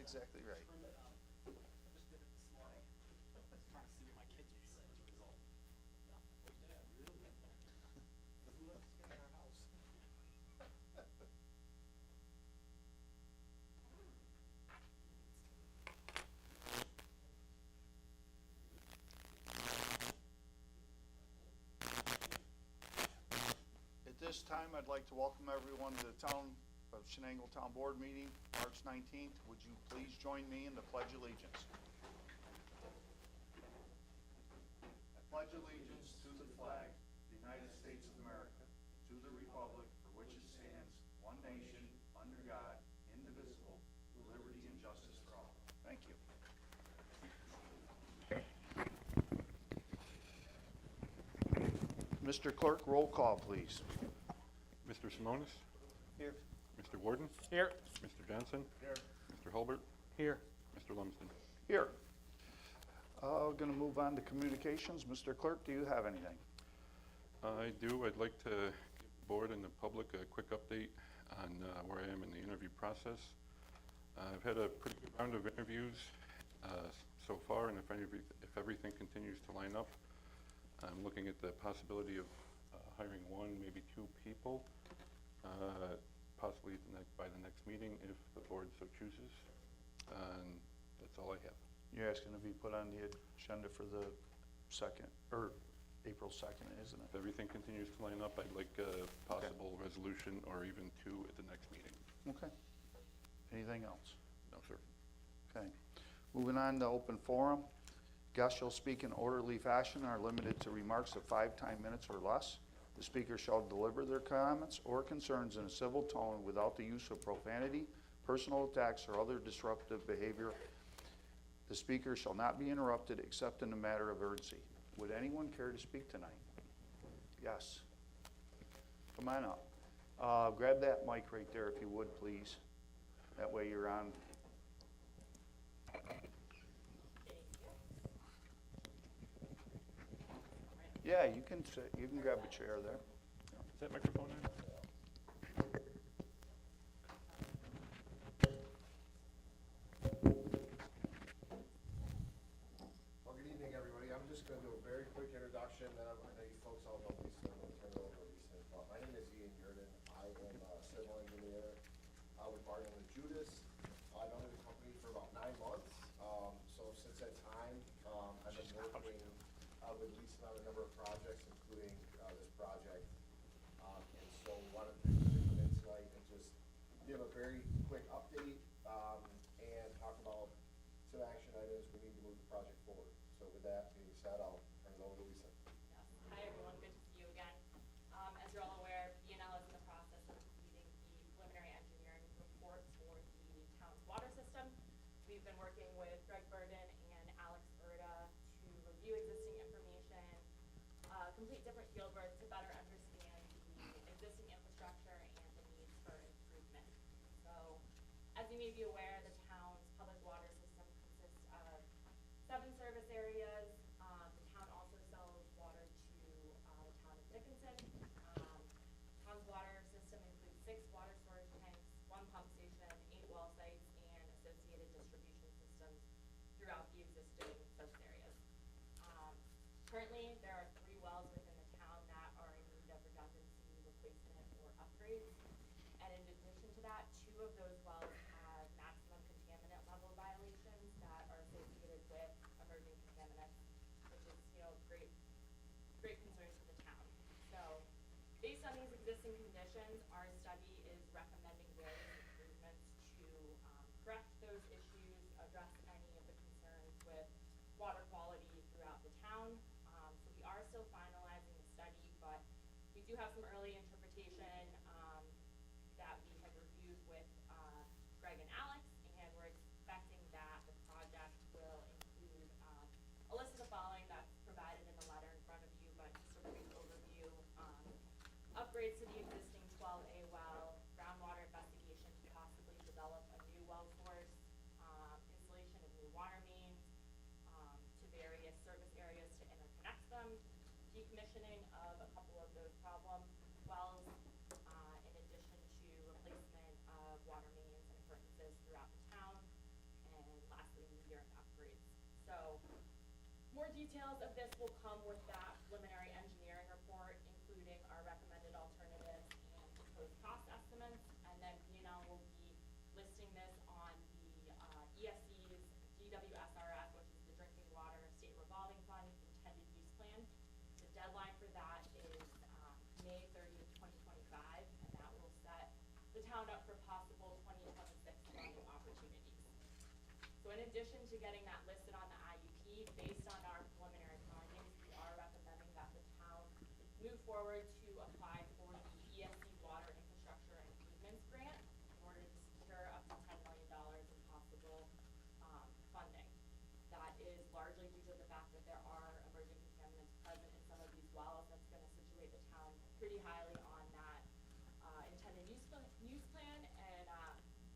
exactly right. I just did it this morning. I was trying to see what my kids would say as a result. Yeah, really? Who lets us in our house? At this time, I'd like to welcome everyone to the Town of Shenango Town Board meeting, March 19th. Would you please join me in the Pledge of Allegiance? I pledge allegiance to the flag, the United States of America, to the republic for which it stands, one nation, under God, indivisible, with liberty and justice for all. Thank you. Mr. Clerk, roll call, please. Mr. Simonis? Here. Mr. Warden? Here. Mr. Johnson? Here. Mr. Hulbert? Here. Mr. Lumsden? Here. Going to move on to communications. Mr. Clerk, do you have anything? I do. I'd like to give the board and the public a quick update on where I am in the interview process. I've had a pretty good round of interviews so far, and if everything continues to line up, I'm looking at the possibility of hiring one, maybe two people, possibly by the next meeting if the board so chooses. And that's all I have. You're asking to be put on the agenda for the April 2nd, isn't it? If everything continues to line up, I'd like a possible resolution or even two at the next meeting. Okay. Anything else? No, sir. Okay. Moving on to open forum. Guests shall speak in orderly fashion and are limited to remarks of 5 minutes or less. The speaker shall deliver their comments or concerns in a civil tone without the use of profanity, personal attacks, or other disruptive behavior. The speaker shall not be interrupted except in a matter of urgency. Would anyone care to speak tonight? Yes. Come on up. Grab that mic right there if you would, please. That way you're on. Yeah, you can sit. You can grab a chair there. Is that microphone on? Well, good evening, everybody. I'm just going to do a very quick introduction. I know you folks all know me, so I'm going to turn it over to Lisa. But my name is Ian Yurden. I am a civil engineer with Barton and Judas. I've been with the company for about 9 months. So since that time, I've been working with Lisa on a number of projects, including this project. And so wanted to come in tonight and just give a very quick update and talk about some action items we need to move the project forward. So with that being said, I'll turn it over to Lisa. Yes. Hi, everyone. Good to see you again. As you're all aware, B&L is in the process of completing the preliminary engineering report for the town's water system. We've been working with Greg Burden and Alex Erda to review existing information, complete different field work to better understand the existing infrastructure and the needs for improvement. So, as you may be aware, the town's public water system consists of 7 service areas. The town also sells water to the town of Dickinson. Town's water system includes 6 water storage tanks, 1 pump station, 8 well sites, and associated distribution systems throughout the existing service areas. Currently, there are 3 wells within the town that are in need of redundancy, replacement, or upgrades. And in addition to that, 2 of those wells have maximum contaminant level violations that are associated with emerging contaminants, which is, great concerns for the town. So, based on these existing conditions, our study is recommending various improvements to correct those issues, address any of the concerns with water quality throughout the town. So we are still finalizing the study, but we do have some early interpretation that we have reviewed with Greg and Alex, and we're expecting that the project will include a list of the following that's provided in the letter in front of you, but just a brief overview. Upgrades to the existing 12A well, groundwater investigation to possibly develop a new well source, installation of new water mains to various service areas to interconnect them, decommissioning of a couple of those problem wells, in addition to replacement of water mains and appurtenances throughout the town, So more details of this will come with that preliminary engineering report, including our recommended alternatives and proposed cost estimates. And then B&L will be listing this on the ESC's DWSRF, which is the Drinking Water State Revolving Fund Intended Use Plan. The deadline for that is May 30th, 2025, and that will set the town up for possible 2026 funding opportunities. So in addition to getting that listed on the IUP, based on our preliminary findings, we are recommending that the town move forward to apply for the ESC Water Infrastructure and Improvements Grant in order to secure up to $10 million in possible funding. That is largely due to the fact that there are emerging contaminants present in some of these wells. That's going to situate the town pretty highly on that intended use plan, and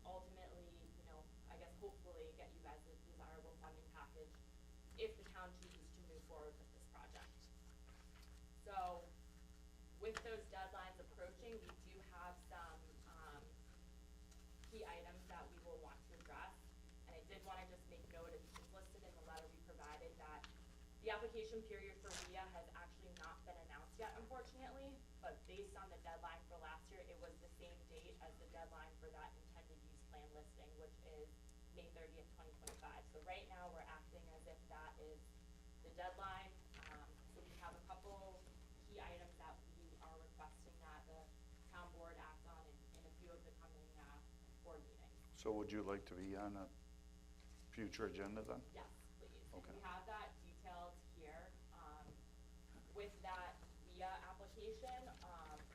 ultimately, you know, I guess hopefully get you guys a desirable funding package if the town chooses to move forward with this project. So with those deadlines approaching, we do have some key items that we will want to address. And I did want to just make note, it's listed in the letter we provided, that the application period for WIA has actually not been announced yet, unfortunately, but based on the deadline for last year, it was the same date as the deadline for that intended use plan listing, which is May 30th, 2025. So right now, we're acting as if that is the deadline. So we have a couple key items that we are requesting that the town board act on in a few of the coming board meetings. So would you like to be on a future agenda then? Yes, please. Okay. We have that detailed here. With that WIA application,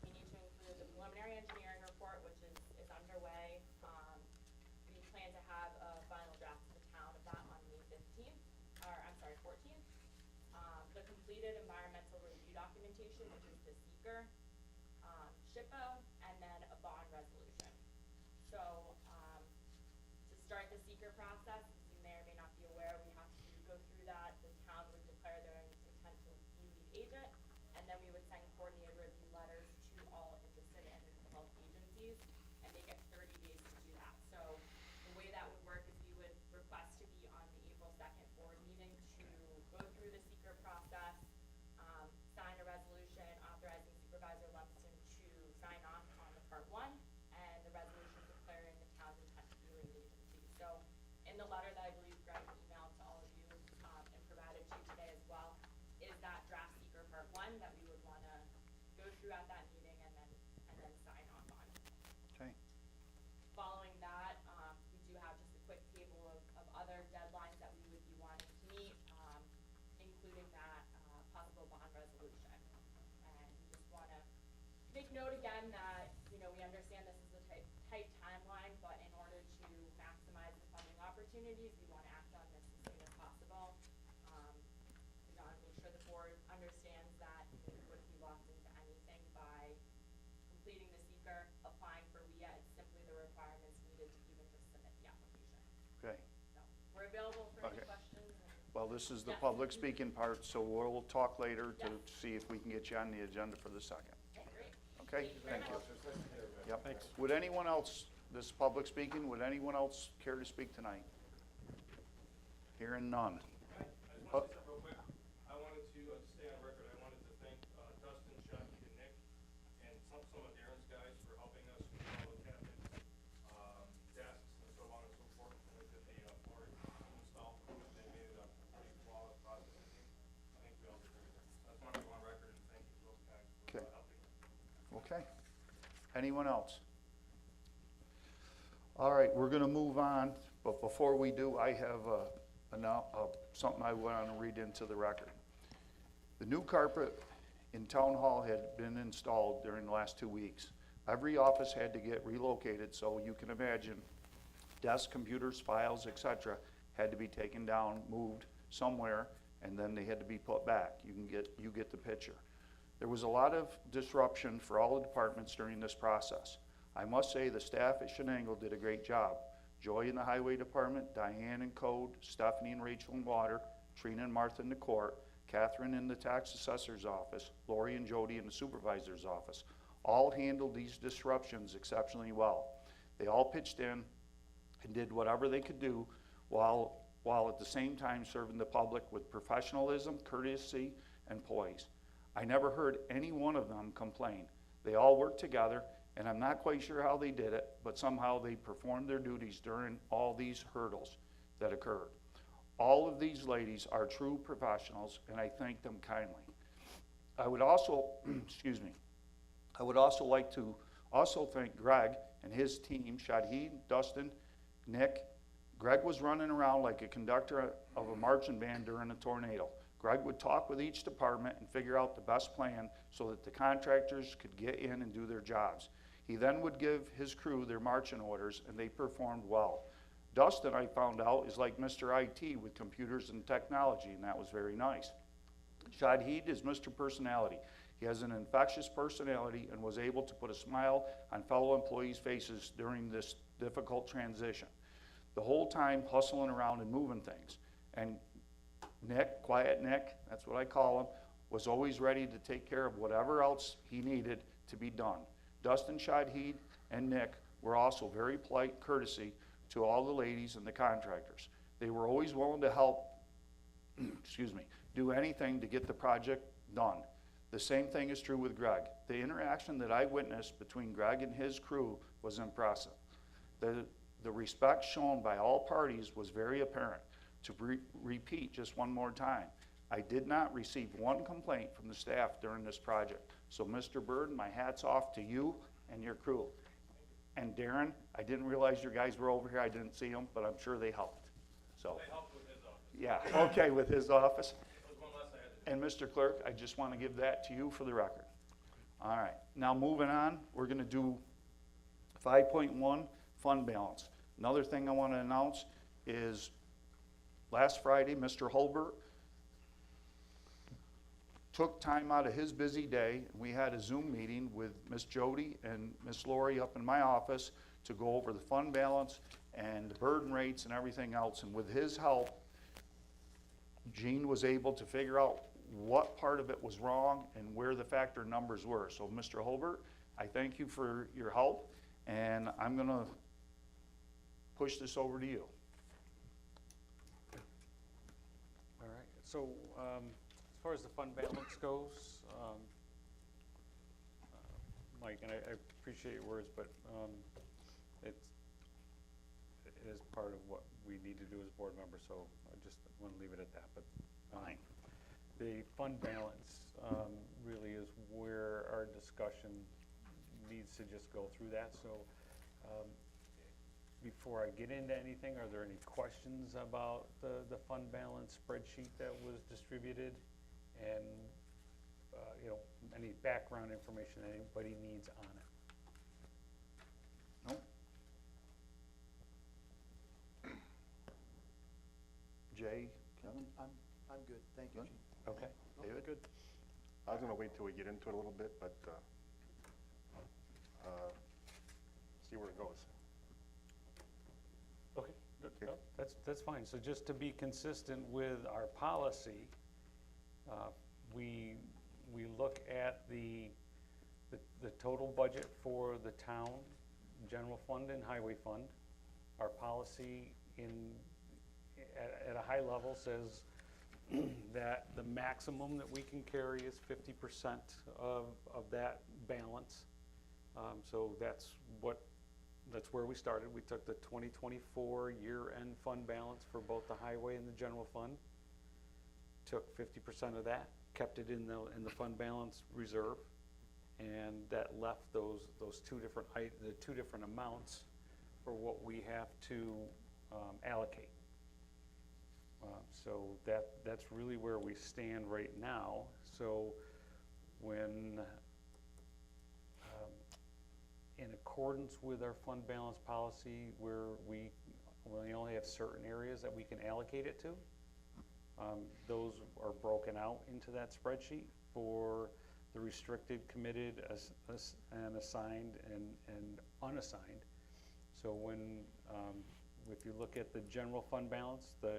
we need to include the preliminary engineering report, which is underway. We plan to have a final draft to the town of that on May 15th, or I'm sorry, 14th. The completed environmental review documentation, which is the seeker, SHPO, and then a bond resolution. So, to start the seeker process, you may or may not be aware, we have to go through that. The town would declare their intent to be lead agent, and then we would send coordinated review letters to all interested and involved agencies, and they get 30 days to do that. So the way that would work is we would request to be on the April 2nd board meeting to go through the seeker process, sign a resolution authorizing Supervisor Lumsden to sign off on the part 1, and the resolution declaring the town's intent to be lead agency. So in the letter that I believe Greg emailed to all of you and provided to you today as well, is that draft seeker part 1 that we would want to go through at that meeting and then sign off on. Okay. Following that, we do have just a quick table of other deadlines that we would be wanting to meet, including that possible bond resolution. And we just want to make note again that, you know, we understand this is a tight timeline, but in order to maximize the funding opportunities, we want to act on this as soon as possible. We want to make sure the board understands that, you know, we wouldn't be locked into anything by completing the seeker, applying for WIA. It's simply the requirements needed to even just submit the application. Okay. So we're available for any Okay. questions. Well, this is the Yes. public speaking part, so we'll talk later to Yes. see if we can get you on the agenda for the second. Okay, great. Okay? Thank you very Thank you. much. Officers, nice to meet everybody. Yep. Thanks. Would anyone else, this is public speaking, would anyone else care to speak tonight? Hearing none. I just want to say something real quick. I wanted to, just stay on record, I wanted to thank Dustin, Chucky, and Nick, and some of Darren's guys for helping us with all the cabinets, desks, and so on and so forth. When we did the floor install, they made it a pretty flawless process, I think. I think we all did very good. So I just wanted to go on record and thank you to those guys for Okay. helping. Okay. Anyone else? All right, we're going to move on, but before we do, I have something I want to read into the record. The new carpet in Town Hall had been installed during the last 2 weeks. Every office had to get relocated, so you can imagine desks, computers, files, etc. had to be taken down, moved somewhere, and then they had to be put back. You get the picture. There was a lot of disruption for all the departments during this process. I must say the staff at Shenango did a great job. Joy in the Highway Department, Diane in Code, Stephanie and Rachel in Water, Trina and Martha in the Court, Catherine in the Tax Assessor's Office, Lori and Jody in the Supervisor's Office, all handled these disruptions exceptionally well. They all pitched in and did whatever they could do while while at the same time serving the public with professionalism, courtesy, and poise. I never heard any one of them complain. They all worked together, and I'm not quite sure how they did it, but somehow they performed their duties during all these hurdles that occurred. All of these ladies are true professionals, and I thank them kindly. I would also, excuse me, I would also like to thank Greg and his team, Shahid, Dustin, Nick. Greg was running around like a conductor of a marching band during a tornado. Greg would talk with each department and figure out the best plan so that the contractors could get in and do their jobs. He then would give his crew their marching orders, and they performed well. Dustin, I found out, is like Mr. IT with computers and technology, and that was very nice. Shahid is Mr. Personality. He has an infectious personality and was able to put a smile on fellow employees' faces during this difficult transition. The whole time hustling around and moving things. And Nick, Quiet Nick, that's what I call him, was always ready to take care of whatever else he needed to be done. Dustin, Shahid, and Nick were also very polite courtesy to all the ladies and the contractors. They were always willing to help, excuse me, do anything to get the project done. The same thing is true with Greg. The interaction that I witnessed between Greg and his crew was impressive. The respect shown by all parties was very apparent. To repeat just one more time, I did not receive one complaint from the staff during this project. So Mr. Bird, my hat's off to you and your crew. And Darren, I didn't realize your guys were over here. I didn't see them, but I'm sure they helped. So, They helped with his office. yeah, okay, with his office. That was one less I had to do. And Mr. Clerk, I just want to give that to you for the record. All right, now moving on, we're going to do 5.1, fund balance. Another thing I want to announce is last Friday, Mr. Holbert took time out of his busy day, and we had a Zoom meeting with Miss Jody and Miss Lori up in my office to go over the fund balance and the burden rates and everything else. And with his help, Gene was able to figure out what part of it was wrong and where the factor numbers were. So Mr. Holbert, I thank you for your help, and I'm going to push this over to you. All right, so as far as the fund balance goes, Mike, and I appreciate your words, but it is part of what we need to do as board members, so I just want to leave it at that. But Fine. The fund balance really is where our discussion needs to just go through that. So before I get into anything, are there any questions about the fund balance spreadsheet that was distributed? And any background information that anybody needs on it? No? Jay, Kevin? I'm good, thank you. Good. Okay. David? Good. I was gonna wait till we get into it a little bit, but, see where it goes. Okay, no, that's fine. So just to be consistent with our policy, we look at the total budget for the town, general fund and highway fund. Our policy at a high level says that the maximum that we can carry is 50% of that balance. So that's where we started. We took the 2024 year-end fund balance for both the highway and the general fund, took 50% of that, kept it in the fund balance reserve, and that left those two different amounts for what we have to allocate. So that's really where we stand right now. So when in accordance with our fund balance policy, where we only have certain areas that we can allocate it to, those are broken out into that spreadsheet for the restricted, committed, and assigned and unassigned. So if you look at the general fund balance, the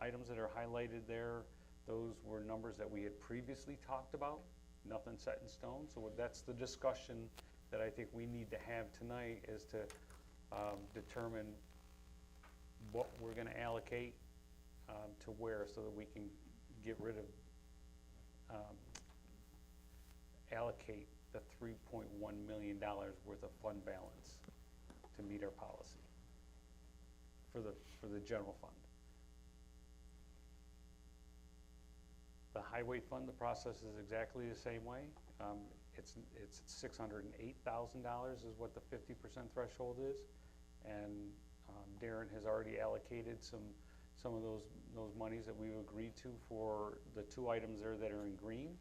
items that are highlighted there, those were numbers that we had previously talked about, nothing set in stone. So that's the discussion that I think we need to have tonight, is to determine what we're going to allocate to where, so that we can get rid of, allocate the $3.1 million worth of fund balance to meet our policy for the general fund. The highway fund, the process is exactly the same way. It's $608,000 is what the 50% threshold is. And Darren has already allocated some of those monies that we've agreed to for the 2 items there that are in green.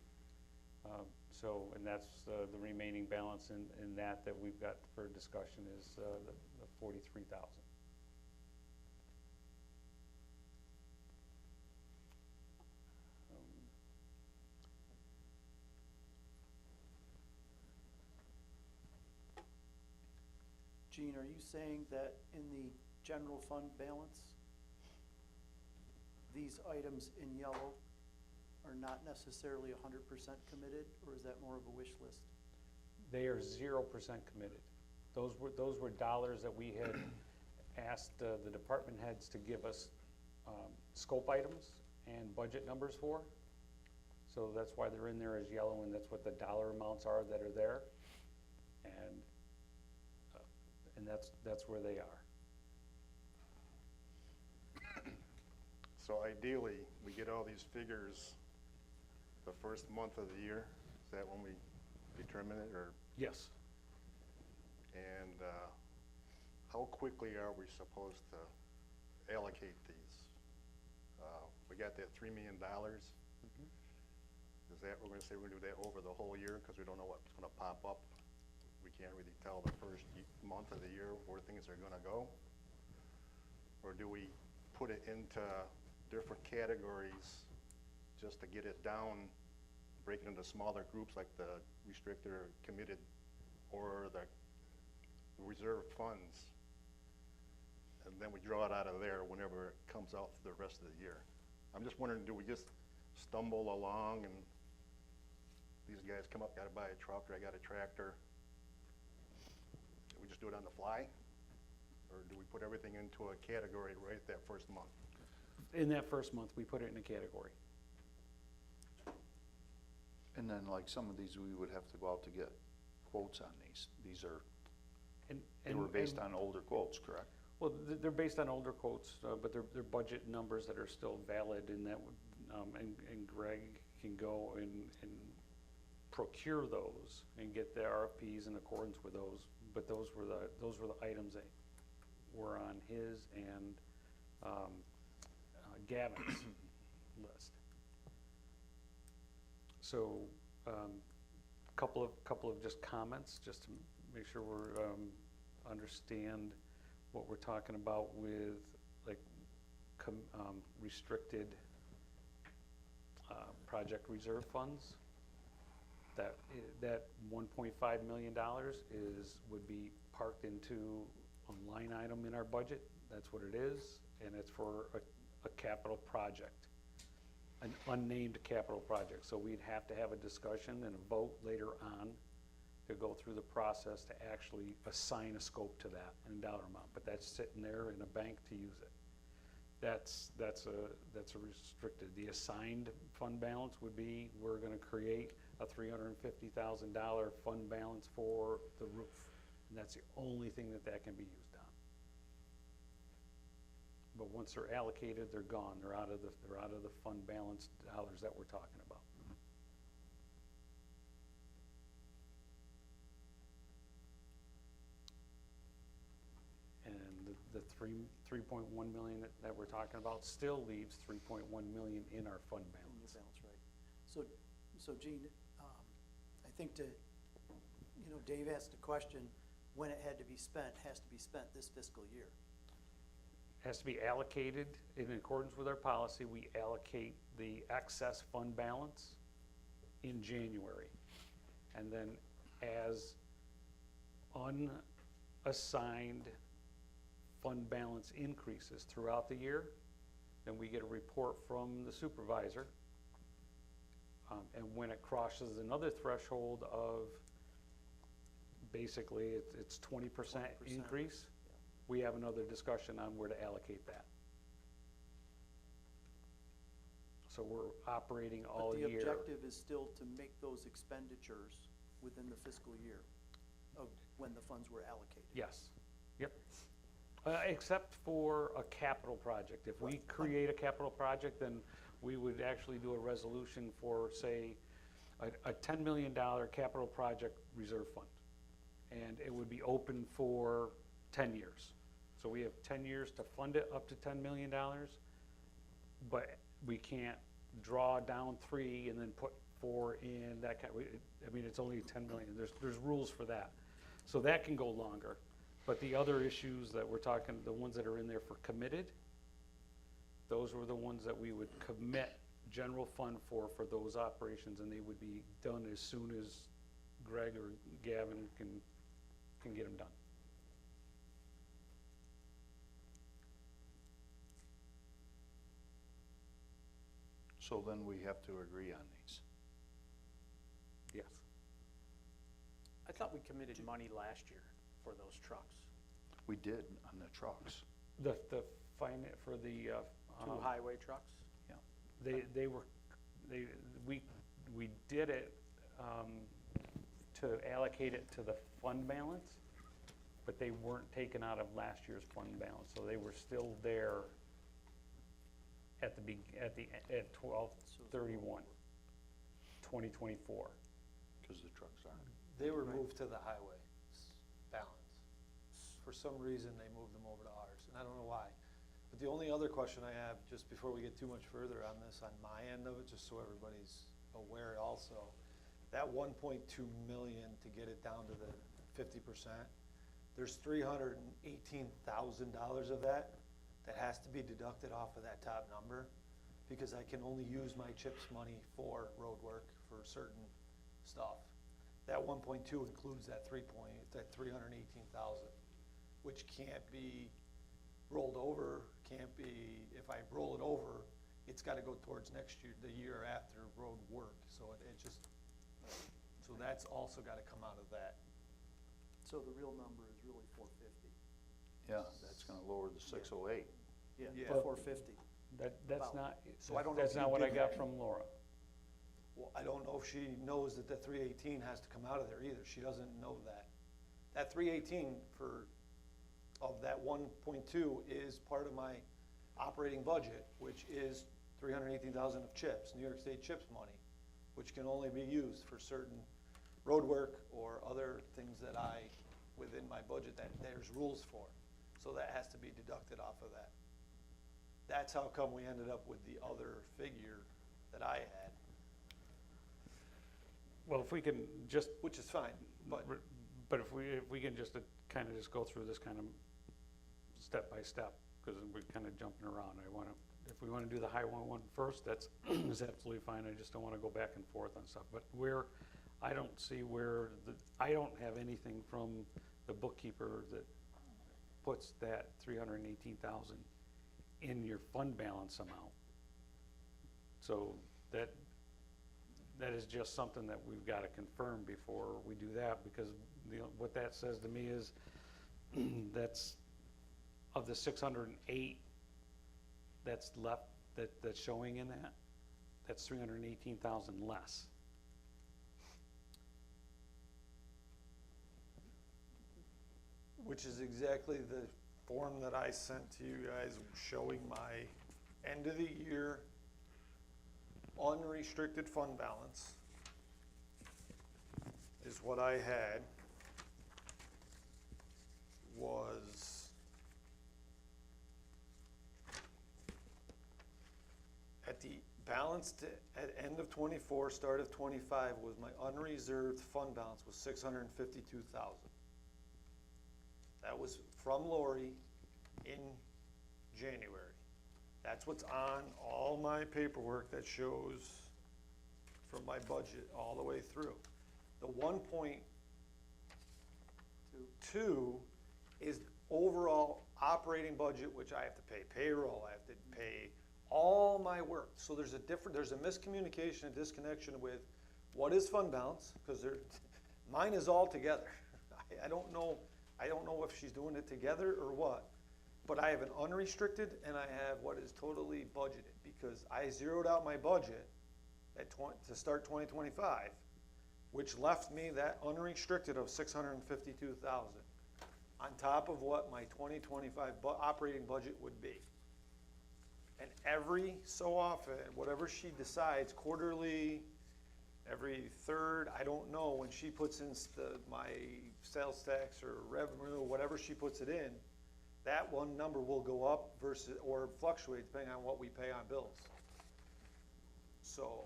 And that's the remaining balance in that we've got for discussion is the $43,000. Gene, are you saying that in the general fund balance, these items in yellow are not necessarily 100% committed, or is that more of a wish list? They are 0% committed. Those were dollars that we had asked the department heads to give us scope items and budget numbers for. So that's why they're in there as yellow, and that's what the dollar amounts are that are there. And that's where they are. So ideally, we get all these figures the first month of the year. Is that when we determine it, or? Yes. And how quickly are we supposed to allocate these? We got that $3 million. Is that, we're gonna say we're gonna do that over the whole year because we don't know what's gonna pop up? We can't really tell the first month of the year where things are gonna go? Or do we put it into different categories just to get it down, break it into smaller groups like the restricted or committed or the reserve funds? And then we draw it out of there whenever it comes out for the rest of the year. I'm just wondering, do we just stumble along and these guys come up, gotta buy a truck, or I got a tractor? Do we just do it on the fly? Or do we put everything into a category right that first month? In that first month, we put it in a category. And then like some of these, we would have to go out to get quotes on these. These are, they were based on older quotes, correct? Well, they're based on older quotes, but they're budget numbers that are still valid, and that would, and Greg can go and procure those and get the RFPs in accordance with those. But those were the items that were on his and Gavin's list. So, couple of just comments, just to make sure we're understand what we're talking about with like restricted project reserve funds. That $1.5 million would be parked into a line item in our budget. That's what it is, and it's for a capital project, an unnamed capital project. So we'd have to have a discussion and a vote later on to go through the process to actually assign a scope to that and a dollar amount. But that's sitting there in a bank to use it. That's a restricted. The assigned fund balance would be, we're going to create a $350,000 fund balance for the roof, and that's the only thing that can be used on. But once they're allocated, they're gone. They're out of the fund balance dollars that we're talking about. And the 3.1 million that we're talking about still leaves 3.1 million in our fund balance. In the balance, right. So Gene, I think Dave asked a question, when it had to be spent, has to be spent this fiscal year. Has to be allocated in accordance with our policy. We allocate the excess fund balance in January. And then as unassigned fund balance increases throughout the year, then we get a report from the supervisor. And when it crosses another threshold of basically it's 20% increase, we have another discussion on where to allocate that. So we're operating all But year. the objective is still to make those expenditures within the fiscal year of when the funds were allocated. Yes, yep. Except for a capital project. If we Right. create a capital project, then we would actually do a resolution for, say, a $10 million capital project reserve fund. And it would be open for 10 years. So we have 10 years to fund it up to $10 million, but we can't draw down 3 and then put 4 in that kind. I mean, it's only 10 million. There's rules for that. So that can go longer. But the other issues that we're talking, the ones that are in there for committed, those were the ones that we would commit general fund for those operations, and they would be done as soon as Greg or Gavin can get them done. So then we have to agree on these. Yes. I thought we committed money last year for those trucks. We did on the trucks. The for the, 2 highway trucks? we did it, to allocate it to the fund balance, but they weren't taken out of last year's fund balance, so they were still there at 12/31, 2024. Because the trucks aren't. They were moved to the highway balance. For some reason, they moved them over to ours, and I don't know why. But the only other question I have, just before we get too much further on this, on my end of it, just so everybody's aware also, that 1.2 million to get it down to the 50%, there's $318,000 of that has to be deducted off of that top number, because I can only use my CHIPS money for road work for certain stuff. That 1.2 includes that 318,000, which can't be rolled over, can't be, if I roll it over, it's gotta go towards next year, the year after road work, so it just, so that's also gotta come out of that. So the real number is really 450. Yeah, that's gonna lower the 608. Yeah, Yeah. 450. That's About. not, So I don't know that's if you not what I did got that. from Laura. Well, I don't know if she knows that the 318 has to come out of there either, she doesn't know that. That 318 of that 1.2 is part of my operating budget, which is 318,000 of CHIPS, New York State CHIPS money, which can only be used for certain road work or other things that within my budget, that there's rules for. So that has to be deducted off of that. That's how come we ended up with the other figure that I had, Well, if we can just, which is fine, but but if we can just kind of just go through this kind of step by step, because we're kind of jumping around. If we want to do the highway one first, that's is absolutely fine. I just don't want to go back and forth on stuff. But I don't see I don't have anything from the bookkeeper that puts that 318,000 in your fund balance amount. So that is just something that we've got to confirm before we do that, because what that says to me is that's of the 608 that's left, that's showing in that's 318,000 less. which is exactly the form that I sent to you guys showing my end of the year unrestricted fund balance is what I had was at the balance at end of 24, start of 25 was my unreserved fund balance was 652,000. That was from Lori in January. That's what's on all my paperwork that shows from my budget all the way through. The 1.2 is overall operating budget, which I have to pay payroll, I have to pay all my work. So there's a miscommunication, a disconnection with what is fund balance, because mine is all together. I don't know if she's doing it together or what, but I have an unrestricted and I have what is totally budgeted, because I zeroed out my budget to start 2025, which left me that unrestricted of 652,000 on top of what my 2025 operating budget would be. And every so often, whatever she decides, quarterly, every third, I don't know, when she puts in my sales tax or revenue, whatever she puts it in, that one number will go up versus, or fluctuate depending on what we pay on bills. So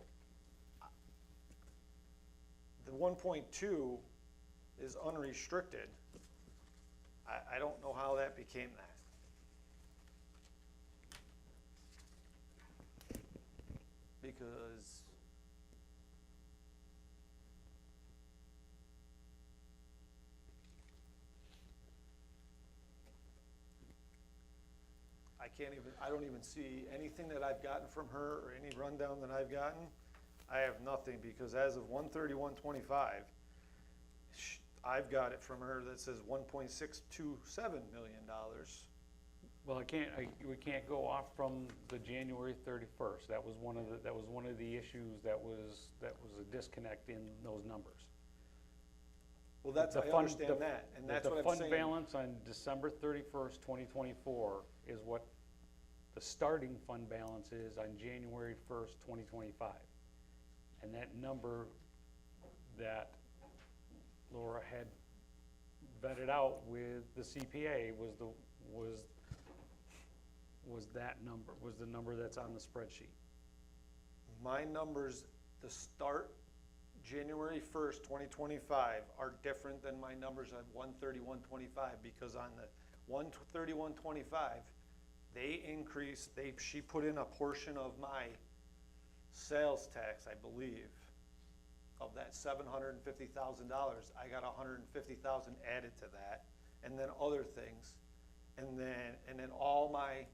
the 1.2 is unrestricted. I don't know how that became that. Because I don't even see anything that I've gotten from her or any rundown that I've gotten. I have nothing, because as of 1/31/25, I've got it from her that says $1.627 million. Well, we can't go off from the January 31st. That was one of the issues that was a disconnect in those numbers. Well, that's, I understand that, and that's what I'm saying. The fund balance on December 31st, 2024 is what the starting fund balance is on January 1st, 2025. And that number that Laura had vetted out with the CPA was the number that's on the spreadsheet. My numbers, the start January 1st, 2025 are different than my numbers on 1/31/25, because on the 1/31/25, they increased, she put in a portion of my sales tax, I believe, of that $750,000. I got $150,000 added to that, and then other things, and then all my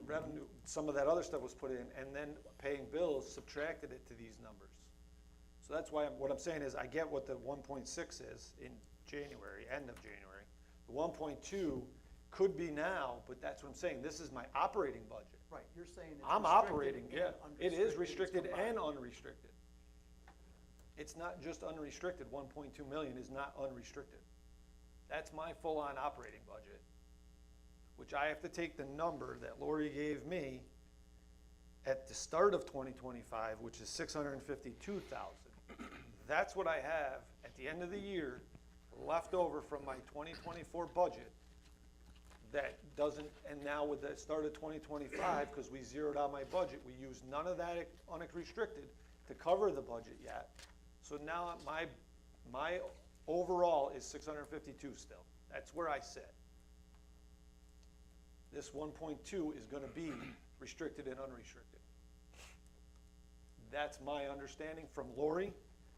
revenue, some of that other stuff was put in, and then paying bills subtracted it to these numbers. So that's why what I'm saying is I get what the 1.6 is in January, end of January. The 1.2 could be now, but that's what I'm saying. This is my operating budget. Right, you're saying it's I'm restricted operating, and yeah. It is restricted it's and combined. unrestricted. It's not just unrestricted. 1.2 million is not unrestricted. That's my full-on operating budget, which I have to take the number that Lori gave me at the start of 2025, which is 652,000. That's what I have at the end of the year left over from my 2024 budget that doesn't, and now with the start of 2025, because we zeroed out my budget, we used none of that unrestricted to cover the budget yet. So now my overall is 652 still. That's where I sit. This 1.2 is gonna be restricted and unrestricted. That's my understanding from Lori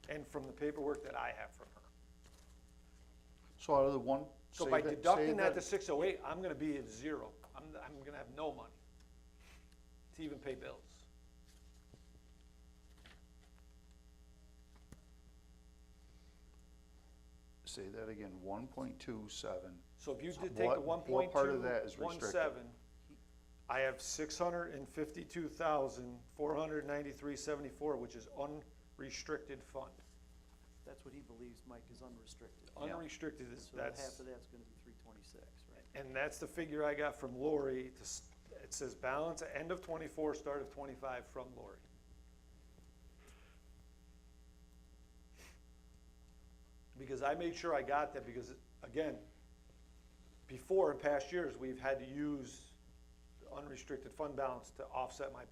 and from the paperwork that I have from her. So out of the one, So say by that- deducting say that to 608, I'm gonna be at zero. I'm gonna have no money to even pay bills. Say that again, 1.27. So if you did take the What part of that is restricted? 1.217, I have 652,493.74, which is unrestricted fund. That's what he believes, Mike, is unrestricted. Unrestricted is, So half that's, of that's gonna be 326, right? and that's the figure I got from Lori. It says balance at end of 24, start of 25 from Lori. Because I made sure I got that, because, again, before in past years, we've had to use the unrestricted fund balance to offset my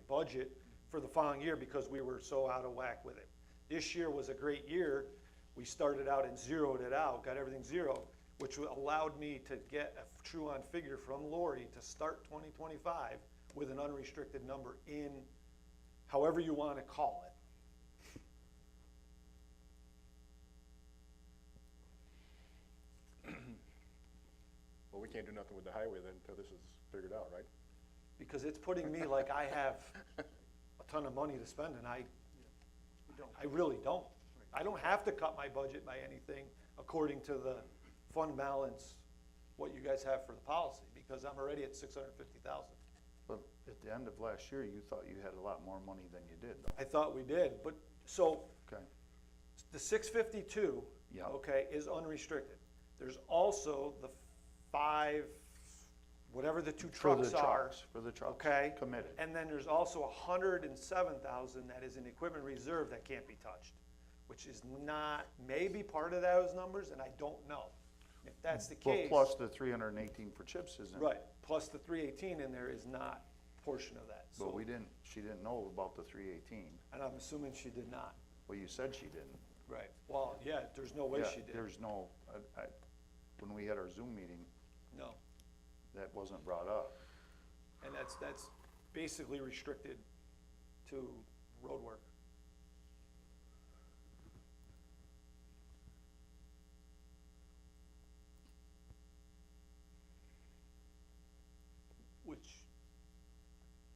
budget for the following year, because we were so out of whack with it. This year was a great year. We started out and zeroed it out, got everything zero, which allowed me to get a true-on figure from Lori to start 2025 with an unrestricted number in, however you want to call it. Well, we can't do nothing with the highway then until this is figured out, right? Because it's putting me like I have a ton of money to spend, and I really don't. I don't have to cut my budget by anything according to the fund balance what you guys have for the policy, because I'm already at 650,000. But at the end of last year, you thought you had a lot more money than you did, though. I thought we did, but, so, Okay. the 652, Yeah. okay, is unrestricted. There's also the 5, whatever the 2 For the trucks are. trucks, for the trucks. Okay. Committed. And then there's also 107,000 that is in equipment reserve that can't be touched, which is not, maybe part of those numbers, and I don't know. If that's the Well, case. plus the 318 for chips isn't. Right, plus the 318 in there is not portion of that, But so, she didn't know about the 318. and I'm assuming she did not. Well, you said she didn't. Right. Well, yeah, there's no way Yeah, she did. There's no, when we had our Zoom meeting, No, that wasn't brought up. and that's basically restricted to road work. Which,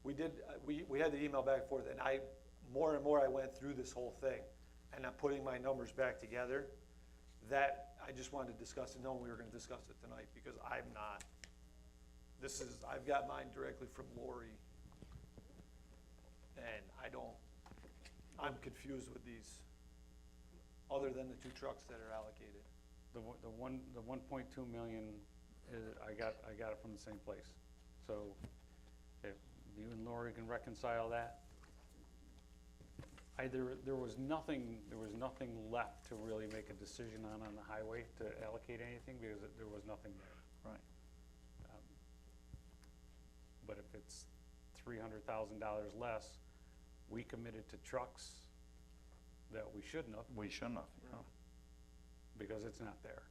we did, we had the email back and forth, and more and more I went through this whole thing, and I'm putting my numbers back together. That, I just wanted to discuss it, knowing we were gonna discuss it tonight, because I'm not, I've got mine directly from Lori, and I'm confused with these, other than the 2 trucks that are allocated. The 1.2 million, I got it from the same place. So if you and Lori can reconcile that. There was nothing left to really make a decision on the highway to allocate anything, because there was nothing there. Right. But if it's $300,000 less, we committed to trucks that we shouldn't have, We shouldn't have, yeah. because it's not there.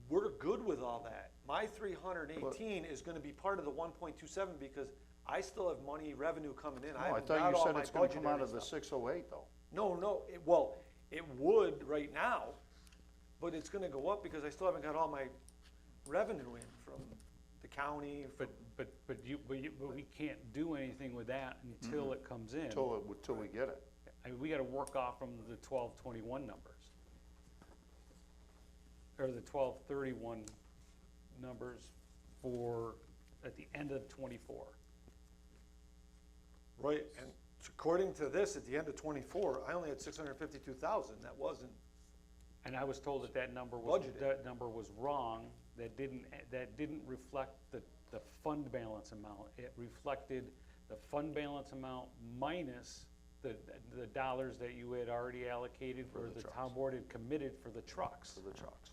We're good with all that. My 318 is gonna be part of the 1.27, because I still have money, revenue coming in. No, I haven't thought got you all said my it's gonna come out budgetary of the stuff. 608, though. No, it would right now, but it's gonna go up because I still haven't got all my revenue in from the county. But we can't do anything with that until it comes in. Till we get it. I mean, we gotta work off from the 12/21 numbers. Or the 12/31 numbers for, at the end of '24. Right, and according to this, at the end of '24, I only had 652,000. That wasn't, And I was told that number Budgeted. was wrong, that didn't reflect the fund balance amount. It reflected the fund balance amount minus the dollars that you had already allocated, For or the the trucks. town board had committed for the trucks. For the trucks.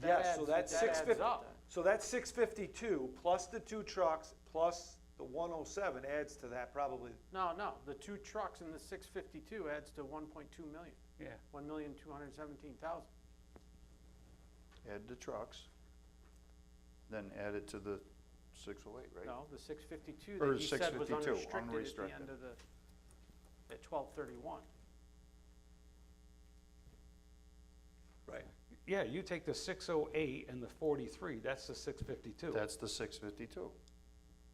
yeah, so that's that adds 650, up. so that's 652, plus the 2 trucks, plus the 107 adds to that probably. No, the 2 trucks and the 652 adds to 1.2 million, Yeah, 1,217,000. Add the trucks, then add it to the 608, right? No, the 652 Or that you said was 652, unrestricted at the unrestricted. end of at 12/31. Right. yeah, you take the 608 and the 43, that's the 652. That's the 652.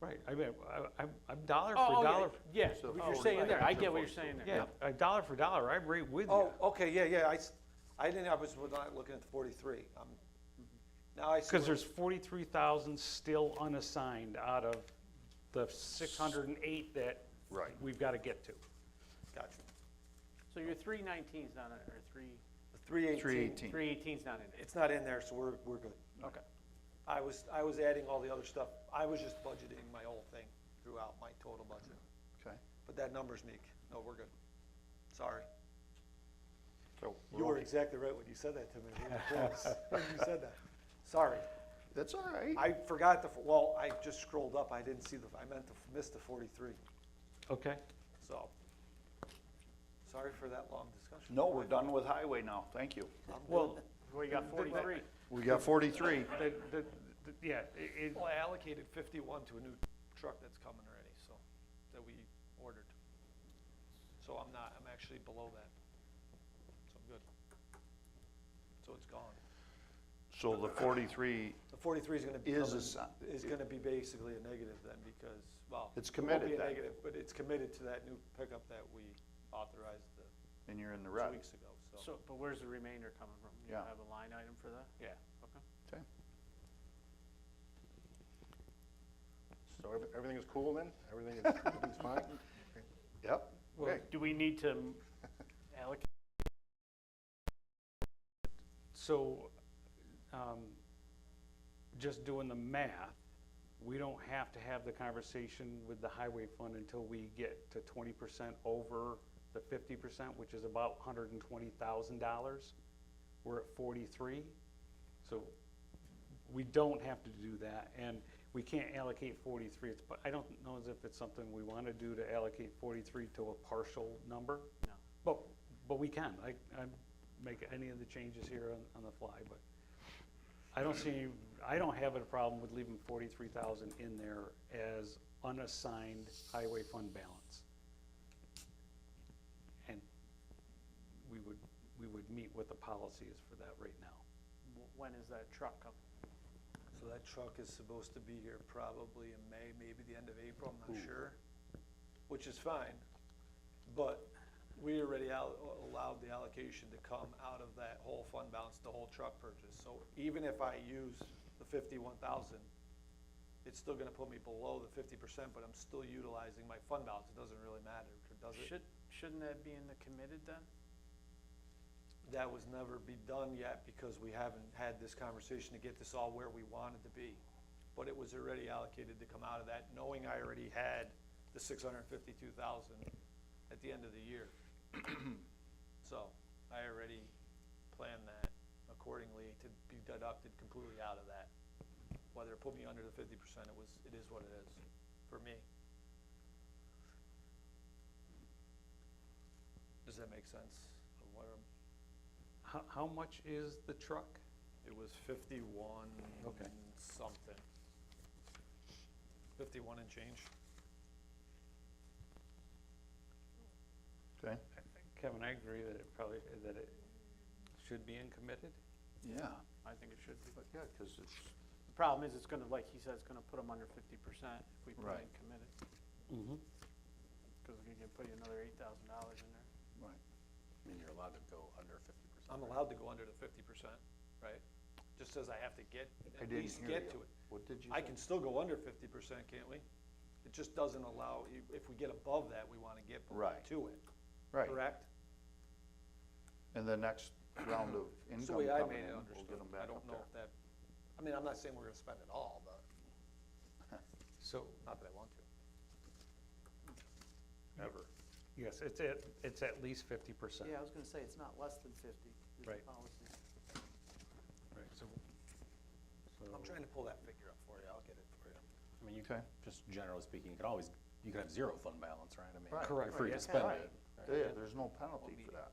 Right, I mean, I'm dollar Oh, for dollar. yeah, So- what Oh, you're saying right. there, I get what you're saying there. Yeah, a dollar for dollar, I'm right with you. Oh, okay, yeah, I was not looking at the 43. Now I see. Because where- there's 43,000 still unassigned out of the 608 that Right. we've got to get to. Gotcha. So your 319's not in, or 318. 318's not in it? It's not in there, so we're good. Okay. I was adding all the other stuff. I was just budgeting my whole thing throughout my total budget. Okay. But that number's meek. No, we're good. Sorry. So You were exactly right when you said that to me. When you said that. Sorry. That's all right. I forgot I just scrolled up. I didn't see I meant to miss the 43. Okay. So, sorry for that long discussion. No, we're done with highway now. Thank you. I'm Well, good. Well, you got 43. We got 43. Yeah, Well, I allocated 51 to a new truck that's coming already, so, that we ordered. So I'm actually below that. So I'm good. So it's gone. So the 43, The 43 is gonna be. Is Is gonna be basically a negative then, because, well. It's it won't be committed a then. negative, but it's committed to that new pickup that we authorized and you're in the 2 red. weeks ago, so. So, but where's the remainder coming from? You Yeah. have a line item for that? yeah. Okay. Okay. everything is cool then? Everything's fine? Yep. Well, Okay. do we need to allocate? So, just doing the math, we don't have to have the conversation with the highway fund until we get to 20% over the 50%, which is about $120,000. We're at 43, so we don't have to do that, and we can't allocate 43. But I don't know as if it's something we want to do to allocate 43 to a partial number. No. But we can. I make any of the changes here on the fly, but I don't have a problem with leaving 43,000 in there as unassigned highway fund balance. And we would meet what the policy is for that right now. When is that truck coming? So that truck is supposed to be here probably in May, maybe the end of April, I'm not sure, which is fine. But we already allowed the allocation to come out of that whole fund balance, the whole truck purchase. So even if I use the 51,000, it's still gonna put me below the 50%, but I'm still utilizing my fund balance. It doesn't really matter, does it? Shouldn't that be in the committed then? That was never be done yet because we haven't had this conversation to get this all where we wanted to be. But it was already allocated to come out of that, knowing I already had the 652,000 at the end of the year. So I already planned that accordingly to be deducted completely out of that. Whether it put me under the 50%, it is what it is for me. Does that make sense? Of what How much is the truck? It was 51 Okay. something. 51 and change. Okay. Kevin, I agree that it should be in committed. Yeah. I think it should be. But yeah, because it's, The problem is, it's gonna, like he said, it's gonna put them under 50% if we put Right. in committed. Mm-hmm. Because we're gonna put you another $8,000 in there. right. I mean, you're allowed to go under 50%. I'm allowed to go under the 50%, right? Just says I have to get, I at didn't least hear get you. to it. What did you I say? can still go under 50%, can't we? It just doesn't allow, if we get above that, we wanna get Right. to it, Right. correct? And the next round of That's the income way I coming made it in, we'll get understood. them I back don't up know there. if that, I mean, I'm not saying we're gonna spend it all, but, So, not that I want to. Ever. yes, it's at least 50%. Yeah, I was gonna say, it's not less than 50 is the Right. policy. Right, so. I'm trying to pull that figure up for you, I'll get it for you. I mean, Okay. just generally speaking, you could have zero fund balance, right? I mean, Right. Correct. you're free Right, to spend right. it. Yeah, there's no penalty for that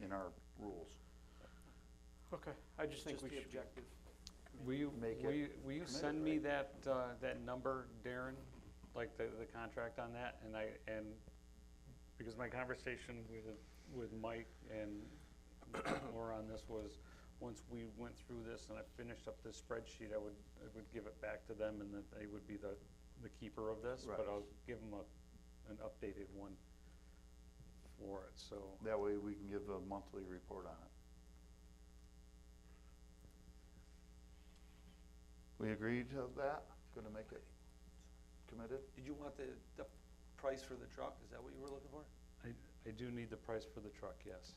in our rules. Okay. I just think Just we the should be. objective. Will you, Make will it you, will you committed, send me right? that number, Darren? Like the contract on that? And because my conversation with Mike and Laura on this was, once we went through this and I finished up this spreadsheet, I would give it back to them and that they would be the keeper of this. Right. But I'll give them an updated one for it, so. That way we can give a monthly report on it. We agreed to that? Gonna make it committed? Did you want the price for the truck, is that what you were looking for? I do need the price for the truck, yes.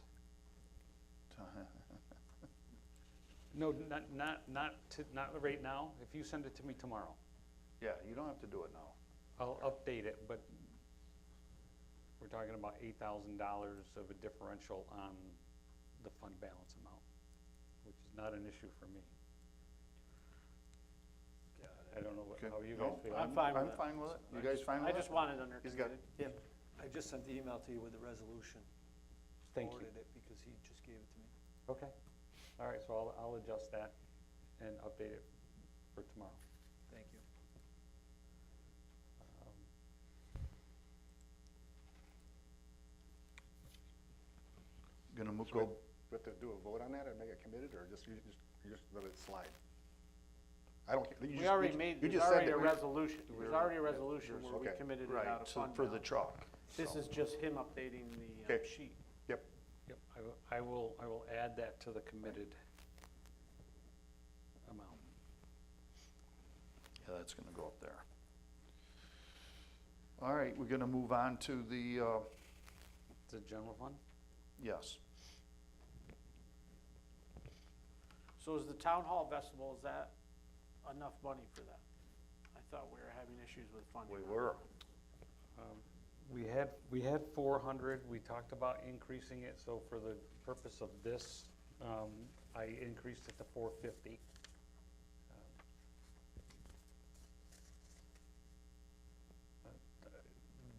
No, not right now. If you send it to me tomorrow, Yeah, you don't have to do it now. I'll update it, but we're talking about $8,000 of a differential on the fund balance amount, which is not an issue for me. I don't know Okay. how you No, guys feel. I'm fine with I'm it. fine with it. You guys fine with I it? just want it under He's got- committed. Yep. I just sent the email to you with the resolution. Thank you. Forwarded it because he just gave it to me. Okay. All right, so I'll adjust that and update it for tomorrow. Thank you. Gonna move, So go, we have to do a vote on that and make it committed, or just, you just let it slide? I don't, you just. We already you made, you there's just said already that a we- resolution, there's already a resolution where we okay. committed it right, out of so fund for the balance. truck. This so. is just him updating the Okay. sheet. Yep, Yep, I will add that to the committed amount. Yeah, that's gonna go up there. All right, we're gonna move on to the, The general fund? yes. So is the town hall festival, is that enough money for that? I thought we were having issues with funding. We on were. We had 400, we talked about increasing it, so for the purpose of this, I increased it to 450.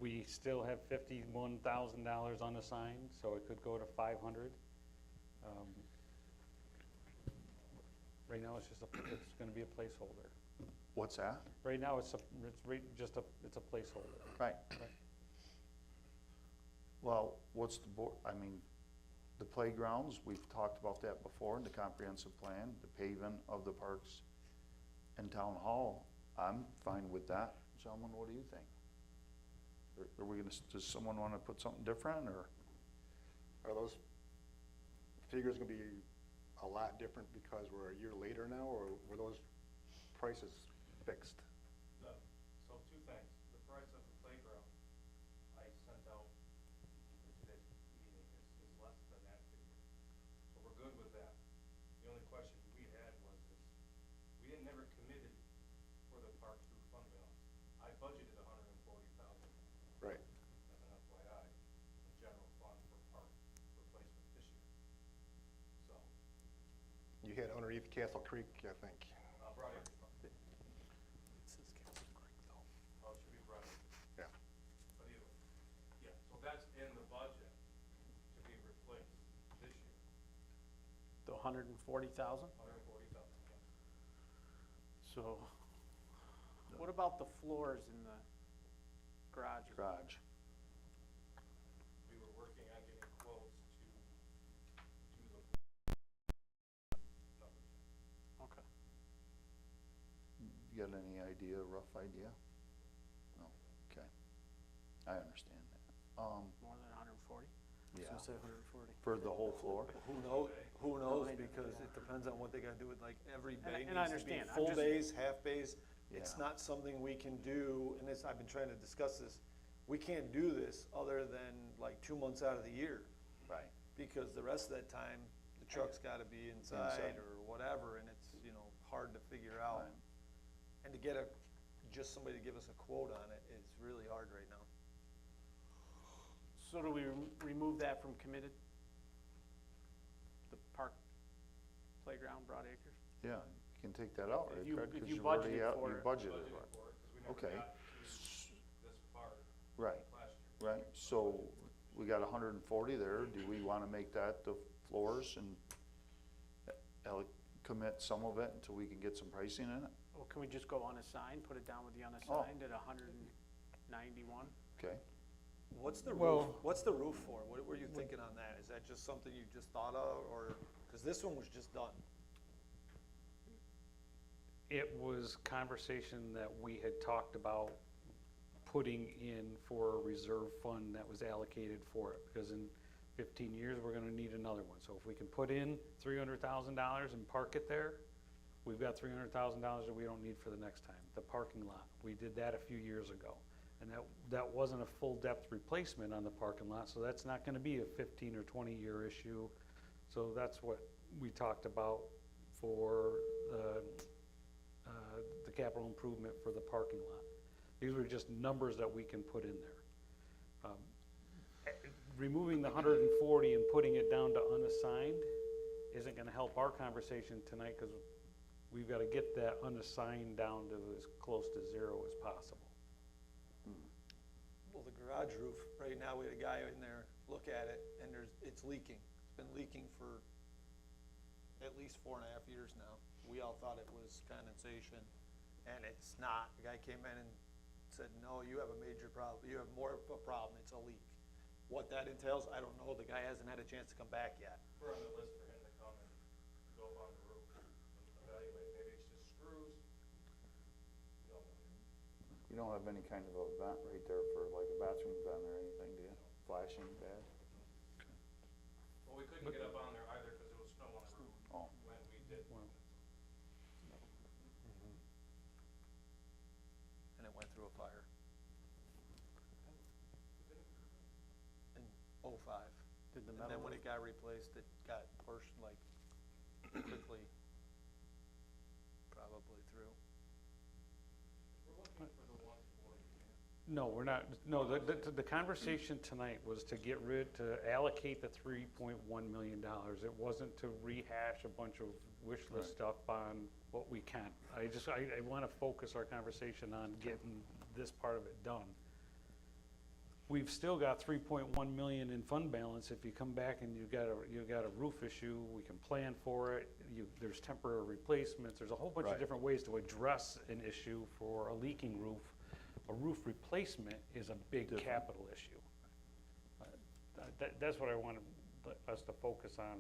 We still have $51,000 unassigned, so it could go to 500. Right now, it's gonna be a placeholder. What's that? Right now, it's a placeholder. Right. Right. Well, what's the board, I mean, the playgrounds, we've talked about that before in the comprehensive plan, the paving of the parks and town hall. I'm fine with that. Gentlemen, what do you think? Are we gonna, does someone wanna put something different, or? Are those figures gonna be a lot different because we're a year later now, or were those prices fixed? So two things, the price of the playground, I sent out for today's meeting is less than that figure. So we're good with that. The only question we had was this, we had never committed for the park through fund balance. I budgeted $140,000. Right. As an FYI, the general fund for park replacement this year. So, You had underneath Castle Creek, I think. Brother, It says Castle Creek though. oh, it should be Brother. Yeah. But either way, yeah, so that's in the budget to be replaced this year, The 140,000? 140,000, yeah. So, what about the floors in the garages? Garage. We were working on getting quotes to the numbers. Okay. You got any idea, rough idea? No, okay. I understand that. More than 140? Yeah, So say 140. for the whole floor? Who knows, because it depends on what they gotta do with, like, every bay And I needs to be understand, I'm full just- bays, half bays. It's Yeah. not something we can do, and this, I've been trying to discuss this, we can't do this other than like 2 months out of the year, Right. because the rest of that time, the truck's gotta be inside Inside. or whatever, and it's, hard to figure out. Right. And to get just somebody to give us a quote on it is really hard right now. So do we remove that from committed? The park, playground, Broadacres? Yeah, you can take that out, right, If you- Craig? if 'Cause you you've already budgeted out- for you it. budgeted Budgeted it. for it, because we never Okay. got to this part Right, last year. right, so we got 140 there, do we wanna make that the floors and commit some of it until we can get some pricing in it? Or can we just go unassigned, put it down with the unassigned at 191? Okay, What's the roof, Well- what's the roof for? What were you thinking on that? Is that just something you just thought of, or, cause this one was just done. It was conversation that we had talked about putting in for a reserve fund that was allocated for it, because in 15 years, we're gonna need another one. So if we can put in $300,000 and park it there, we've got $300,000 that we don't need for the next time. The parking lot, we did that a few years ago. And that wasn't a full depth replacement on the parking lot, so that's not gonna be a 15 or 20-year issue. So that's what we talked about for the capital improvement for the parking lot. These were just numbers that we can put in there. Removing the 140 and putting it down to unassigned isn't gonna help our conversation tonight, because we've gotta get that unassigned down to as close to zero as possible. Well, the garage roof, right now, we had a guy in there look at it, and it's leaking. It's been leaking for at least 4.5 years now. We all thought it was condensation, and it's not. The guy came in and said, no, you have a major problem. You have more of a problem. It's a leak. What that entails, I don't know. The guy hasn't had a chance to come back yet. We're on the list for him to come and go up on the roof and evaluate, maybe it's just screws. We don't know. you don't have any kind of a vent right there for like a bathroom vent or anything, do you? Flashing bad? Well, we couldn't get up on there either because there was snow on the roof Oh. when we did. Wow. And it went through a fire. Did the And metal then when roof? it got replaced, it got pushed like quickly, probably through. We're looking for the ones for you. No, we're not, no, the conversation tonight was to to allocate the $3.1 million. It wasn't to rehash a bunch of wish list stuff on what we can. I want to focus our conversation on getting this part of it done. We've still got 3.1 million in fund balance. If you come back and you've got a roof issue, we can plan for it. There's temporary replacements. There's a whole bunch of Right. different ways to address an issue for a leaking roof. A roof replacement is a big capital issue. That's what I want us to focus on,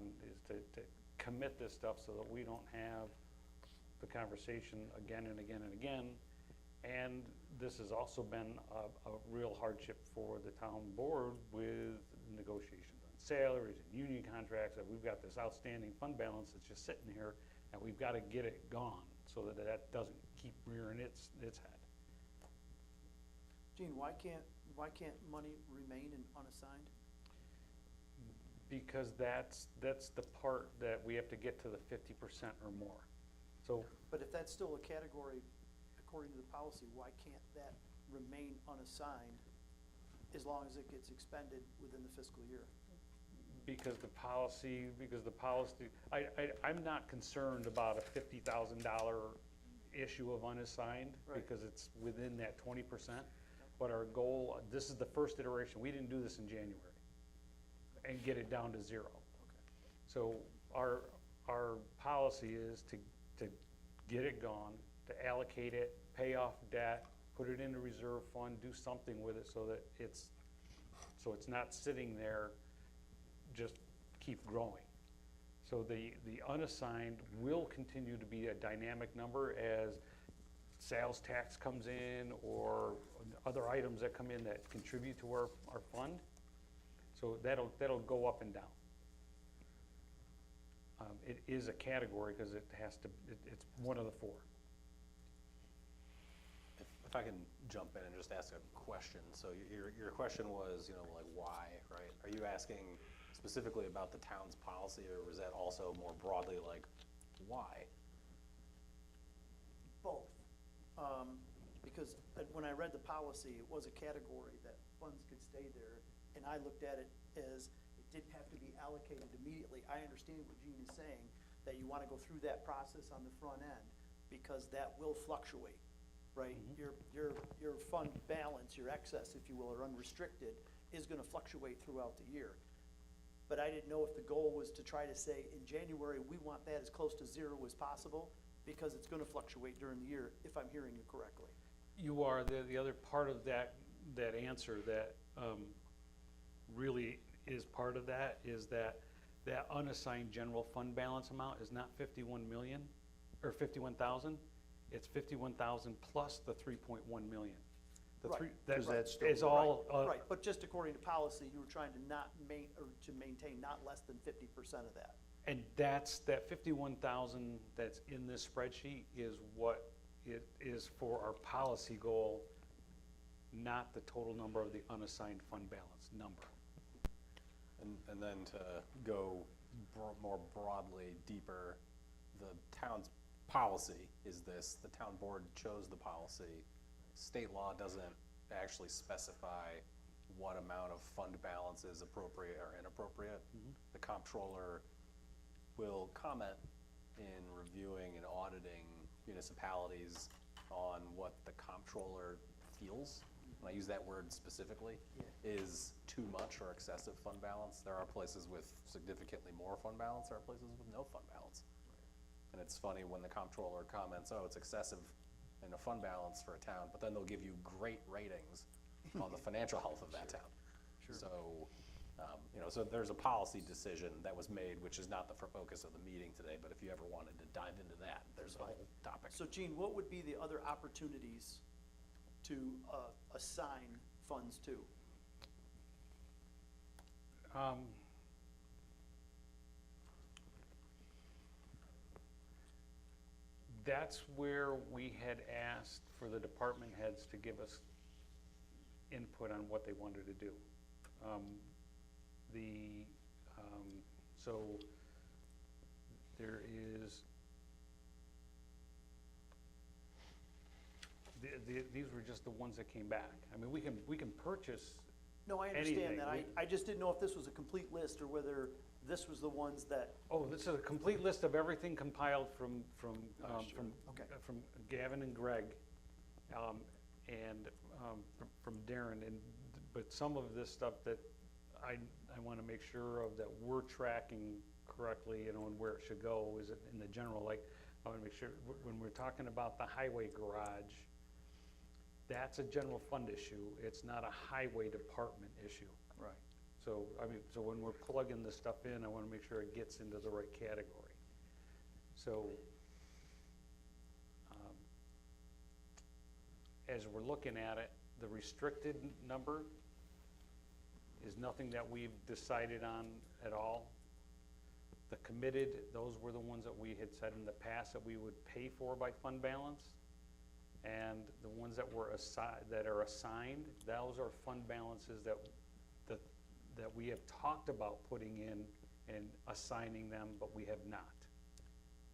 is to commit this stuff so that we don't have the conversation again and again and again. And this has also been a real hardship for the town board with negotiations on salaries and union contracts, that we've got this outstanding fund balance that's just sitting here, and we've got to get it gone so that that doesn't keep rearing its head. Gene, why can't money remain in unassigned? Because that's the part that we have to get to the 50% or more. So, But if that's still a category, according to the policy, why can't that remain unassigned as long as it gets expended within the fiscal year? because the policy, I'm not concerned about a $50,000 issue of unassigned, Right. because it's within that 20%. But our goal, this is the first iteration, we didn't do this in January, and get it down to zero. So our policy is to get it gone, to allocate it, pay off debt, put it in a reserve fund, do something with it so that it's not sitting there, just keep growing. So the unassigned will continue to be a dynamic number as sales tax comes in or other items that come in that contribute to our fund. So that'll go up and down. It is a category because it's one of the four. If I can jump in and just ask a question. So your question was, like why, right? Are you asking specifically about the town's policy, or was that also more broadly like why? Both. Because when I read the policy, it was a category that funds could stay there, and I looked at it as it didn't have to be allocated immediately. I understand what Gene is saying, that you want to go through that process on the front end, because that will fluctuate, right? Your fund balance, your excess, if you will, or unrestricted, is going to fluctuate throughout the year. But I didn't know if the goal was to try to say, in January, we want that as close to zero as possible, because it's going to fluctuate during the year, if I'm hearing you correctly. You are, the other part of that answer that really is part of that is that unassigned general fund balance amount is not 51 million, or 51,000, it's 51,000 plus the 3.1 million. The Right. three, Because that's still- is all, Right, but just according to policy, you were trying to maintain not less than 50% of that. and that 51,000 that's in this spreadsheet is what it is for our policy goal, not the total number of the unassigned fund balance number. And then to go more broadly, deeper, the town's policy is this, the town board chose the policy. State law doesn't actually specify what amount of fund balance is appropriate or inappropriate. The comptroller will comment in reviewing and auditing municipalities on what the comptroller feels, and I use that word specifically, is too much or excessive fund balance. There are places with significantly more fund balance, there are places with no fund balance. And it's funny when the comptroller comments, oh, it's excessive in a fund balance for a town, but then they'll give you great ratings on the financial health of that town. So, so there's a policy decision that was made, which is not the focus of the meeting today, but if you ever wanted to dive into that, there's a whole topic. So Gene, what would be the other opportunities to assign funds to? That's where we had asked for the department heads to give us input on what they wanted to do. So there is, these were just the ones that came back. I mean, we can purchase No, I anything. understand that. I just didn't know if this was a complete list or whether this was the ones that, Oh, this is a complete list of everything compiled from Okay. from Gavin and Greg, and from Darren, but some of this stuff that I wanna make sure of, that we're tracking correctly, you know, and where it should go, is it in the general, like, I wanna make sure, when we're talking about the highway garage, that's a general fund issue, it's not a highway department issue. Right. So, I mean, so when we're plugging this stuff in, I wanna make sure it gets into the right category. So, as we're looking at it, the restricted number is nothing that we've decided on at all. The committed, those were the ones that we had said in the past that we would pay for by fund balance. And the ones that were that are assigned, those are fund balances that we have talked about putting in and assigning them, but we have not.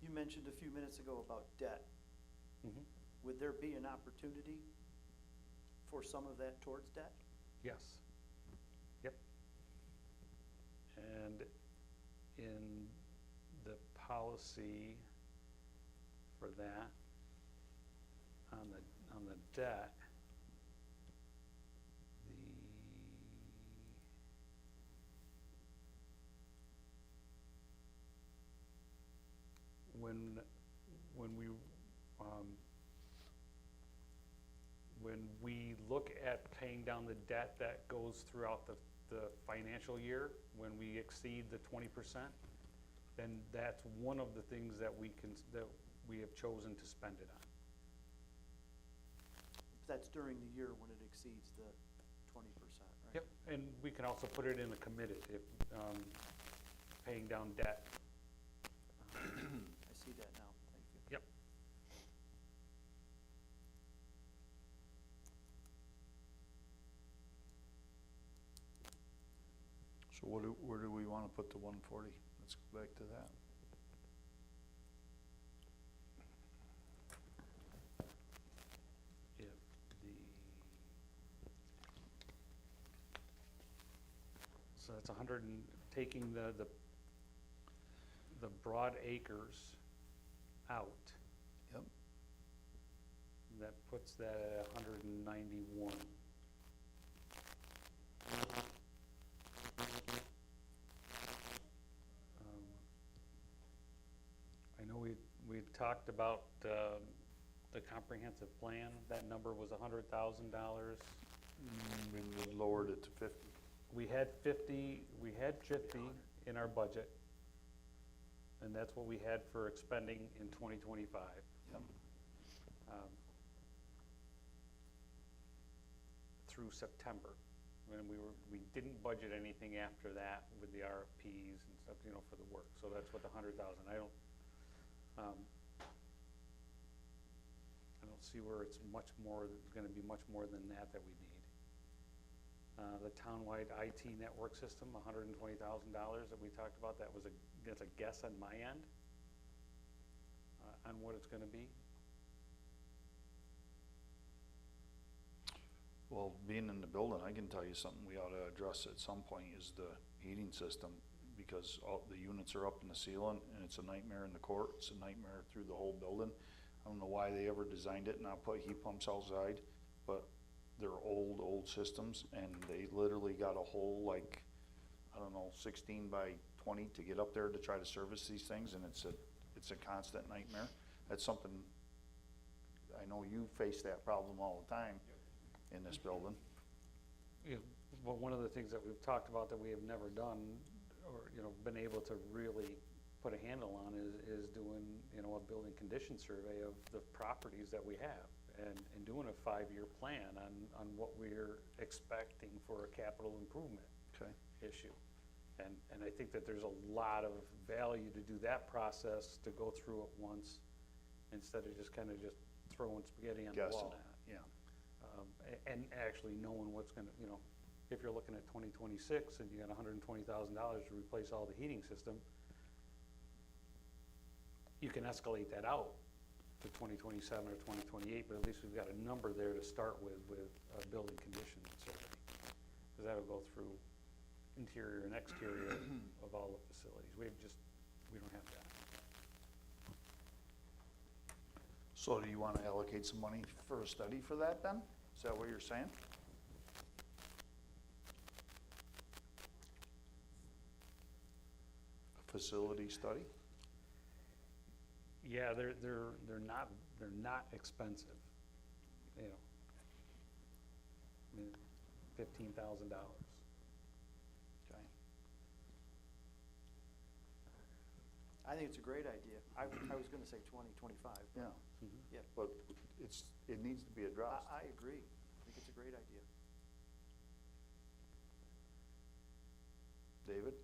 you mentioned a few minutes ago about debt. Mhm. Would there be an opportunity for some of that towards debt? Yes. Yep. And in the policy for that, on the debt, when we look at paying down the debt that goes throughout the financial year, when we exceed the 20%, then that's one of the things that we have chosen to spend it on. That's during the year when it exceeds the 20%, right? Yep, and we can also put it in a committed, if, paying down debt. I see that now, thank you. Yep. So where do we wanna put the 140? Let's go back to that. If so that's 100 and, taking the broad acres out, Yep. that puts that at 191. I know we talked about the comprehensive plan, that number was $100,000. We lowered it to 50. We had 50 in our budget, and that's what we had for expending in 2025. Yep. Through September, when we didn't budget anything after that with the RFPs and stuff, you know, for the work, so that's what the 100,000, I don't see where it's much more, gonna be much more than that we need. The townwide IT network system, $120,000 that we talked about, that's a guess on my end, on what it's gonna be. Well, being in the building, I can tell you something we ought to address at some point is the heating system, because all the units are up in the ceiling, and it's a nightmare in the court, it's a nightmare through the whole building. I don't know why they ever designed it and not put heat pumps outside, but they're old systems, and they literally got a whole, like, I don't know, 16 by 20 to get up there to try to service these things, and it's a constant nightmare. That's something, I know you face that problem all the time in this building. Yeah, well, one of the things that we've talked about that we have never done, or, you know, been able to really put a handle on is doing, you know, a building condition survey of the properties that we have, and doing a 5-year plan on what we're expecting for a capital improvement Okay. issue. And I think that there's a lot of value to do that process, to go through it once, instead of just throwing spaghetti on the Guessing wall. at, yeah. And actually knowing what's gonna, you know, if you're looking at 2026 and you got $120,000 to replace all the heating system, you can escalate that out to 2027 or 2028, but at least we've got a number there to start with building condition survey. Because that'll go through interior and exterior of all the facilities. We don't have that. So do you want to allocate some money for a study for that then? Is that what you're saying? A facility study? Yeah, they're not expensive, you know. I mean, $15,000. Okay. I think it's a great idea. I was gonna say 2025. Yeah, Yeah, but it needs to be addressed. I agree. I think it's a great idea. David?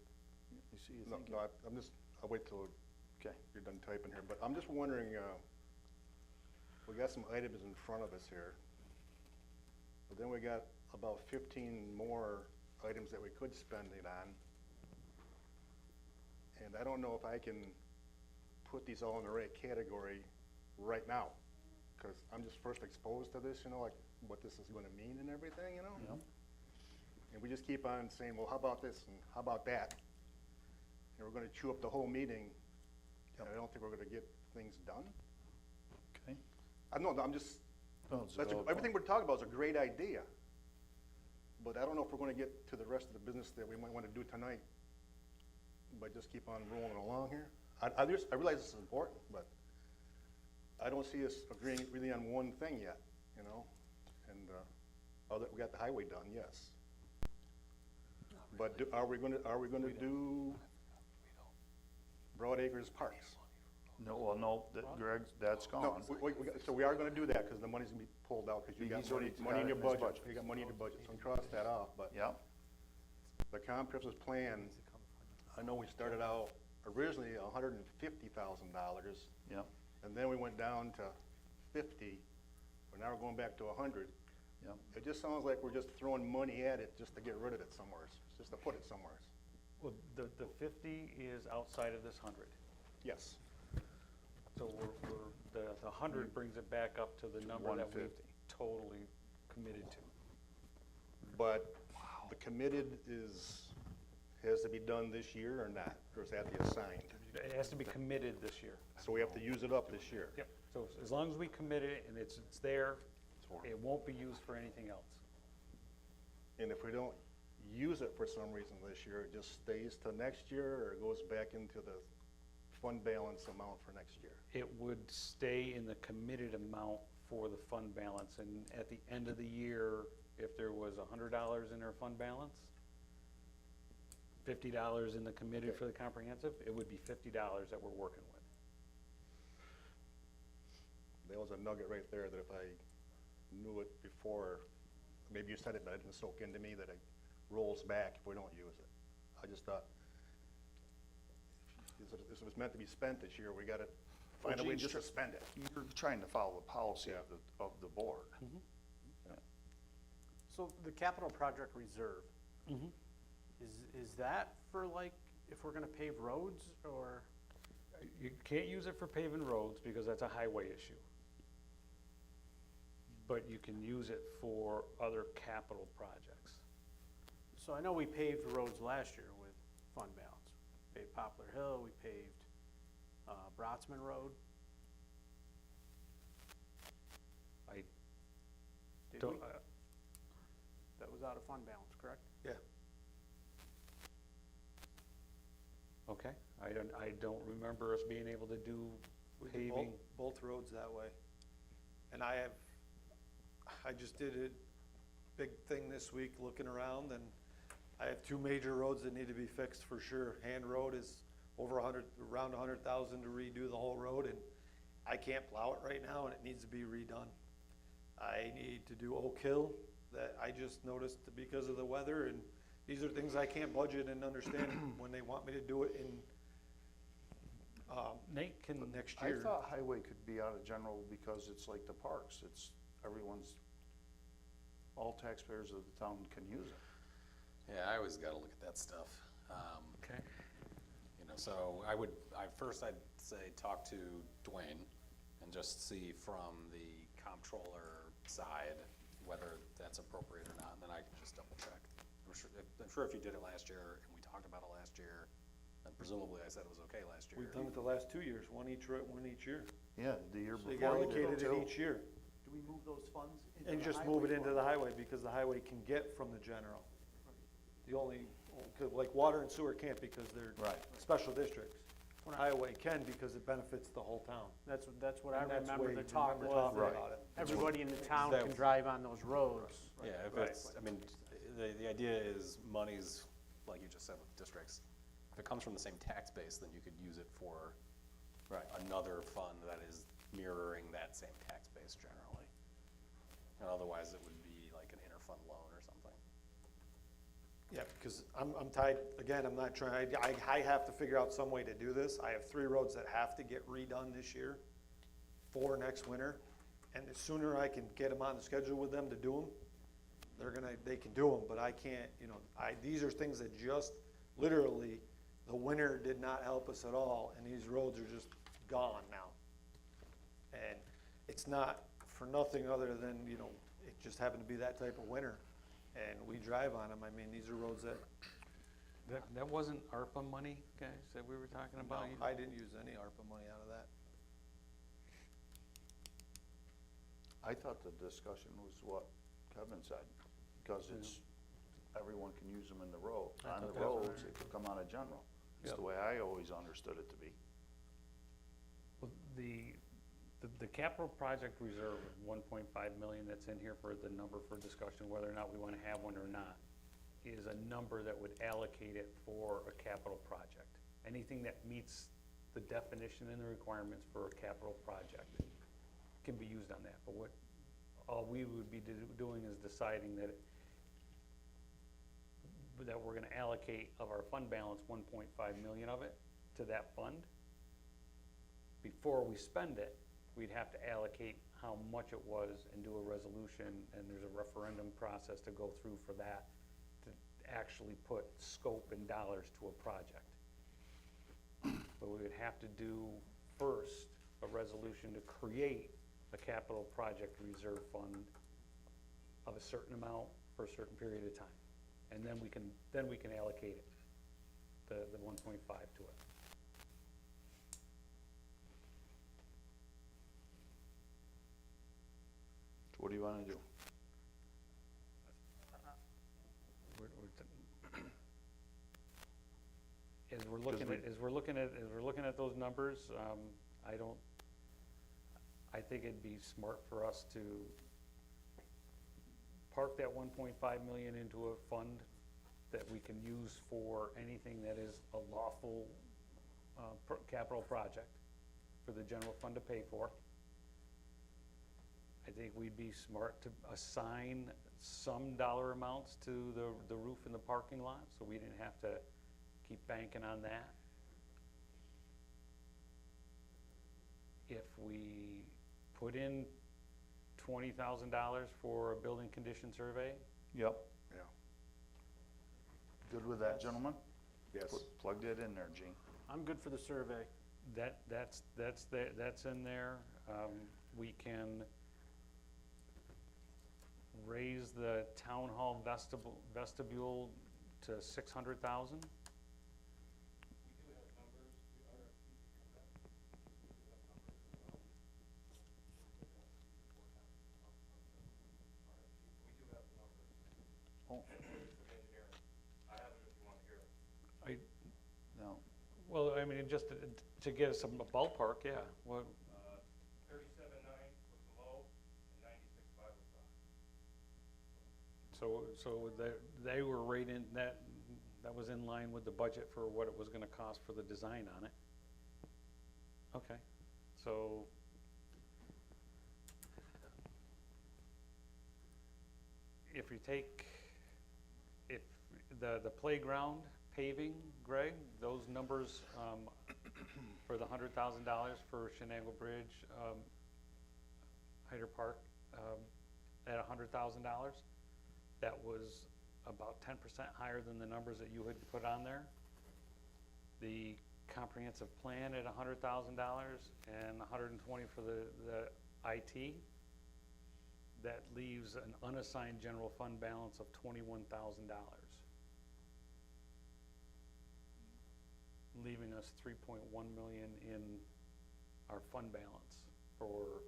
You see, you No, thinking? no, I'll wait till Okay. you're done typing here, but I'm just wondering, we got some items in front of us here, but then we got about 15 more items that we could spend it on. And I don't know if I can put these all in the right category right now, because I'm just first exposed to this, you know, like what this is gonna mean and everything, you know? Yeah. And we just keep on saying, well, how about this and how about that? And we're gonna chew up the whole meeting, and I don't think we're gonna get things done. Okay. I'm just, No, it's a valid everything point. we're talking about is a great idea. But I don't know if we're gonna get to the rest of the business that we might wanna do tonight, but just keep on rolling along here. I realize this is important, but I don't see us agreeing really on one thing yet, you know? And, we got the highway done, yes. But are we gonna do Broad Acres Parks? No, well, no, Greg, that's No, gone. so we are gonna do that, because the money's gonna be pulled out, because you got He's already money in your got it in his budget. budget. You got money in your budget, so cross that off, but Yeah, the comprehensive plan, I know we started out originally $150,000, yeah, and then we went down to 50, but now we're going back to 100. yeah. It just sounds like we're just throwing money at it just to get rid of it somewhere, just to put it somewhere. Well, the 50 is outside of this 100. Yes. So the 100 brings it back up to the number that we've 150. totally committed to. But the committed has to be done this year or not, or is that the assigned? It has to be committed this year. So we have to use it up this year? Yep. So as long as we commit it and it's there, it won't be used for anything else. And if we don't use it for some reason this year, it just stays to next year, or it goes back into the fund balance amount for next year? It would stay in the committed amount for the fund balance, and at the end of the year, if there was $100 in our fund balance, $50 in the committed for the comprehensive, it would be $50 that we're working with. That was a nugget right there, that if I knew it before, maybe you said it, but it didn't soak into me, that it rolls back if we don't use it. I just thought, if it was meant to be spent this year, we gotta find a way Gene's just to spend it. You're trying to follow the policy Yeah. of the board. So the capital project reserve, is that for like, if we're gonna pave roads, or? You can't use it for paving roads because that's a highway issue. But you can use it for other capital projects. So I know we paved roads last year with fund balance. Paved Poplar Hill, we paved, Brotsman Road. I Did don't, we? That was out of fund balance, correct? Yeah. okay, I don't remember us being able to do We did paving. both roads that way. And I just did a big thing this week, looking around, and I have two major roads that need to be fixed for sure. Hand Road is over around 100,000 to redo the whole road, and I can't plow it right now, and it needs to be redone. I need to do Oak Hill, that I just noticed because of the weather, and these are things I can't budget and understand when they want me to do it in, Nate can, next I year. thought highway could be out of general because it's like the parks. All taxpayers of the town can use it. Yeah, I always gotta look at that stuff. Okay. You know, so I'd say talk to Dwayne and just see from the comptroller side whether that's appropriate or not, and then I can just double check. I'm sure if you did it last year and we talked about it last year, then presumably I said it was okay last year. We've done it the last 2 years, one each year. Yeah, the year So you before. allocate it too. in each year. Do we move those funds into And the just move it highway into fund? the highway, because the highway can get from the general. The only, like water and sewer can't because they're Right. special districts. Highway can because it benefits the whole town. That's what I And that's remember way- the talk remember was, talking Right. about it. everybody in the town That- can drive on those roads. Yeah, if it's, I mean, the idea is money's, like you just said with districts, if it comes from the same tax base, then you could use it for Right. another fund that is mirroring that same tax base generally. And otherwise, it would be like an interfund loan or something. Yeah, because I'm tied, again, I'm not trying, I have to figure out some way to do this. I have 3 roads that have to get redone this year, 4 next winter. And the sooner I can get them on the schedule with them to do them, they can do them, but I can't, you know, these are things that just, literally, the winter did not help us at all, and these roads are just gone now. And it's not for nothing other than, you know, it just happened to be that type of winter. And we drive on them. I mean, these are roads that, That wasn't ARPA money, guys, that we were talking about? no, I didn't use any ARPA money out of that. I thought the discussion was what Kevin said, because it's, everyone can use them in the road. On the roads, it could come out of general. It's the way I always understood it to be. Well, the capital project reserve, 1.5 million that's in here for the number for discussion, whether or not we want to have one or not, is a number that would allocate it for a capital project. Anything that meets the definition and the requirements for a capital project can be used on that. But all we would be doing is deciding that we're gonna allocate of our fund balance 1.5 million of it to that fund. Before we spend it, we'd have to allocate how much it was and do a resolution, and there's a referendum process to go through for that, to actually put scope and dollars to a project. But we would have to do first a resolution to create a capital project reserve fund of a certain amount for a certain period of time. And then we can allocate it, the 1.5 to it. So what do you wanna do? As we're looking at those numbers, I think it'd be smart for us to park that 1.5 million into a fund that we can use for anything that is a lawful, capital project for the general fund to pay for. I think we'd be smart to assign some dollar amounts to the roof and the parking lot, so we didn't have to keep banking on that. If we put in $20,000 for a building condition survey, Yep. Yeah. Good with that, gentlemen? Yes. Plug that in there, Gene. I'm good for the survey. that's in there. We can raise the town hall vestibule to 600,000. We do have numbers, the RFP for that. We do have numbers as well. We do have the numbers. Oh. For the engineering. I have them if you want to hear them. No. Well, I mean, just to get us a ballpark, yeah. Well, 37.9 was the low, and 96.5 was the high. so they were right in, that was in line with the budget for what it was gonna cost for the design on it. Okay, so. If you take, if the playground paving, Greg, those numbers, for the $100,000 for Shenango Bridge, Hyder Park, at $100,000, that was about 10% higher than the numbers that you had put on there. The comprehensive plan at $100,000 and $120 for the IT. That leaves an unassigned general fund balance of $21,000. Leaving us 3.1 million in our fund balance for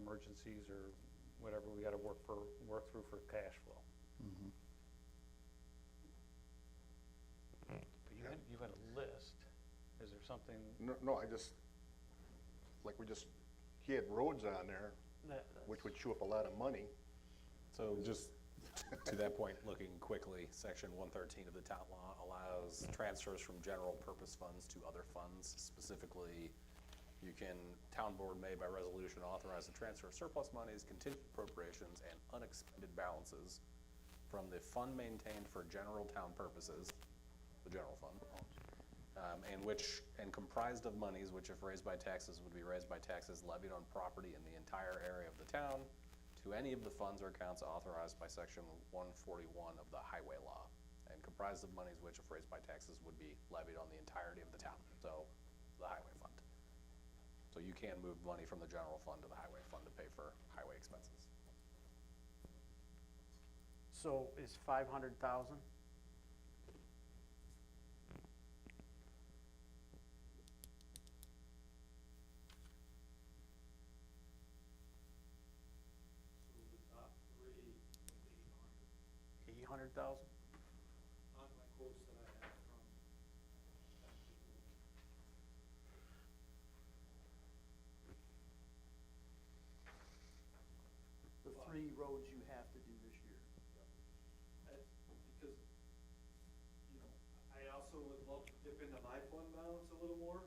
emergencies or whatever we gotta work through for cash flow. But you had a list. Is there something? No, I just, he had roads on there, That- which would chew up a lot of money. So just to that point, looking quickly, section 113 of the town law allows transfers from general purpose funds to other funds. Specifically, town board may by resolution authorize the transfer of surplus monies, contingent appropriations, and unexpended balances from the fund maintained for general town purposes, the general fund, and comprised of monies which if raised by taxes would be raised by taxes levied on property in the entire area of the town, to any of the funds or accounts authorized by section 141 of the highway law, and comprised of monies which, if raised by taxes, would be levied on the entirety of the town, so the highway fund. So you can move money from the general fund to the highway fund to pay for highway expenses. So is 500,000? So the top three was 800,000? 800 on my quotes that I have from. The 3 roads you have to do this year. Because, I also would love to dip into my fund balance a little more,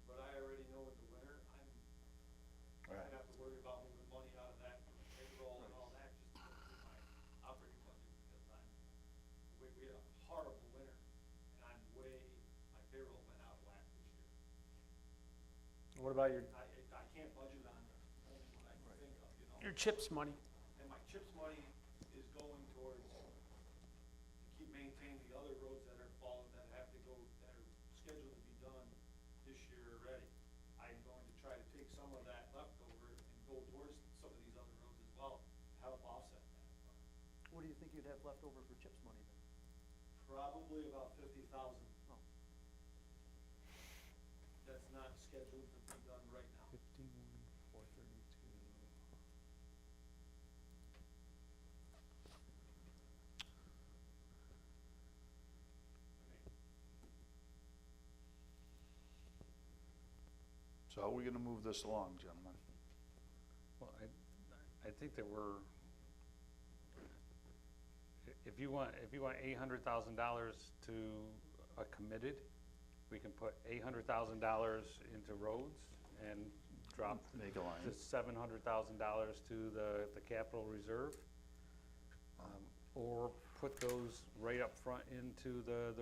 but I already know with the winter, I'm gonna have to worry about moving money out of that for payroll and all that, just to go through my operating budget, because we had a horrible winter, and my payroll went out of whack this year. What about your I can't budget on only what I can think of, your CHIPS money? And my CHIPS money is going towards, to keep maintaining the other roads that are falling, that have to go, that are scheduled to be done this year already. I'm going to try to take some of that leftover and go towards some of these other roads as well, to help offset that. What do you think you'd have left over for CHIPS money then? Probably about 50,000. Oh. That's not scheduled to be done right now. 51,432. So how are we gonna move this along, gentlemen? Well, I think that if you want $800,000 to committed, we can put $800,000 into roads and drop Make a line. the $700,000 to the capital reserve. Or put those right up front into the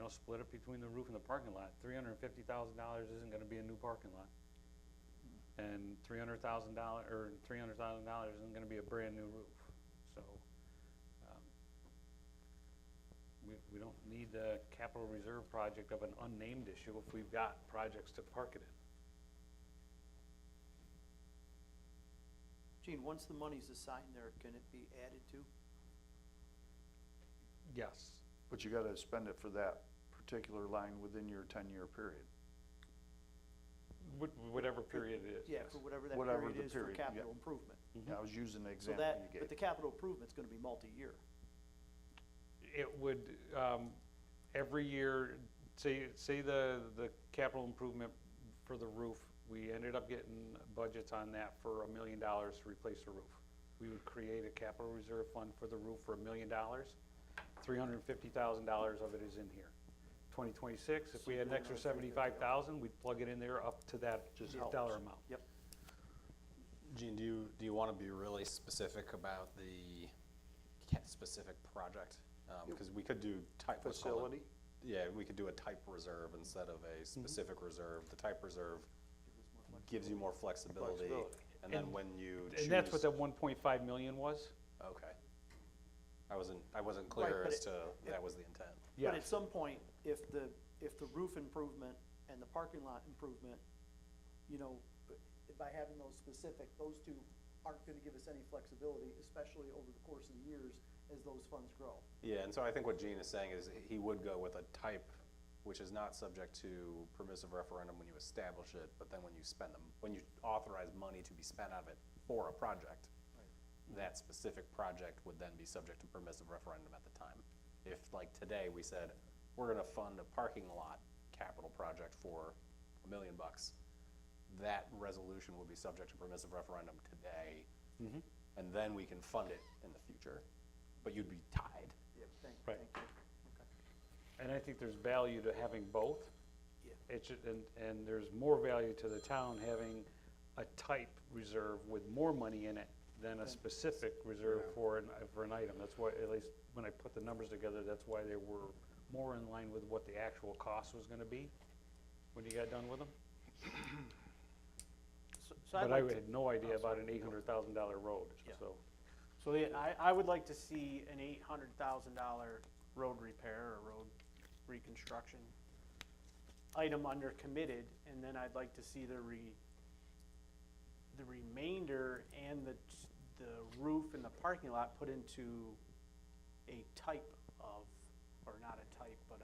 split it between the roof and the parking lot. $350,000 isn't gonna be a new parking lot. And $300,000 isn't gonna be a brand new roof. So, we don't need a capital reserve project of an unnamed issue if we've got projects to park it in. Gene, once the money's assigned there, can it be added to? Yes. But you gotta spend it for that particular line within your 10-year period. Whatever period it is. Yeah, yes. for whatever that Whatever period the is for period, capital yeah. improvement. Yeah, I was using the So example you that, gave. but the capital improvement's gonna be multi-year. It would, every year, say the capital improvement for the roof, we ended up getting budgets on that for $1 million to replace the roof. We would create a capital reserve fund for the roof for $1 million. $350,000 of it is in here. 2026, if we had an extra 75,000, we'd plug it in there up to that Just helps. dollar amount. Yep. Gene, do you want to be really specific about the specific project? Because we could do type. let's call it- Facility? Yeah, we could do a type reserve instead of a specific reserve. The type reserve gives you more flexibility. Flexibility. And then when you choose. And that's what that 1.5 million was? Okay. I wasn't Right, clear but as to that was the intent. But at some point, if the roof improvement and the parking lot improvement, you know, by having those specific, those two aren't gonna give us any flexibility, especially over the course of the years as those funds grow. Yeah, and so I think what Gene is saying is he would go with a type which is not subject to permissive referendum when you establish it, but then when you spend them, when you authorize money to be spent out of it for a project, that specific project would then be subject to permissive referendum at the time. If, like today, we said, we're gonna fund a parking lot capital project for $1 million, that resolution would be subject to permissive referendum today, and then we can fund it in the future, but you'd be tied. Yeah, thank Right. you. And I think there's value to having both. Yeah. It should, and there's more value to the town having a type reserve with more money in it than a specific reserve for an item. That's why, at least when I put the numbers together, that's why they were more in line with what the actual cost was gonna be when you got done with them. So I'd But I like to- had no idea about an $800,000 road, Yeah. so. So yeah, I would like to see an $800,000 road repair or road reconstruction item under committed, and then I'd like to see the remainder and the roof and the parking lot put into a type of, or not a type, but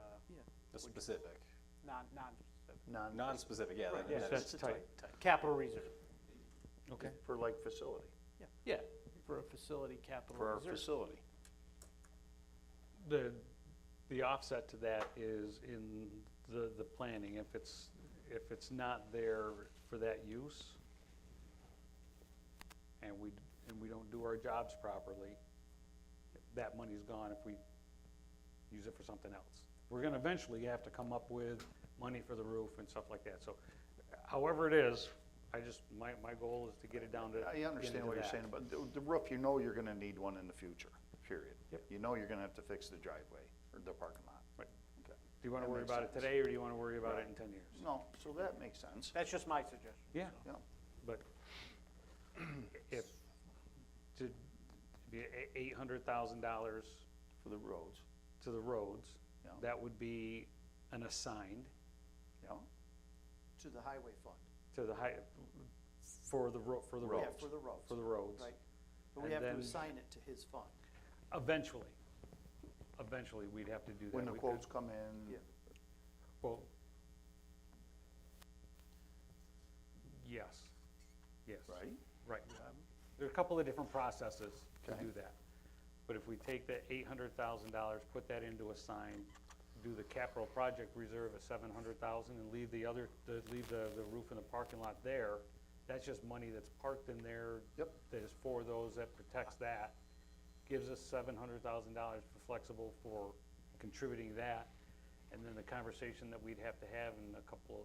The specific, non-specific, non-specific, yeah. Right, that- yeah, that is that's tight. capital reserve. Okay. For like facility, Yeah, for a facility capital for our reserve. facility. The offset to that is in the planning. If it's not there for that use, and we don't do our jobs properly, that money's gone if we use it for something else. We're gonna eventually have to come up with money for the roof and stuff like that. So however it is, my goal is to get it down to. I understand what you're saying, but the roof, you know you're gonna need one in the future, period. Yep. You know you're gonna have to fix the driveway or the parking lot. Right. Okay. Do you wanna That worry makes about it sense. today, or do you wanna worry about it in 10 years? No, so that makes sense. That's just my suggestion. Yeah. Yeah. But if, to be $800,000 For the roads, to the roads, Yeah. that would be an assigned yeah. To the highway fund. to the for the Yeah, roads. for the roads. For the roads. Right. But we And have to then- assign it to his fund. Eventually, we'd have to do that. When the We quotes could- come in, Yeah. Well, yes, right? right. There are a couple of different processes to Okay. do that. But if we take that $800,000, put that into a sign, do the capital project reserve at $700,000 and leave the roof and the parking lot there, that's just money that's parked in there. Yep. That is for those, that protects that, gives us $700,000 for flexible for contributing that. And then the conversation that we'd have to have in a couple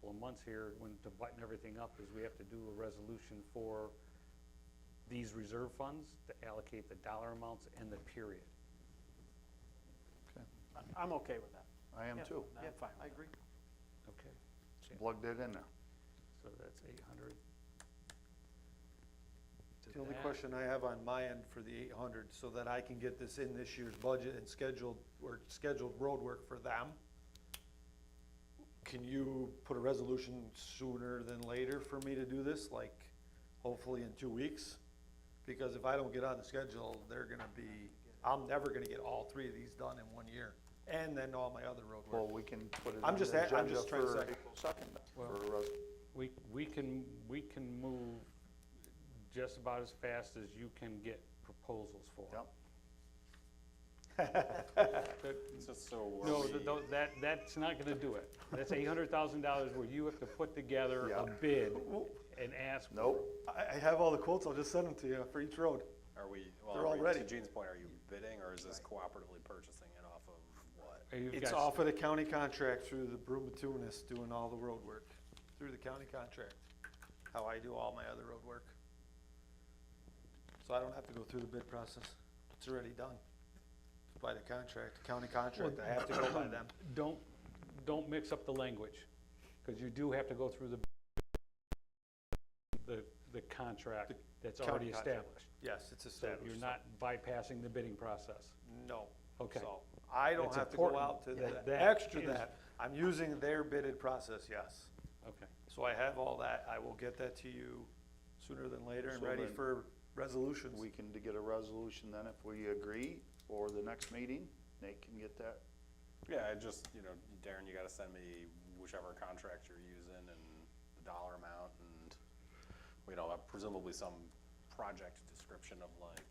of months here, when to button everything up, is we have to do a resolution for these reserve funds to allocate the dollar amounts and the period. Okay. I'm okay with that. I am Yeah, too. I'm Yeah, fine I with agree. Okay. Just plugged it in there. So that's 800. to The only that. question I have on my end for the 800, so that I can get this in this year's budget and scheduled road work for them, can you put a resolution sooner than later for me to do this, like hopefully in 2 weeks? Because if I don't get on the schedule, I'm never gonna get all 3 of these done in 1 year, and then all my other road Well, work. we can put it I'm on just the a- I'm agenda just trying to for say- April 2nd. Well- for, We can move just about as fast as you can get proposals for. Yep. So No, are we- that's not gonna do it. That's $800,000 where you have to put together a Yeah. bid and ask. for- Nope. I have all the quotes, I'll just send them to you for each road. Are we, They're all ready. to Gene's point, are you bidding, or is this cooperatively purchasing it off of what? You've It's got- off of the county contract through the Brumatunis doing all the road work, through the county contract, how I do all my other road work. So I don't have to go through the bid process, it's already done. It's by the contract, county contract, I have to go by them. Don't mix up the language, because you do have to go through the contract that's county already contract. established. Yes, it's So established. you're not bypassing the bidding process. No. Okay. So I don't It's have to go important out to that the that extra is- that. I'm using their bidded process, yes. Okay. So I have all that. I will get that to you sooner than later and So ready then for resolutions. We can get a resolution then if we agree for the next meeting. Nate can get that. Yeah, I just, Darren, you gotta send me whichever contract you're using and the dollar amount and, presumably some project description of like,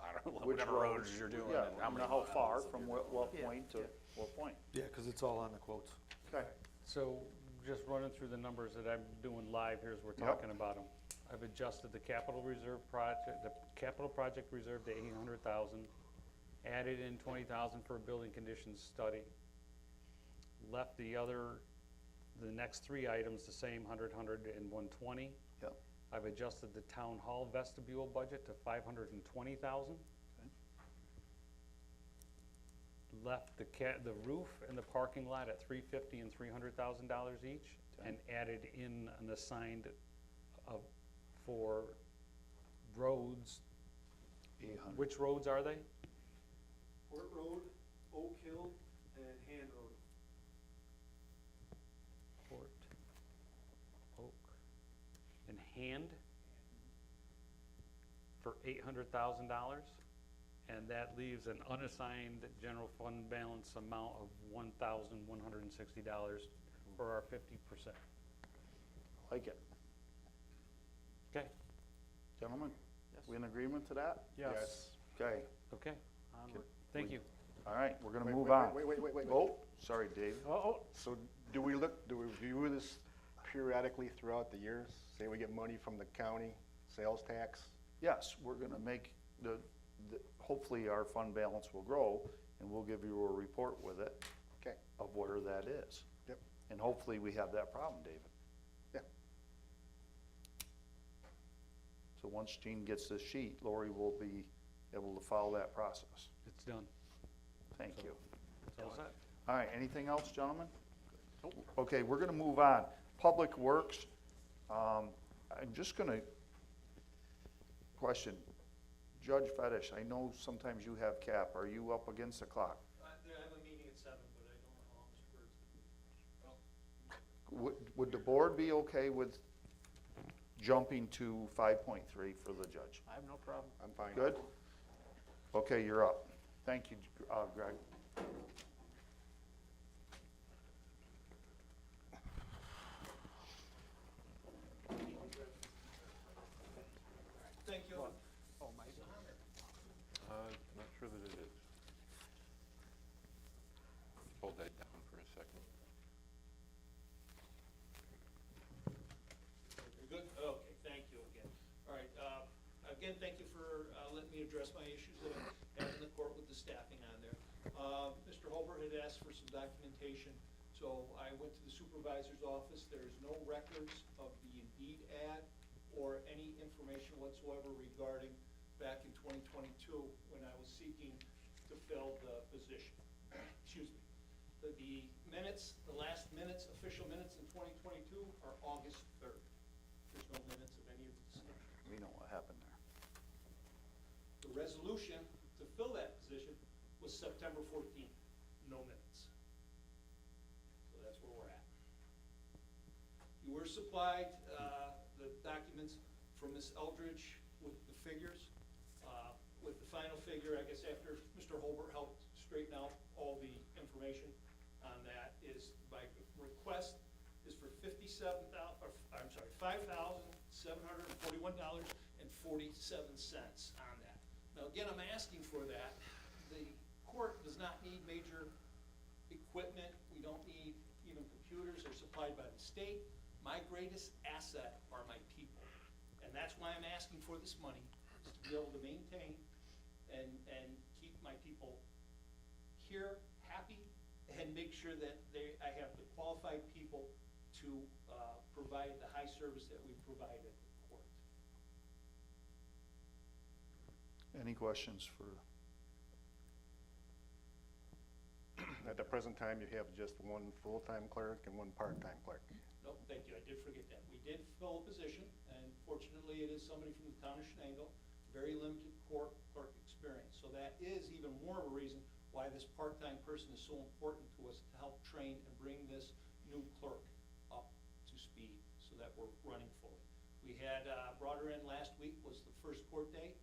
I don't know, Which whatever roads you're doing Yeah, and how many how far miles from you're what doing. point to what point. Yeah, because it's all on the quotes. Okay. So just running through the numbers that I'm doing live here as we're talking about them. I've adjusted the capital project reserve to 800,000, added in 20,000 for a building conditions study. Left the next three items the same, 100, 100, and 120. Yep. I've adjusted the town hall vestibule budget to 520,000. Left the roof and the parking lot at $350,000 and $300,000 each, and added in an assigned for roads. 800. Which roads are they? Port Road, Oak Hill, and Hand Road. Port, Oak, and Hand for $800,000, and that leaves an unassigned general fund balance amount of $1,160 for our 50%. Like it. Okay, Gentlemen, Yes. we in agreement to that? Yes. Okay, okay, onward. Thank you. all right, we're gonna Wait, move wait, on. wait. Oh, sorry, Dave. Oh, So do we review this periodically throughout the years? Say we get money from the county, sales tax? Yes, we're gonna make hopefully our fund balance will grow, and we'll give you a report with it Okay, of where that is. yep, And hopefully we have that problem, David. yeah. So once Gene gets this sheet, Lori will be able to follow that process. it's done. Thank you. It's all set. All right, anything else, gentlemen? Okay, we're gonna move on. Public Works, I'm just gonna question, Judge Fetish, I know sometimes you have cap, are you up against the clock? I have a meeting at 7, but I don't know how long Mr. Bird's. Would the board be okay with jumping to 5.3 for the judge? I have no problem. I'm fine. Good? Okay, you're up. Thank you, Greg. Thank you. Oh, my. Not sure that it is. Hold that down for a second. You're good? Okay, thank you again. All right, again, thank you for letting me address my issues that I had in the court with the staffing on there. Mr. Holbert had asked for some documentation, so I went to the supervisor's office. There's no records of the Indeed ad or any information whatsoever regarding back in 2022 when I was seeking to fill the position. Excuse me. The minutes, the last minutes, official minutes in 2022 are August 3rd. There's no minutes of any of the discussion. We know what happened there. The resolution to fill that position was September 14th, no minutes. So that's where we're at. You were supplied the documents from Ms. Eldridge with the figures. With the final figure, I guess after Mr. Holbert helped straighten out all the information on that, is by request is for $5,741.47 on that. Now, again, I'm asking for that. The court does not need major equipment. We don't need even computers. They're supplied by the state. My greatest asset are my people. And that's why I'm asking for this money, is to be able to maintain and keep my people here happy and make sure that I have the qualified people to provide the high service that we provide at the court. Any questions for, At the present time, you have just one full-time clerk and one part-time clerk. Nope, thank you, I did forget that. We did fill a position, and Unfortunately, it is somebody from the town of Shenango, very limited court clerk experience. So that is even more of a reason why this part-time person is so important to us to help train and bring this new clerk up to speed so that we're running fully. We had, brought her in last week, was the first court day.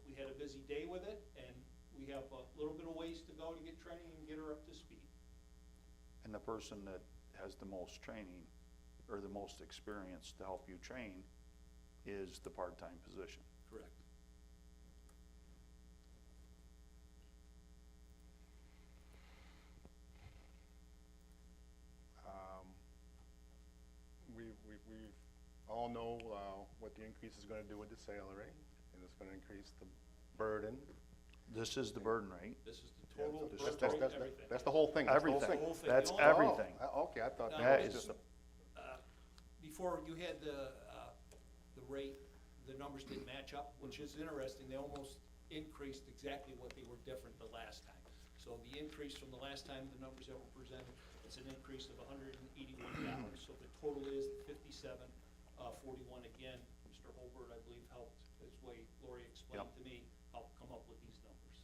We had a busy day with it, and we have a little bit of ways to go to get training and get her up to speed. And the person that has the most training or the most experience to help you train is the part-time position. Correct. We all know what the increase is gonna do with the salary, and it's gonna increase the burden. This is the burden rate. This is the total That's- birth that's- rate, everything. That's the whole thing. That's the whole Everything. thing. Whole thing. That's Oh, everything. Okay, I thought Now, that is- was just a, before you had the rate, the numbers didn't match up, which is interesting. They almost increased exactly what they were different the last time. So the increase from the last time, the numbers that were presented, it's an increase of $181. So the total is 5741. Again, Mr. Holbert, I believe, helped, as way Lori explained to me, help come up with these numbers.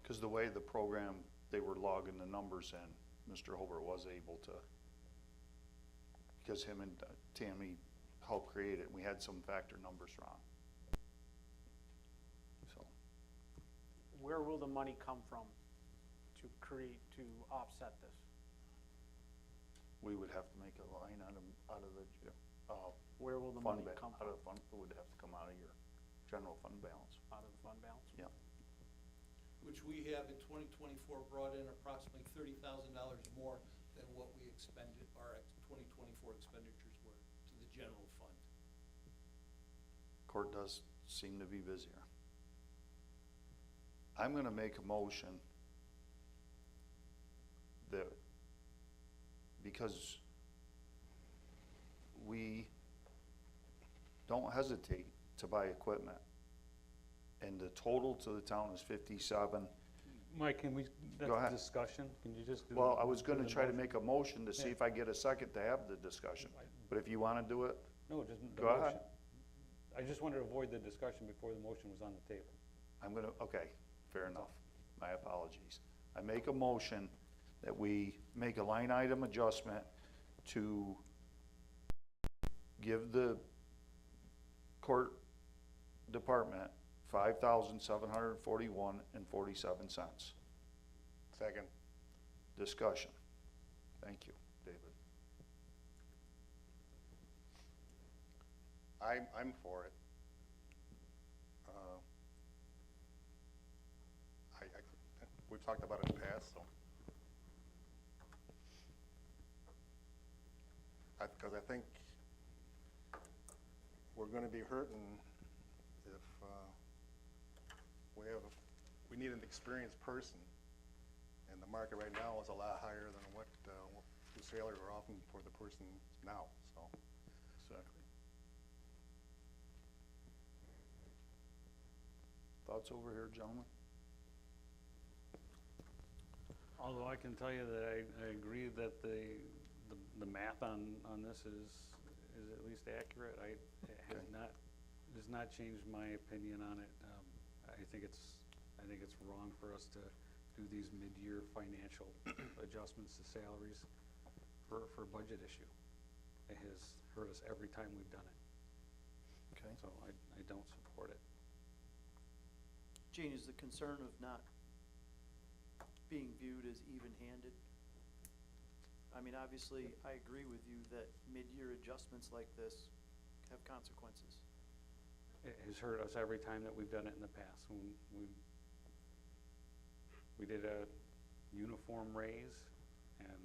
Because the way the program, they were logging the numbers in, Mr. Holbert was able to, because him and Tammy helped create it, we had some factor numbers wrong. So, Where will the money come from to offset this? we would have to make a line item out of the, Where will the fund, money come out from? of fund, it would have to come out of your general fund balance. Out of the fund balance? Yeah. Which we have in 2024 brought in approximately $30,000 more than what we expended, our 2024 expenditures were to the general fund. Court does seem to be busier. I'm gonna make a motion that, because we don't hesitate to buy equipment, and the total to the town is 57. Mike, can we, that's Go a ahead. discussion, can you just do? Well, I was do gonna the try to motion? make a motion to see Yeah. if I get a second to have the discussion, but if you wanna do it, No, just the Go ahead. motion. I just wanted to avoid the discussion before the motion was on the table. I'm gonna, okay, fair enough. My apologies. I make a motion that we make a line item adjustment to give the court department $5,741.47. second. Discussion. Thank you, David. I'm for it. We've talked about it in the past, so. Because I think we're gonna be hurting if, we need an experienced person, and the market right now is a lot higher than what the sailors are offering for the person now, so. Exactly. Thoughts over here, gentlemen? Although I can tell you that I agree that the math on this is at least accurate. It has Okay. not, does not change my opinion on it. I think it's wrong for us to do these mid-year financial adjustments to salaries for a budget issue. It has hurt us every time we've done it, Okay. so I don't support it. Gene, is the concern of not being viewed as even-handed? I mean, obviously, I agree with you that mid-year adjustments like this have consequences. It has hurt us every time that we've done it in the past. When we did a uniform raise, and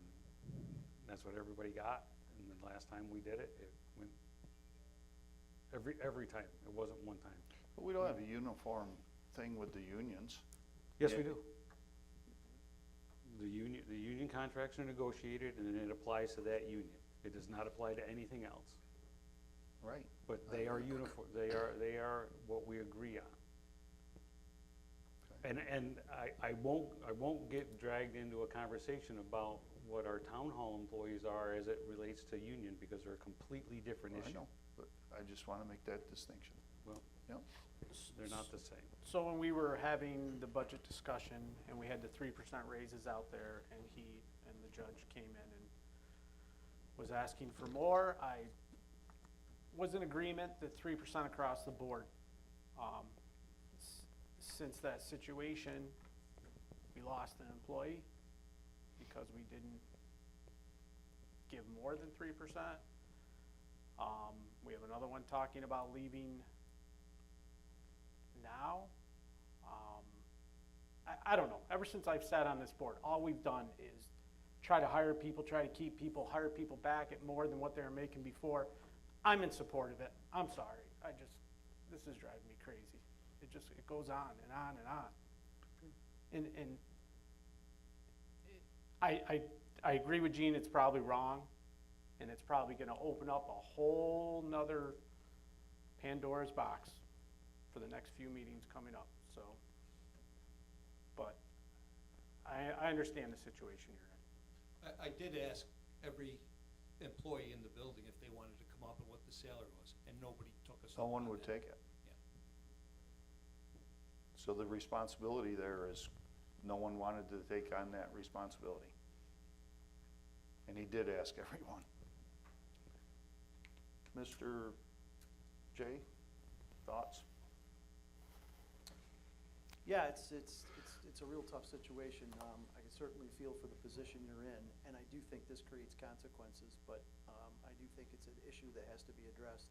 that's what everybody got. And the last time we did it, it went every time. It wasn't one time. But we don't have a uniform thing with the unions. Yes, we Yeah. do. The union contracts are negotiated, and it applies to that union. It does not apply to anything else. Right. But they are uniform, they are what we agree on. And I won't get dragged into a conversation about what our town hall employees are as it relates to union, because they're a completely different Well, I issue. know, but I just want to make that distinction. Well, Yep. they're not the same. So when we were having the budget discussion and we had the 3% raises out there and the judge came in and was asking for more, I was in agreement that 3% across the board. Since that situation, we lost an employee because we didn't give more than 3%. We have another one talking about leaving now. I don't know. Ever since I've sat on this board, all we've done is try to hire people, try to keep people, hire people back at more than what they were making before. I'm in support of it. I'm sorry. This is driving me crazy. It goes on and on and on. And I agree with Gene, it's probably wrong, and it's probably gonna open up a whole nother Pandora's box for the next few meetings coming up, so. But I understand the situation you're in. I did ask every employee in the building if they wanted to come up and what the salary was, and nobody took us No up one on would that. take it. Yeah. So the responsibility there is, no one wanted to take on that responsibility. And he did ask everyone. Mr. J, thoughts? Yeah, it's a real tough situation. I can certainly feel for the position you're in, and I do think this creates consequences, but I do think it's an issue that has to be addressed.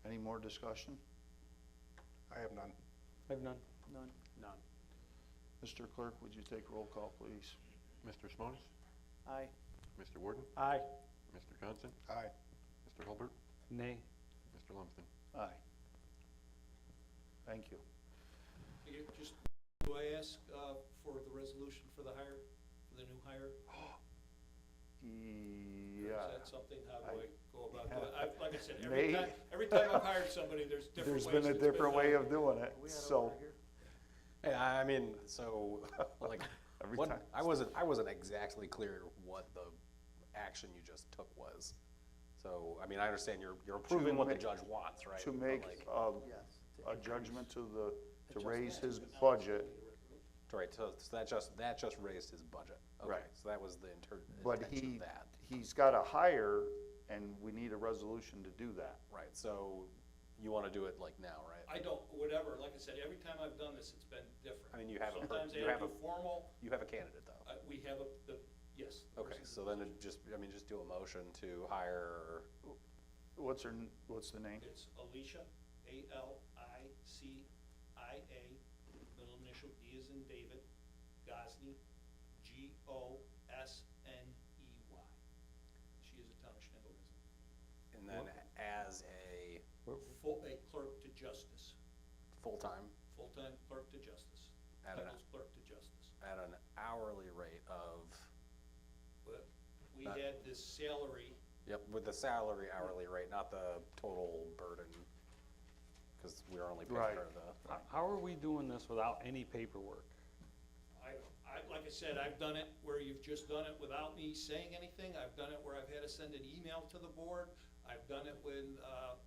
Any more discussion? I have none. I have none. None. None. Mr. Clerk, would you take roll call, please? Mr. Simonis? Aye. Mr. Warden? Aye. Mr. Johnson? Aye. Mr. Hulbert? Nay. Mr. Lumsden? Aye. Thank you. Do I ask for the resolution for the hire, for the new hire? Or Yeah. is that something, how do I go about Yeah. doing it? Like I said, May- every time I've hired somebody, there's different ways. There's been a it's different way done. of doing it, We had so. over here. Hey, I mean, so, like, Every what, time. I wasn't exactly clear what the action you just took was. So, I mean, I understand you're approving what the make- judge wants, right? To But, make like, Yes. a judgment to to Adjust raise that. his budget, Right, so that just raised his budget. Okay, Right. so that was the but intention of that. he's got to hire, and we need a resolution to do that. Right, so you wanna do it like now, right? I don't, whatever, like I said, every time I've done this, it's been different. I mean, you have a per- Sometimes they you have have to a- be formal, You have a candidate though. we have yes. the Okay, person's so then it just do a motion to hire, What's the name? It's Alicia, A-L-I-C-I-A, middle initial D as in David, Gosney, G-O-S-N-E-Y. She is a town of Schneider resident. and then as a A clerk to justice, full-time full-time clerk to justice, At an- title's clerk to justice. at an hourly rate of, But we had this salary, yep, with the salary hourly rate, not the total burden, cause we were only paying Right. her the. How are we doing this without any paperwork? like I said, I've done it where you've just done it without me saying anything. I've done it where I've had to send an email to the board. I've done it when,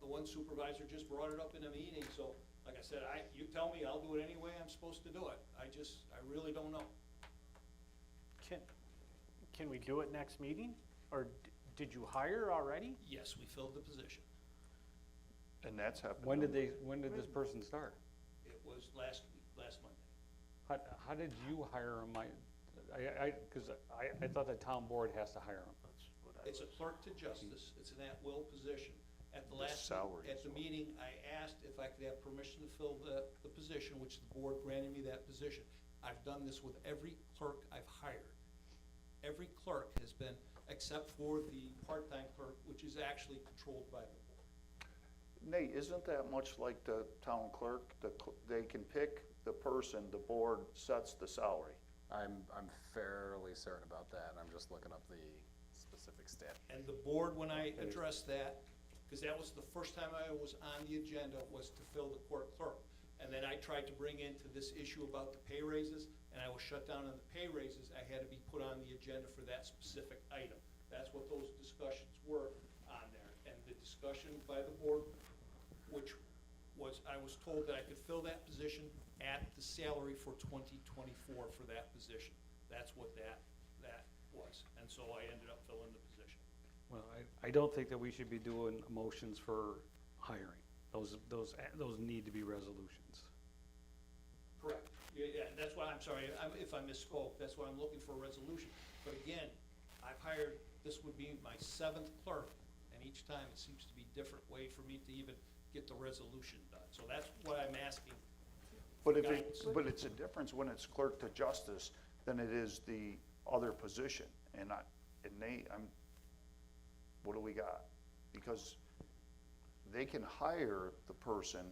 the one supervisor just brought it up in a meeting, so, like I said, you tell me, I'll do it any way I'm supposed to do it. I really don't know. Can we do it next meeting? Or did you hire already? Yes, we filled the position. And that's happened. When did this person start? It was last Monday. How did you hire him? Cause I thought the town board has to hire him. It's a clerk to justice, it's an at-will position. At the last, salary at is the what- meeting, I asked if I could have permission to fill the position, which the board granted me that position. I've done this with every clerk I've hired. Every clerk has been, except for the part-time clerk, which is actually controlled by the board. Nate, isn't that much like the town clerk? They can pick the person, the board sets the salary. I'm fairly certain about that, and I'm just looking up the specific stat. And the board, when I addressed that, because that was the first time I was on the agenda, was to fill the court clerk. And then I tried to bring into this issue about the pay raises, and I was shut down on the pay raises. I had to be put on the agenda for that specific item. That's what those discussions were on there. And the discussion by the board, which was, I was told that I could fill that position at the salary for 2024 for that position. That's what that was. And so I ended up filling the position. Well, I don't think that we should be doing motions for hiring. Those need to be resolutions. Correct. Yeah, that's why, I'm sorry, if I misspoke, that's why I'm looking for a resolution. But again, I've hired, this would be my 7th clerk, and each time it seems to be a different way for me to even get the resolution done. So that's what I'm asking. But Guidance. but it's a difference when it's clerk to justice than it is the other position. And Nate, what do we got? Because they can hire the person,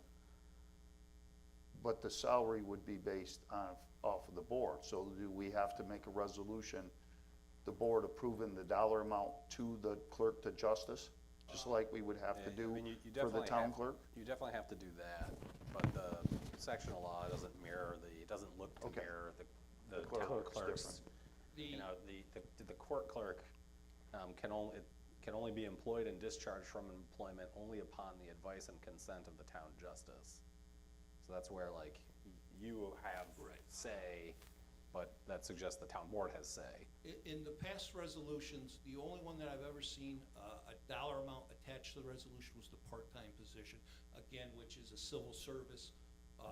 but the salary would be based off of the board. So do we have to make a resolution, the board approving the dollar amount to the clerk to justice? Just like we would have to Yeah, do I mean, you for the definitely town have- clerk? You definitely have to do that, but the sectional law doesn't mirror it doesn't look to Okay. mirror the The town clerk's clerks. The- You know, the court clerk can only be employed and discharged from employment only upon the advice and consent of the town justice. So that's where, like, you have say, but that suggests the town board has say. In the past resolutions, the only one that I've ever seen a dollar amount attached to the resolution was the part-time position, again, which is a civil service,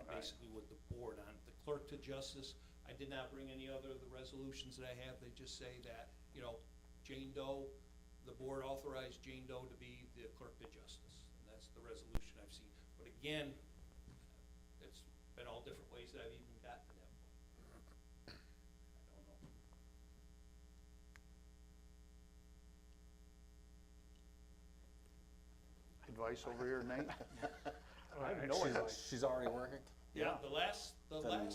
basically with the board on it. The clerk to justice, I did not bring any other of the resolutions that I have. They just say that, Jane Doe, the board authorized Jane Doe to be the clerk to justice. And that's the resolution I've seen. But again, it's been all different ways that I've even gotten to that point. I don't know. Advice over here, Nate? I have no advice. She's already working? Yeah, the last, Then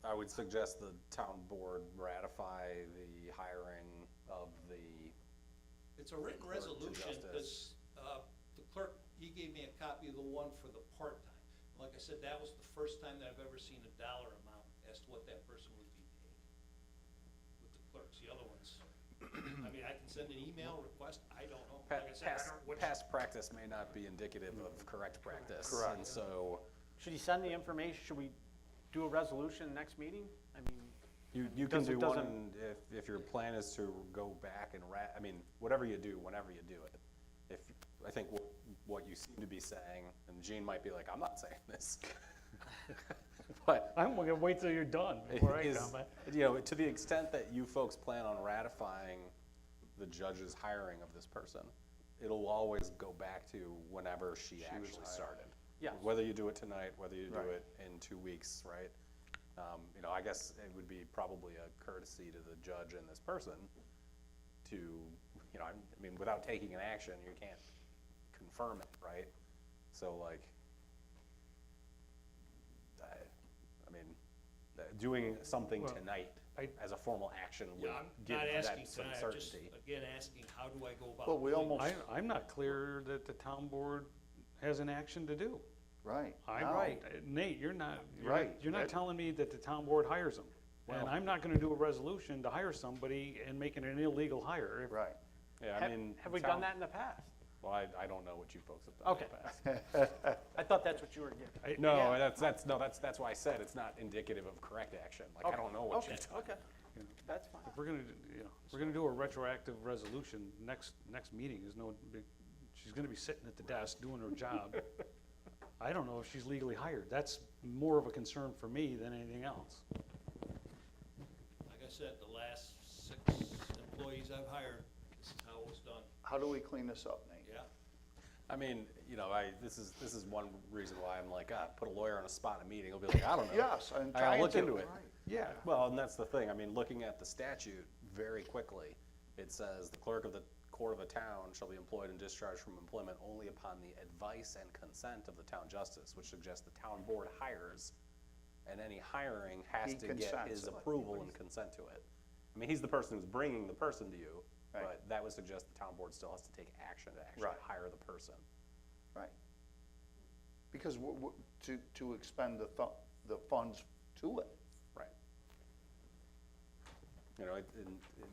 I would suggest the town board ratify the hiring of the, it's a written Clerk to resolution, justice. because the clerk, he gave me a copy of the one for the part-time. Like I said, that was the first time that I've ever seen a dollar amount as to what that person would be paid with the clerks. The other ones, I mean, I can send an email request, I don't know. Like I said, I don't know which. past practice may not be indicative of correct practice. Correct. And so, Should he send the information, should we do a resolution next meeting? I mean, you can do Doesn't- one if your plan is to go back and I mean, whatever you do, whenever you do it. I think what you seem to be saying, and Gene might be like, I'm not saying this. But I'm gonna wait till you're done before I is, comment. to the extent that you folks plan on ratifying the judge's hiring of this person, it'll always go back to whenever she actually started. Yes. Whether you do it tonight, whether you do Right. it in 2 weeks, right? I guess it would be probably a courtesy to the judge and this person to, I mean, without taking an action, you can't confirm it, right? So like, I mean, doing something Well, tonight I- as a formal action would Yeah, I'm give not that asking some tonight, I'm just, certainty. again, asking, how do I go about? Well, we doing almost- this? I'm not clear that the town board has an action to do. Right. I'm now. right. Nate, you're not Right. You're not telling me that the town board hires them. And Well- I'm not gonna do a resolution to hire somebody and make it an illegal hire. If- Right. Yeah, I mean. have we town- done that in the past? Well, I don't know what you folks have done in Okay. the past. I thought that's what you were getting. No, Yeah. that's why I said it's not indicative of correct action. Like, I don't know what Okay, you've done. okay, that's fine. If we're gonna, if we're gonna do a retroactive resolution, next meeting is no big, she's gonna be sitting at the desk doing her job. I don't know if she's legally hired. That's more of a concern for me than anything else. Like I said, the last 6 employees I've hired, this is how it was done, How do we clean this up, Nate? yeah. I mean, this is one reason why I'm like, put a lawyer on a spot in a meeting. He'll be like, I don't know. Yes, I'm I gotta trying look to. into it. Yeah. Well, and that's the thing. I mean, looking at the statute very quickly, it says the clerk of the court of a town shall be employed and discharged from employment only upon the advice and consent of the town justice, which suggests the town board hires, and any hiring has He to get consents. his approval and consent to it. I mean, he's the person who's bringing the person to you, Right. but that would suggest the town board still has to take action to actually Right. hire the person. Right. Because to expend the funds to it. Right. You know,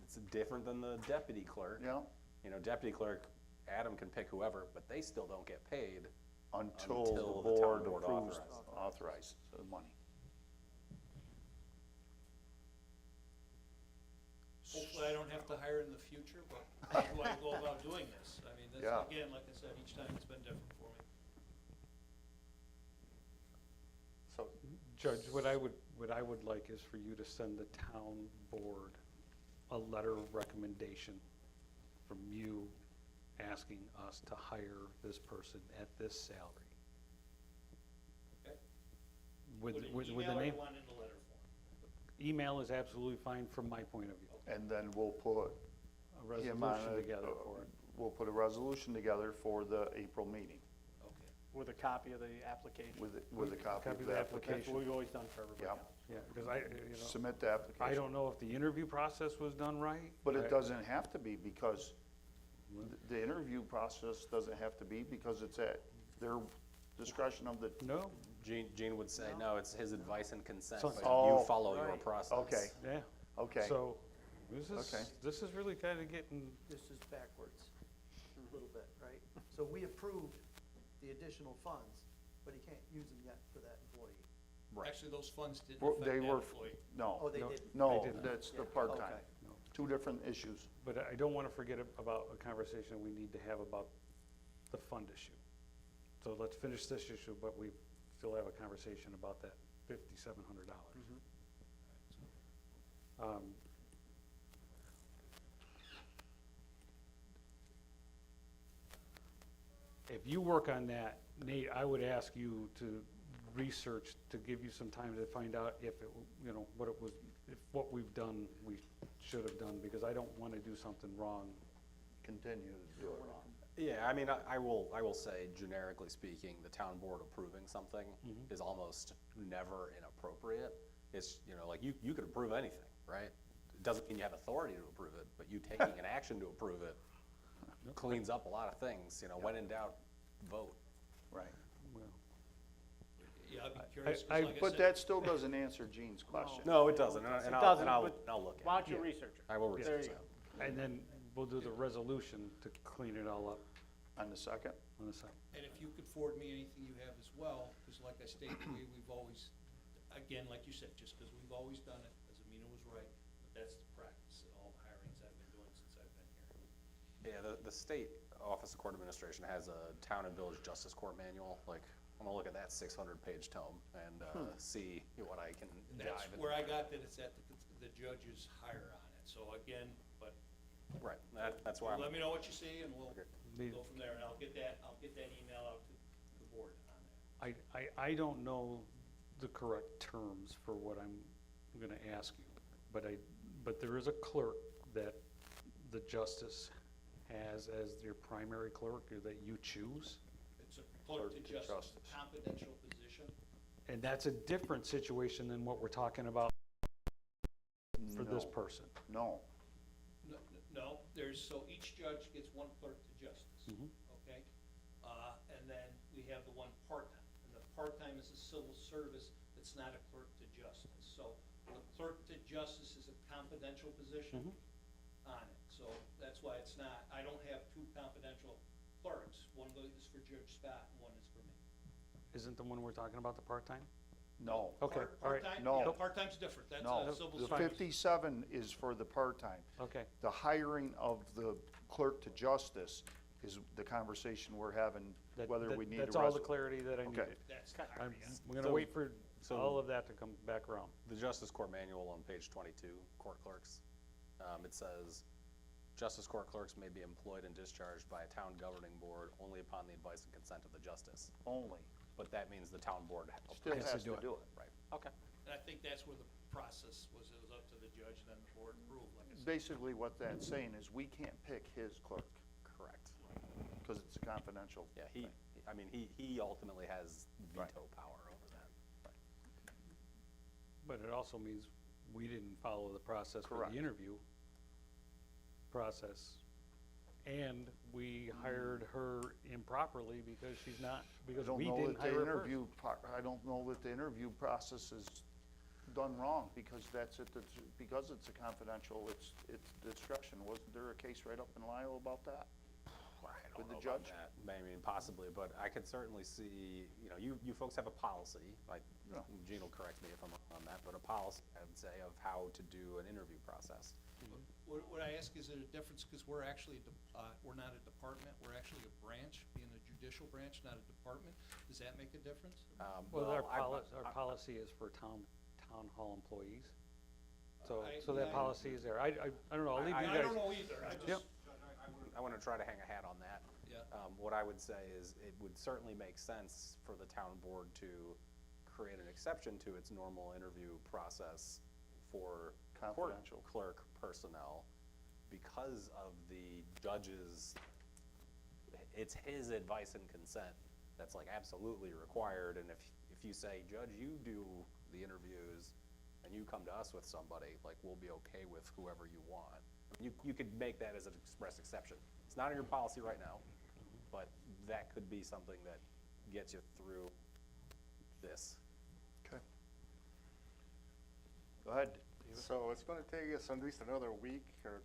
it's different than the deputy clerk. Yeah. You know, deputy clerk, Adam can pick whoever, but they still don't get paid Until Until the the town board board approves, authorizes. authorizes the money. Hopefully I don't have to hire in the future, but how do I go about doing this? I mean, Yeah. that's, again, like I said, each time it's been different for me. So, Judge, what I would like is for you to send the town board a letter of recommendation from you asking us to hire this person at this salary. Okay? With Would it the email or name, you want it in a letter form? email is absolutely fine from my point of view. And then we'll put A him on resolution together for it. We'll put a resolution together for the April meeting Okay. With a copy of the application. with a copy of the That's application. what we've always done for everybody Yeah. else. Yeah, because you know, Submit the application. I don't know if the interview process was done right. But it I- doesn't have to be, because the interview process doesn't have to be, because it's at their discretion of the, No, Gene would say, no, it's his advice and consent, So- but Oh, you follow your right. process. okay, yeah. okay. So, Okay. this is really kind of getting, This is backwards a little bit, right? So we approved the additional funds, but he can't use them yet for that employee. Right. Actually, those funds didn't Well, affect they that were, employee. no, Oh, they No. didn't? no, They didn't. that's the Yeah, part-time. okay. Two different issues. but I don't want to forget about a conversation we need to have about the fund issue. So let's finish this issue, but we still have a conversation about that $5,700. If you work on that, Nate, I would ask you to research, to give you some time to find out if it, you know, what it was, if what we've done, we should have done, because I don't want to do something wrong. Continue to do it wrong. Yeah, I mean, I will say, generically speaking, the town board approving something is almost never inappropriate. It's, you know, like, you could approve anything, right? It doesn't mean you have authority to approve it, but you taking an action to approve it cleans up a lot of things, you know, when in doubt, vote. Right. Well, Yeah, I'd be curious, 'cause I- like I But said, that still doesn't answer Gene's question. No, it doesn't, and It I'll, doesn't, and I'll but look Why at don't you it. research it? I will There research you it. go. And then we'll do the resolution to clean it all up On the second? on the side. and if you could forward me anything you have as well, because like I stated, we've always, again, like you said, just because we've always done it, doesn't mean it was right, but that's the practice in all the hirings I've been doing since I've been here. Yeah, the state Office of Court Administration has a town and village justice court manual, like, I'm gonna look at that 600-page tome and, see what I can That's dive into. where I got that it's at the judge's hire on it, so again, but Right, that's why I'm. let me know what you see and we'll The- go from there, and I'll get that email out to the board on that. I don't know the correct terms for what I'm gonna ask you, but there is a clerk that the justice has as your primary clerk, or that you choose. It's a clerk to justice, confidential position. And that's a different situation than what we're talking about for this No. person. No. No, so each judge gets one clerk to justice, okay? And then we have the one part-time, and the part-time is a civil service that's not a clerk to justice. So the clerk to justice is a confidential position on it, so that's why it's not, I don't have two confidential clerks. One is for Judge Scott and one is for me. Isn't the one we're talking about the part-time? No. Okay, all right. Part-time, No. yeah, part-time's different, that's No, a civil the service. 57 is for the part-time. Okay, The hiring of the clerk to justice is the conversation we're having, whether we need a that's all the resolution. clarity that I Okay. needed. That's We're gonna wait for so- all of that to come back around. The Justice Court Manual on page 22, court clerks, it says, justice court clerks may be employed and discharged by a town governing board only upon the advice and consent of the justice. Only. But that means the town board Still has has to do it. Right, okay. And I think that's where the process was, it was up to the judge, and then the board approved, like I said. Basically, what that's saying is we can't pick his clerk, Correct. because it's confidential. Yeah, he ultimately has veto power over that. But it also means we didn't follow the process for Correct. the interview process. And we hired her improperly because she's not, because I don't we know didn't that the hire her first. interview, I don't know that the interview process is done wrong, because that's it, because it's a confidential, it's discretion. Wasn't there a case right up in Lyle about that? I With don't the know about judge? that. I mean, possibly, but I could certainly see, you folks have a policy, like, Yeah. Gene will correct me if I'm wrong on that, but a policy, I would say, of how to do an interview process. What I ask, is there a difference, because we're actually, we're not a department, we're actually a branch, being a judicial branch, not a department. Does that make a difference? Well, our I- policy is for town hall employees. So, I- so that I- policy is there. I don't know, I'll leave you I guys. don't know either, I Yep. just, I want to try to hang a hat on that. yeah. What I would say is, it would certainly make sense for the town board to create an exception to its normal interview process for court Confidential. clerk personnel, because of the judge's, it's his advice and consent that's like absolutely required, and if you say, Judge, you do the interviews, and you come to us with somebody, like, we'll be okay with whoever you want. You could make that as an express exception. It's not in your policy right now, but that could be something that gets you through this. Okay. Go ahead. So it's gonna take us at least another week or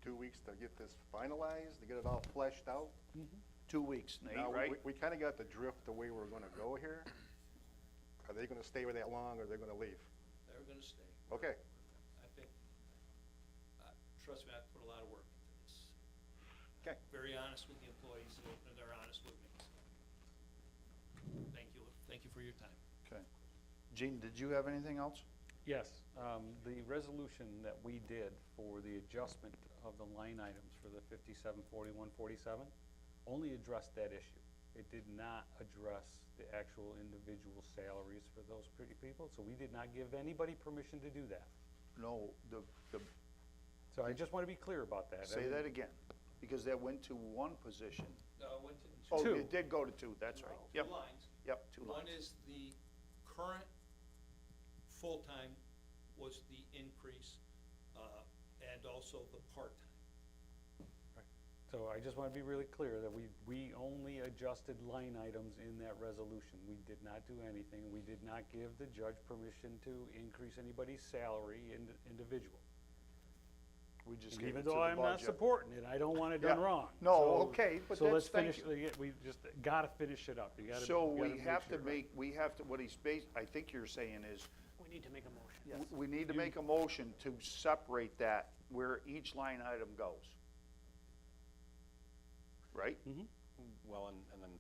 2 weeks to get this finalized, to get it all fleshed out. 2 weeks, Nate, Now, right? we kinda got the drift the way we're gonna go here. Are they gonna stay with that long, or are they gonna leave? They're gonna stay. Okay, I think, trust me, I put a lot of work into this. okay. Very honest with the employees, and they're honest with me. Thank you for your time. Okay. Gene, did you have anything else? Yes, the resolution that we did for the adjustment of the line items for the 574147 only addressed that issue. It did not address the actual individual salaries for those pretty people, so we did not give anybody permission to do that. No, So I just want to be clear about that. say that again, because that went to one position. Went to Oh, Two. it did go to two, that's right. two Yep, lines. yep, two One lines. is the current full-time was the increase, and also the part-time. So I just want to be really clear that we only adjusted line items in that resolution. We did not do anything. We did not give the judge permission to increase anybody's salary individual. We just And gave it even to the though I'm not budget. supporting it, I don't want it done Yeah. wrong. No, So- okay, but So that's- let's thank finish, we just gotta finish it up. You gotta. So you gotta we have to sure. we have to, what he's I think you're saying is, We need to make a motion. Yes. we need to make a motion to separate that where each line item goes. Right? Mhm. Well, and then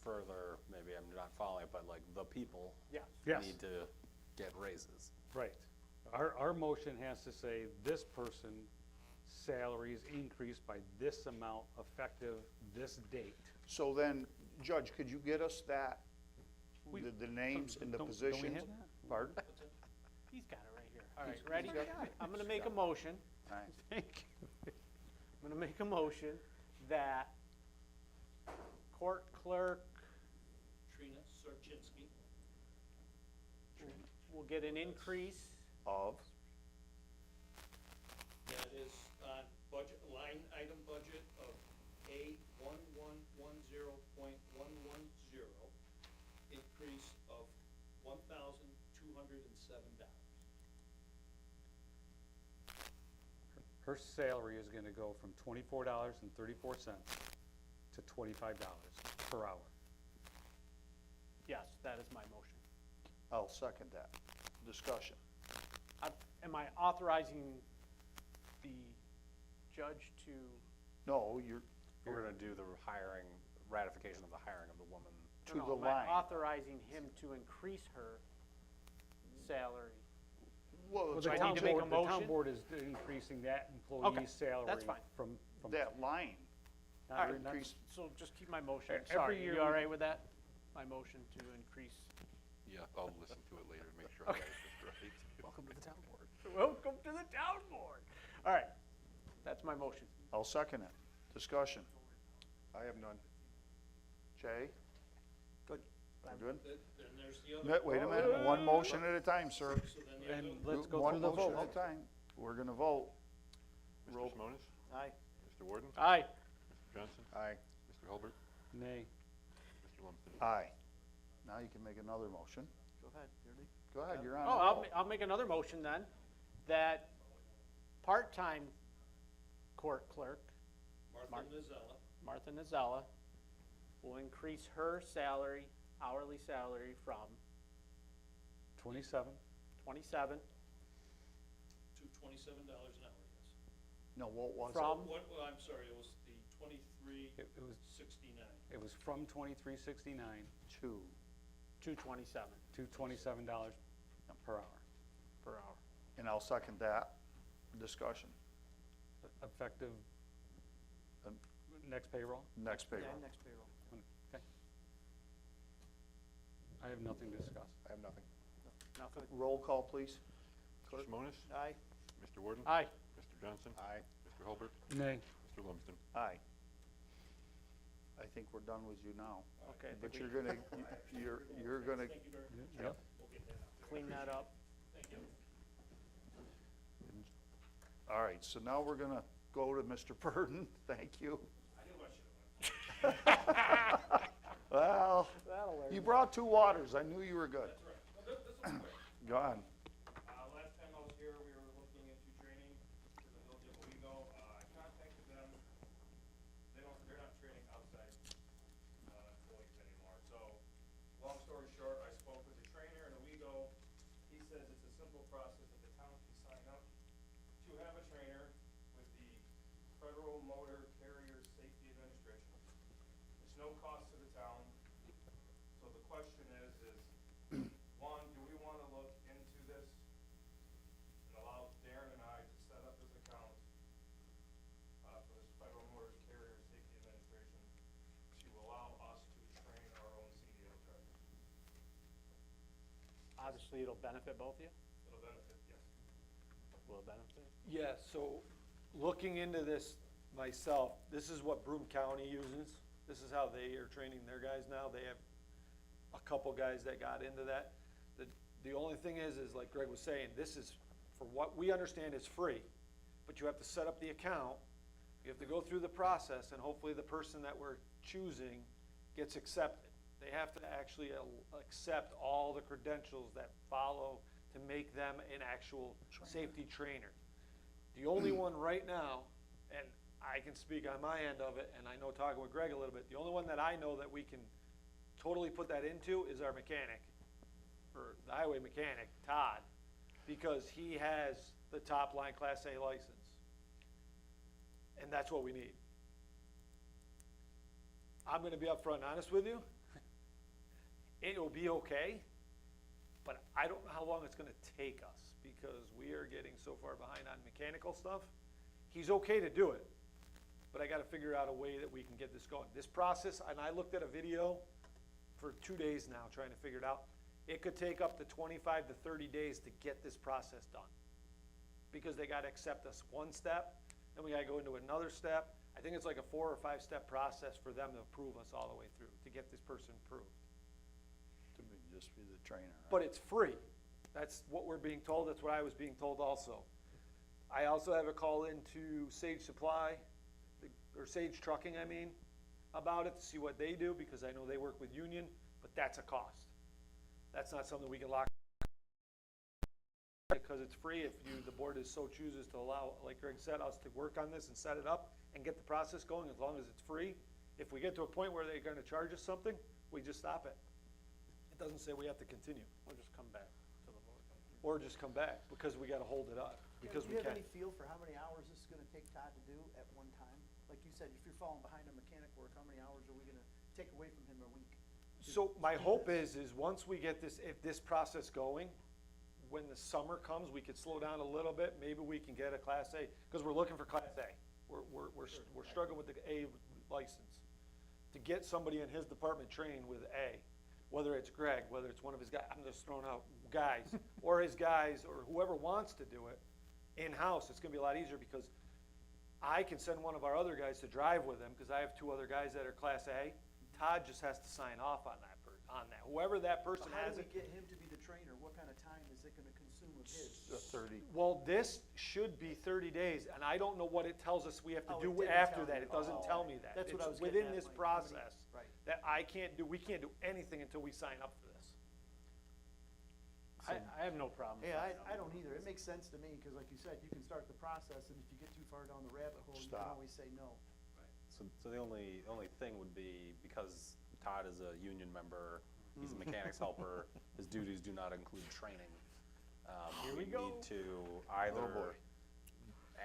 further, maybe I'm not following it, but like, the people Yeah. Yes. need to get raises. Right. Our motion has to say, this person's salary is increased by this amount effective this date. So then, Judge, could you get us that, We- the names and the Don't we positions? have that? Pardon? He's got it right here. All right, ready? I'm gonna make a motion. All right. Thank you. I'm gonna make a motion that court clerk Trina Sarchinsky, will get an increase Of, that is on budget, line item budget of A1110.110, increase of $1,207. Her salary is gonna go from $24.34 to $25 per hour. Yes, that is my motion. I'll second that. Discussion. Am I authorizing the judge to, No, you're, We're gonna do the ratification of the hiring of the woman. to no, the am I line. authorizing him to increase her salary? Well, Well, it's the I town need to make a board, the town motion? board is increasing that Okay, employee's salary fine. from. that line. not- All right, not- increase- So just keep my motion. Every Sorry, year you all we- right with that? My motion to increase. Yeah, I'll listen to it later to make sure I got this right. Welcome to the town board. Welcome to the town board. All right, that's my motion. I'll second it. Discussion. I have none. Jay? Good. I'm good? Then there's the other. No, wait a minute, one motion at a time, sir. So then the other. And let's go One through the motion vote. at a time. We're gonna vote. Roll. Mr. Simonis? Aye. Mr. Warden? Aye. Mr. Johnson? Aye. Mr. Hulbert? Nay. Mr. Lumsden. Aye. Now you can make another motion. Go ahead, Ernie. Go ahead, you're on. Oh, a roll. I'll make another motion then, that part-time court clerk, Martha Mazzella. Martha Nazella, will increase her salary, hourly salary from 27. 27 To $27 an hour, yes. No, what was it? from, What, well, I'm sorry, it was the It was 23.69. It was from $23.69 Two. to 27 to $27 per hour, per hour. And I'll second that. Discussion. effective Um, next payroll. Next Yeah, payroll. next payroll. Okay. I have nothing to discuss. I have nothing. Nothing. Roll call, please. Mr. Shimonis? Aye. Mr. Warden? Aye. Mr. Johnson? Aye. Mr. Holbert? Nay. Mr. Lumsden? Aye. I think we're done with you now. Okay, I But think you're we gonna, you're gonna, Thank you very much. Yep. We'll get that out. clean that up. Thank you. all right, so now we're gonna go to Mr. Burden. Thank you. I knew I should have went. Well, That'll work. you brought two waters. I knew you were good. That's right. Well, this was quick. Go on. Last time I was here, we were looking into training for the village of Owego. I contacted them. They're not training outside, employees anymore. So, long story short, I spoke with the trainer in Owego. He says it's a simple process that the town can sign up to have a trainer with the Federal Motor Carrier Safety Administration. There's no cost to the town. So the question is, one, do we want to look into this and allow Darren and I to set up this account for this Federal Motor Carrier Safety Administration to allow us to train our own CDL drivers? Obviously, it'll benefit both of you. It'll benefit, yes. Will it benefit? Yeah, so looking into this myself, this is what Broome County uses. This is how they are training their guys now. They have a couple guys that got into that. The only thing is like Greg was saying, this is, for what we understand, is free. But you have to set up the account. You have to go through the process, and hopefully the person that we're choosing gets accepted. They have to actually accept all the credentials that follow to make them an actual safety trainer. The only one right now, and I can speak on my end of it, and I know talking with Greg a little bit, the only one that I know that we can totally put that into is our mechanic, or the highway mechanic, Todd, because he has the top line Class A license. And that's what we need. I'm gonna be upfront and honest with you. It will be okay, but I don't know how long it's gonna take us, because we are getting so far behind on mechanical stuff. He's okay to do it, but I gotta figure out a way that we can get this going. This process, and I looked at a video for 2 days now trying to figure it out. It could take up to 25 to 30 days to get this process done, because they gotta accept us one step, then we gotta go into another step. I think it's like a 4 or 5 step process for them to approve us all the way through, to get this person approved. To be, just be the trainer. right? But it's free. That's what we're being told. That's what I was being told also. I also have a call into Sage Supply, or Sage Trucking, I mean, about it to see what they do, because I know they work with Union, but that's a cost. That's not something we can lock, because it's free if you, the board is so chooses to allow, like Greg said, us to work on this and set it up and get the process going, as long as it's free. If we get to a point where they're gonna charge us something, we just stop it. It doesn't say we have to continue, We'll just come back to the board. or just come back, because we gotta hold it up, because Do we you have can. any feel for how many hours this is gonna take Todd to do at one time? Like you said, if you're falling behind on mechanic work, how many hours are we gonna take away from him a week? So my hope is once we get this, if this process going, when the summer comes, we could slow down a little bit, maybe we can get a Class A, because we're looking for Class A. We're struggling with the A license. To get somebody in his department trained with A, whether it's Greg, whether it's one of his guys, I'm just throwing out guys, or his guys, or whoever wants to do it, in-house, it's gonna be a lot easier, because I can send one of our other guys to drive with him, because I have 2 other guys that are Class A. Todd just has to sign off on that person. on that. Whoever that person But how has do we it. get him to be the trainer? What kind of time is it gonna consume of his? 30. Well, this should be 30 days, and I don't know what it tells us we have to Oh, it do didn't after tell that. you. It doesn't Oh, tell me that. that's what I was It's getting within at, this like, how many- process right. that we can't do anything until we sign up for this. I have no problem. Yeah, signing up. I don't either. It makes sense to me, cause like you said, you can start the process, and if you get too far down the rabbit hole, you can Stop. always say no. So the only thing would be, because Todd is a union member, he's a mechanics helper, his duties do not include training. We need to either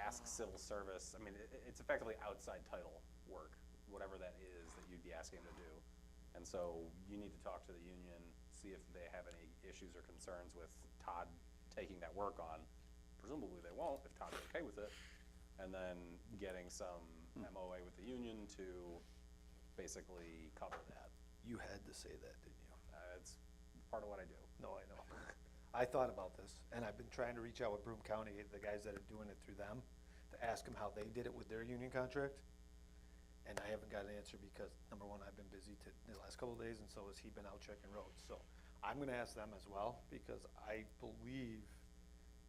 ask civil service, I mean, it's effectively outside title work, whatever that is that you'd be asking him to do. And so you need to talk to the union, see if they have any issues or concerns with Todd taking that work on. Presumably they won't, if Todd's okay with it. And then getting some MOA with the union to basically cover that. You had to say that, didn't you? It's part of what I do. No, I know. I thought about this, and I've been trying to reach out with Broome County, the guys that are doing it through them, to ask them how they did it with their union contract. And I haven't got an answer because, number one, I've been busy the last couple of days, and so has he been out checking roads. So I'm gonna ask them as well, because I believe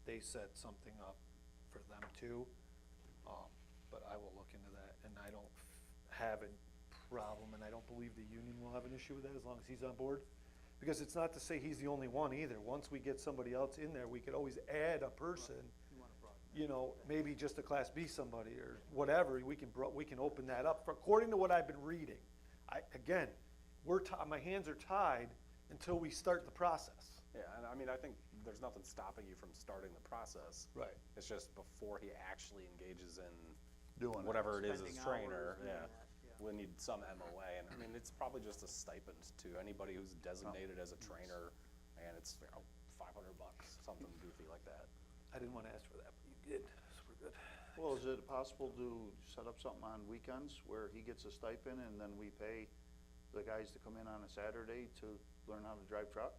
they set something up for them too. But I will look into that, and I don't have a problem, and I don't believe the union will have an issue with that as long as he's on board. Because it's not to say he's the only one either. Once we get somebody else in there, we could always add a person, you know, maybe just a Class B somebody or whatever. We can open that up. According to what I've been reading, again, my hands are tied until we start the process. Yeah, and I mean, I think there's nothing stopping you from starting the process. Right. It's just before he actually engages in Doing it. whatever it is as Spending trainer, hours doing yeah. that, yeah. We'll need some MOA, and I mean, it's probably just a stipend to anybody who's designated as a trainer, and it's, you know, $500, something goofy like that. I didn't want to ask for that, but you did, so we're good. Well, is it possible to set up something on weekends where he gets a stipend and then we pay the guys to come in on a Saturday to learn how to drive truck?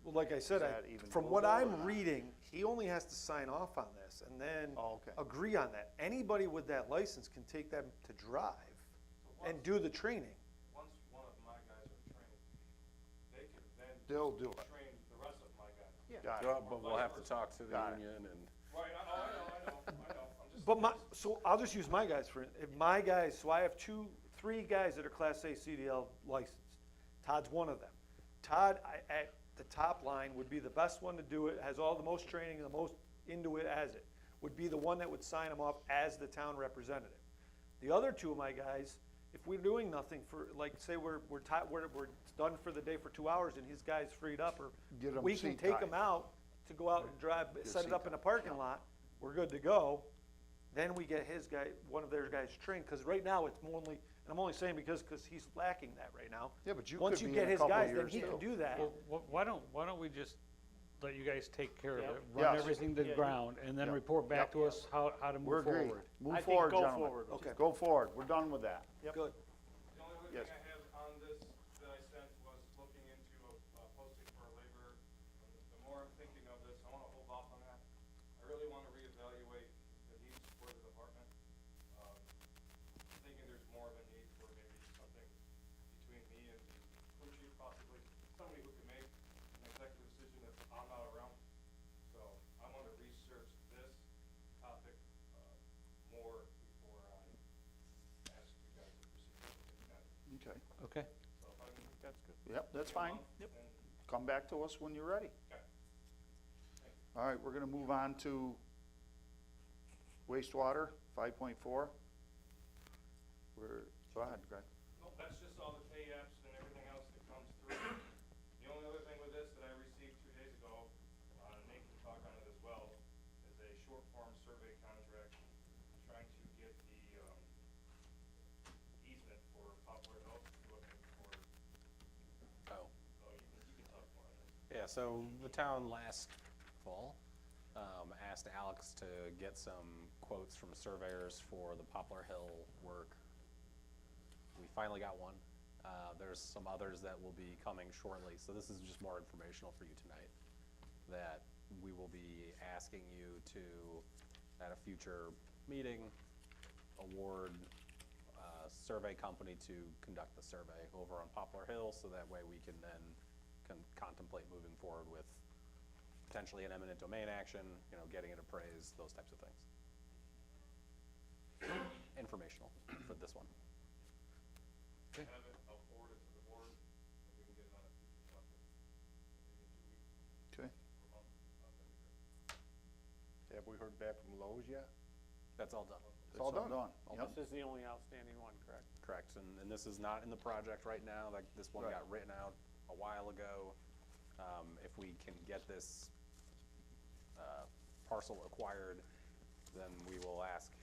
Well, like I said, Is that even from what doable or I'm not? reading, he only has to sign off on this and then Oh, okay. agree on that. Anybody with that license can take them to drive and do the training. Once one of my guys are trained, they can then They'll do it. train the rest of my guys. Got it. Well, but we'll have to talk to the Got it. union and. Right, I know, I'm just. But so I'll just use my guys if my guys, so I have three guys that are Class A CDL licensed. Todd's one of them. Todd, at the top line, would be the best one to do it, has all the most training, the most into it as it, would be the one that would sign him off as the town representative. The other two of my guys, if we're doing nothing for, like, say we're done for the day for 2 hours and his guy's freed up, or Get 'em we can seat take tied. him out to go out and drive, set seat it up in a tied. parking lot, we're good to go. Then we get his guy, one of their guys trained, because right now it's only, and I'm only saying because he's lacking that right now. Yeah, but you Once could you be get in a his couple guys, then years he can too. do that. Well, why don't we just let you guys take care of Yep. it, run Yes. everything to the ground, and then Yep. report back Yep. to us how to We're move agreed. forward. Move I think forward, go gentlemen. forward. Okay. Go forward. We're done with that. Good. The only other Yes. thing I have on this that I sent was looking into a posting for a laborer. The more I'm thinking of this, I wanna hold off on that. I really wanna reevaluate the needs for the department. Thinking there's more of a need for maybe something between me and the crew chief, possibly somebody who can make an executive decision if I'm not around. So I wanna research this topic, more before I ask you guys to proceed with that. Okay. Okay. So if I can. That's good. Yep, that's fine. Yep. Come back to us when you're ready. Okay. All right, we're gonna move on to wastewater, 5.4. Go ahead, Greg. No, that's just all the pay apps and everything else that comes through. The only other thing with this that I received 2 days ago, Nate can talk on it as well, is a short form survey contract, trying to get the, easement for Poplar Hill, looking for, Oh. oh, you can talk more on this. Yeah, so the town last fall asked Alex to get some quotes from surveyors for the Poplar Hill work. We finally got one. There's some others that will be coming shortly, so this is just more informational for you tonight, that we will be asking you to, at a future meeting, award survey company to conduct the survey over on Poplar Hill, so that way we can then contemplate moving forward with potentially an eminent domain action, you know, getting it appraised, those types of things. Informational for this one. Have it, I'll forward it to the board, and we can get it on a future budget. Maybe in 2 weeks Okay. or a month, that'd be great. Have we heard back from Lowe's yet? That's all done. It's all done? Yep. This is the only outstanding one, correct? Correct, and this is not in the project right now, like, this one Right. got written out a while ago. If we can get this, parcel acquired, then we will ask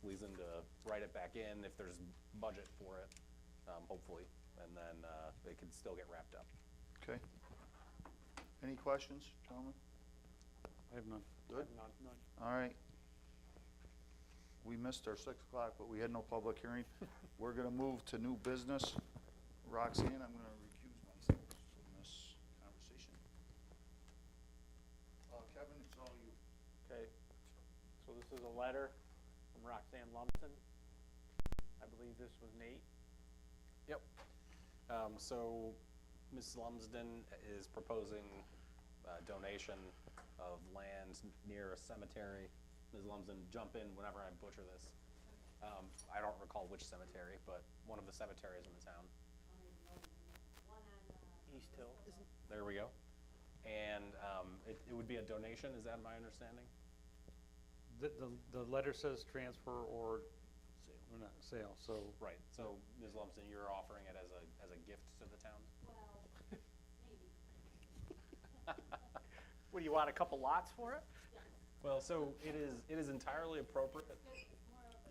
Leeson to write it back in if there's budget for it, hopefully, and then, it can still get wrapped up. Okay. Any questions, gentlemen? I have none. Good? None. All right. We missed our 6 o'clock, but we had no public hearing. We're gonna move to new business. Roxann, I'm gonna recuse myself from this conversation. Kevin, it's all you. Okay, so this is a letter from Roxann Lumsden. I believe this was Nate. Yep. So Ms. Lumsden is proposing a donation of land near a cemetery. Ms. Lumsden, jump in whenever I butcher this. I don't recall which cemetery, but one of the cemeteries in the town. East Hill. There we go. And it would be a donation, is that my understanding? The letter says transfer or not sale, so. Right, so Ms. Lumsden, you're offering it as a gift to the town? Well, maybe. What, do you want a couple lots for it? Well, so it is entirely appropriate. It's more of a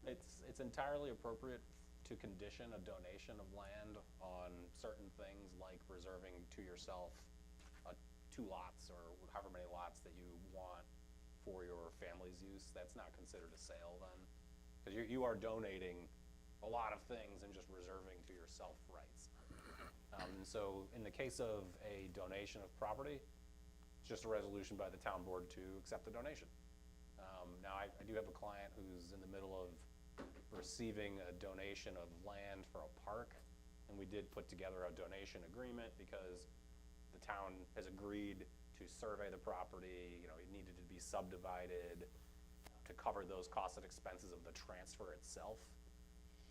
trade. It's entirely appropriate to condition a donation of land on certain things like reserving to yourself 2 lots or however many lots that you want for your family's use. That's not considered a sale then. Because you are donating a lot of things and just reserving to yourself rights. And so in the case of a donation of property, it's just a resolution by the town board to accept the donation. Now, I do have a client who's in the middle of receiving a donation of land for a park, and we did put together a donation agreement because the town has agreed to survey the property. You know, it needed to be subdivided to cover those costs and expenses of the transfer itself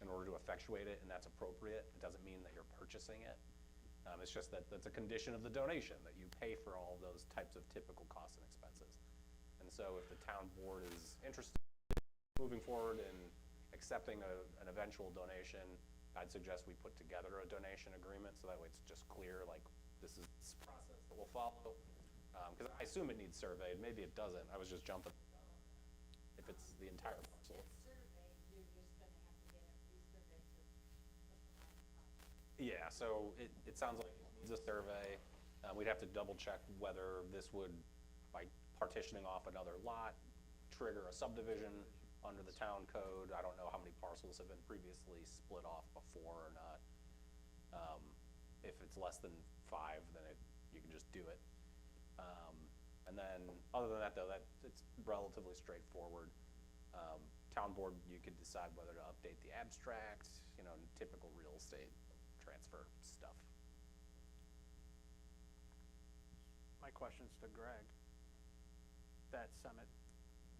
in order to effectuate it, and that's appropriate. It doesn't mean that you're purchasing it. It's just that that's a condition of the donation, that you pay for all those types of typical costs and expenses. And so if the town board is interested in moving forward and accepting an eventual donation, I'd suggest we put together a donation agreement, so that way it's just clear, like, this is the process that we'll follow. Because I assume it needs surveyed, maybe it doesn't, I was just jumping the gun on that. If it's the entire parcel. It's surveyed, you're just gonna have to get it resurveyed to put the line up. Yeah, so it sounds like it needs a survey. We'd have to double check whether this would, by partitioning off another lot, trigger a subdivision under the town code. I don't know how many parcels have been previously split off before or not. If it's less than 5, then you can just do it. And then, other than that though, it's relatively straightforward. Town board, you could decide whether to update the abstract, you know, typical real estate transfer stuff. My question's to Greg. That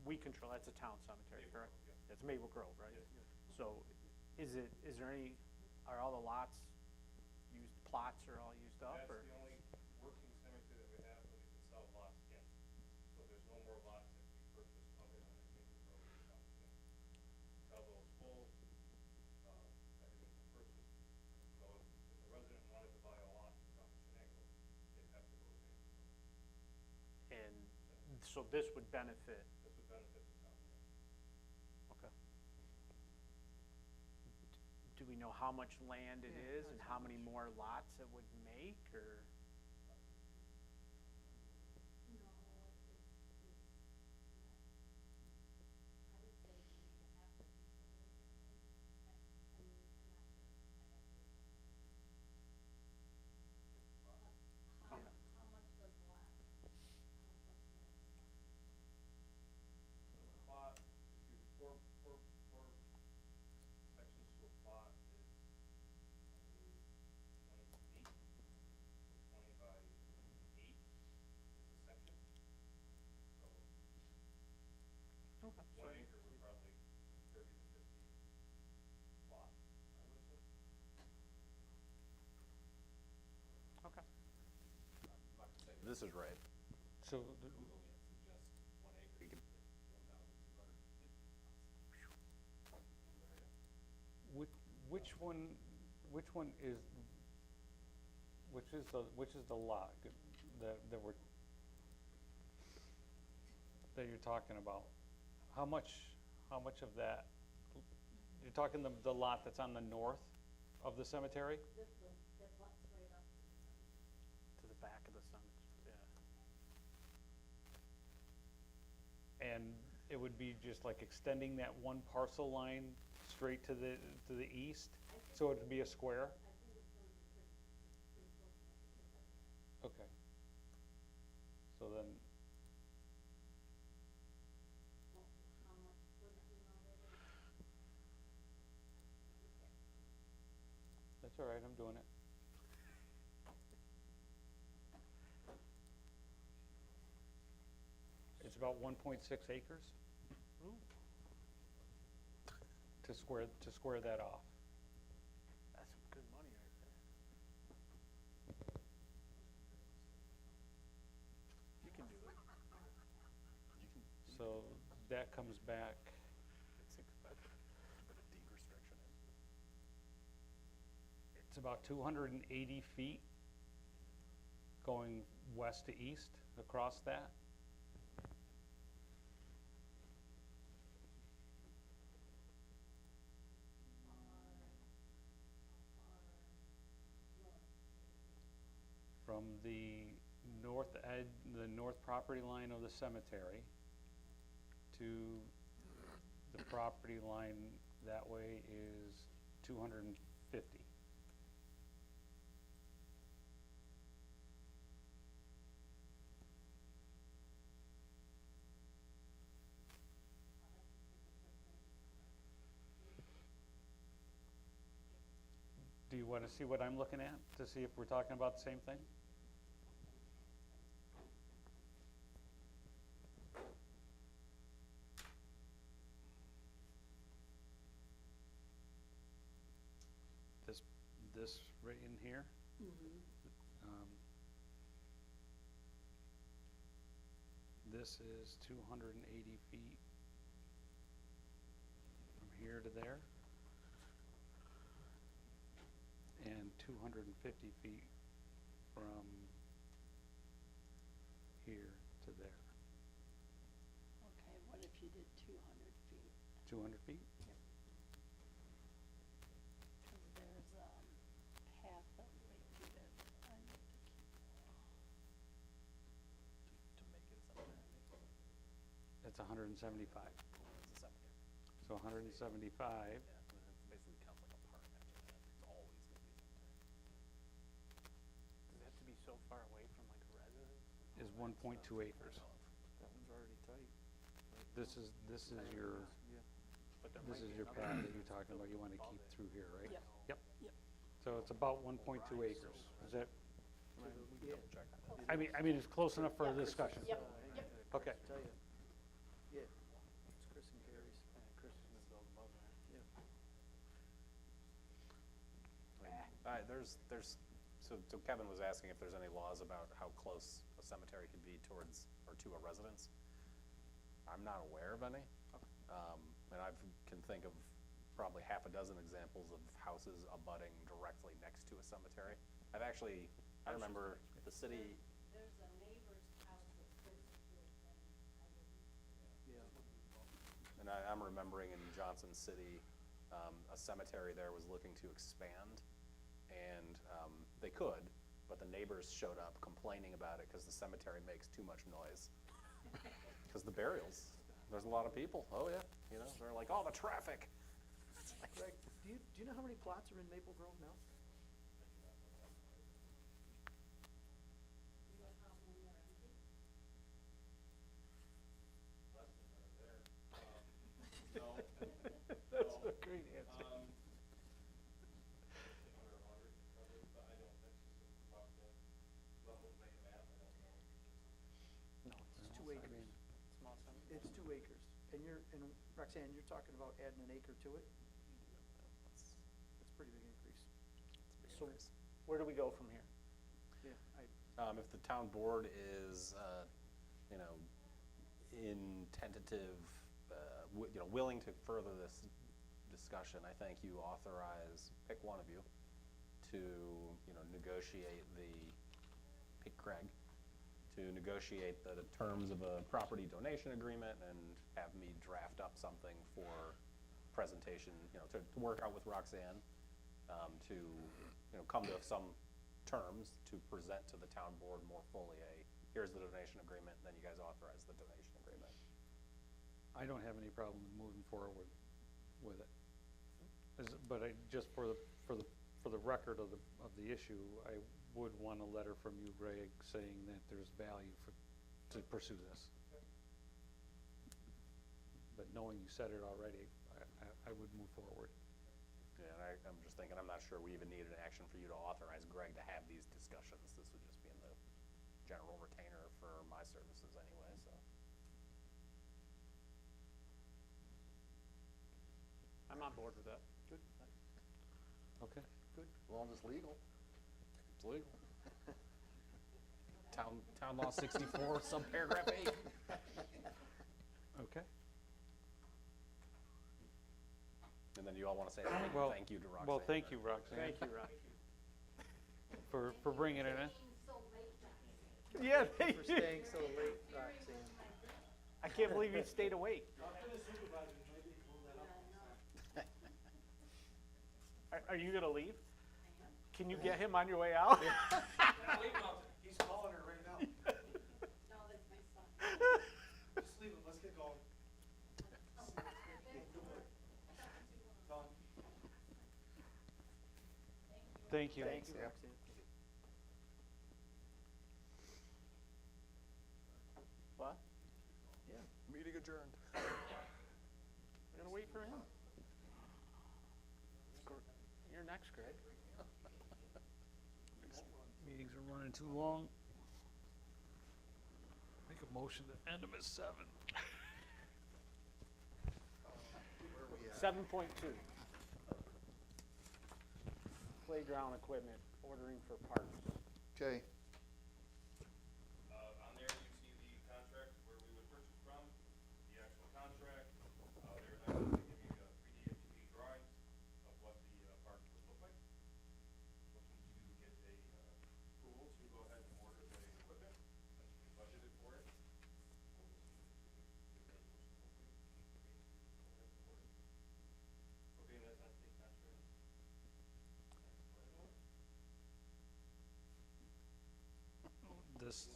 we control, that's a town cemetery, correct? It's Maple Grove, right? So, are all the lots plots are all used up, That's or? the only working cemetery that we have that we can sell lots in. So there's no more lots that we purchased other than I think we're already out in. Sell those full, everything's purchased. So if the resident wanted to buy a lot from Shenango, they'd have to go to Maple Grove. And so this would benefit, This would benefit the town. okay. Do we know how much land it is and how many more lots it would make, or? No, I would say maybe half the people live there. I'm not sure. How much does the lot? So the plot, if you, four sections is right. So, You can- which one is, which is the lot that you're talking about? How much of that, you're talking the lot that's on the north of the cemetery? To the back of the cemetery, yeah. And it would be just like extending that one parcel line straight to the east, so it'd be a square? Okay. So then. That's all right, I'm doing it. It's about 1.6 acres? To square that off. That's some good money right there. You can do it. So that comes back, It's expensive. Put a deed restriction in. it's about 280 feet going west to east across that. From the north edge, the north property line of the cemetery to the property line that way is 250. Do you want to see what I'm looking at, to see if we're talking about the same thing? This right in here? Um, This is 280 feet from here to there, and 250 feet from here to there. Okay, what if you did 200 feet? 200 feet? Because there's path that way through there that I need to keep. To make it a cemetery. That's 175. It's a cemetery. So 175 Yeah, it basically counts like a park after that. It's always gonna be a cemetery. Does it have to be so far away from like a residence? is 1.2 acres. That one's already tight. This is your, But there this might is be your another path that one you're that's talking about, you want to above keep it. through here, right? Yep. Yep. Yep. So it's about 1.2 acres. Is that, Yeah. Check that. I mean, it's close enough for a discussion. Yep, I yep. gotta Okay. tell you. Yeah, it's Chris and Gary's. Yeah, Chris is gonna build above there. Yeah. So Kevin was asking if there's any laws about how close a cemetery can be towards, or to a residence. I'm not aware of any. And I can think of probably half a dozen examples of houses abutting directly next to a cemetery. I remember the city, There's a neighbor's house that's close to it, and Yeah. and I'm remembering in Johnson City, a cemetery there was looking to expand, and they could, but the neighbors showed up complaining about it because the cemetery makes too much noise. Because the burials, there's a lot of people, oh yeah, they're like, oh, the traffic. Greg, do you know how many plots are in Maple Grove now? That's a great answer. No, it's 2 I acres. mean, Small cemetery. It's 2 acres. And Roxanne, you're talking about adding an acre to it? That's That's a pretty big increase. a big So- increase. Where do we go from here? Yeah, If the town board is, you know, in tentative, willing to further this discussion, I think you authorize, pick one of you, to, negotiate pick Craig, to negotiate the terms of a property donation agreement and have me draft up something for presentation, to work out with Roxann, to, come to some terms to present to the town board more fully here's the donation agreement, and then you guys authorize the donation agreement. I don't have any problem moving forward with it. But just for the record of the issue, I would want a letter from you, Greg, saying that there's value to pursue this. But knowing you said it already, I would move forward. Yeah, and I'm just thinking, I'm not sure we even needed an action for you to authorize Greg to have these discussions. This would just be in the general retainer for my services anyway, so. I'm on board with that. Good. Okay. Good. As long as it's legal. It's legal. Town law 64, subparagraph 8. Okay. And then you all want to say Well, thank you to Roxann. Well, thank you, Roxann. Thank you, Rob. For bringing it in. Yeah, For staying so late, Roxann. I can't believe you stayed awake. Are you gonna leave? Can you get him on your way out? He's calling her right now. No, that's my son. Just leave him, let's get going. Thank you. Thank you, Roxann. What? Yeah. Meeting adjourned. We're gonna wait for him. You're next, Greg. Meetings are running too long. Make a motion to end them at 7. 7.2. Playground equipment, ordering for parks. Okay, On there, you see the contract where we would purchase from, the actual contract. They're going to give you 3D and 2D drawings of what the park would look like. Looking to get a approval to go ahead and order the equipment, once you can budget it for it. Okay, that's not state contract. This,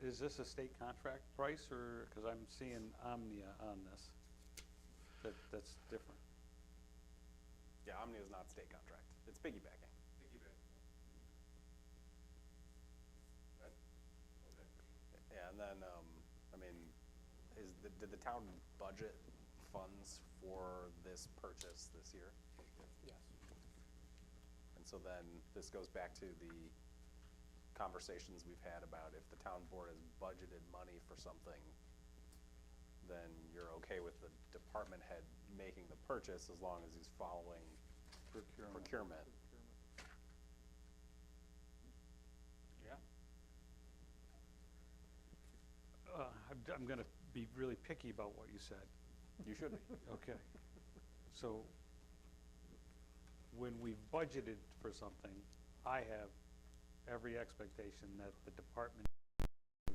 is this a state contract price, or, because I'm seeing Omnia on this? That's different. Yeah, Omnia is not state contract. It's piggybacking. Yeah, and then, did the town budget funds for this purchase this year? Yes. And so then, this goes back to the conversations we've had about if the town board has budgeted money for something, then you're okay with the department head making the purchase as long as he's following procurement. Yeah. I'm gonna be really picky about what you said. You should be. Okay. So, when we've budgeted for something, I have every expectation that the department to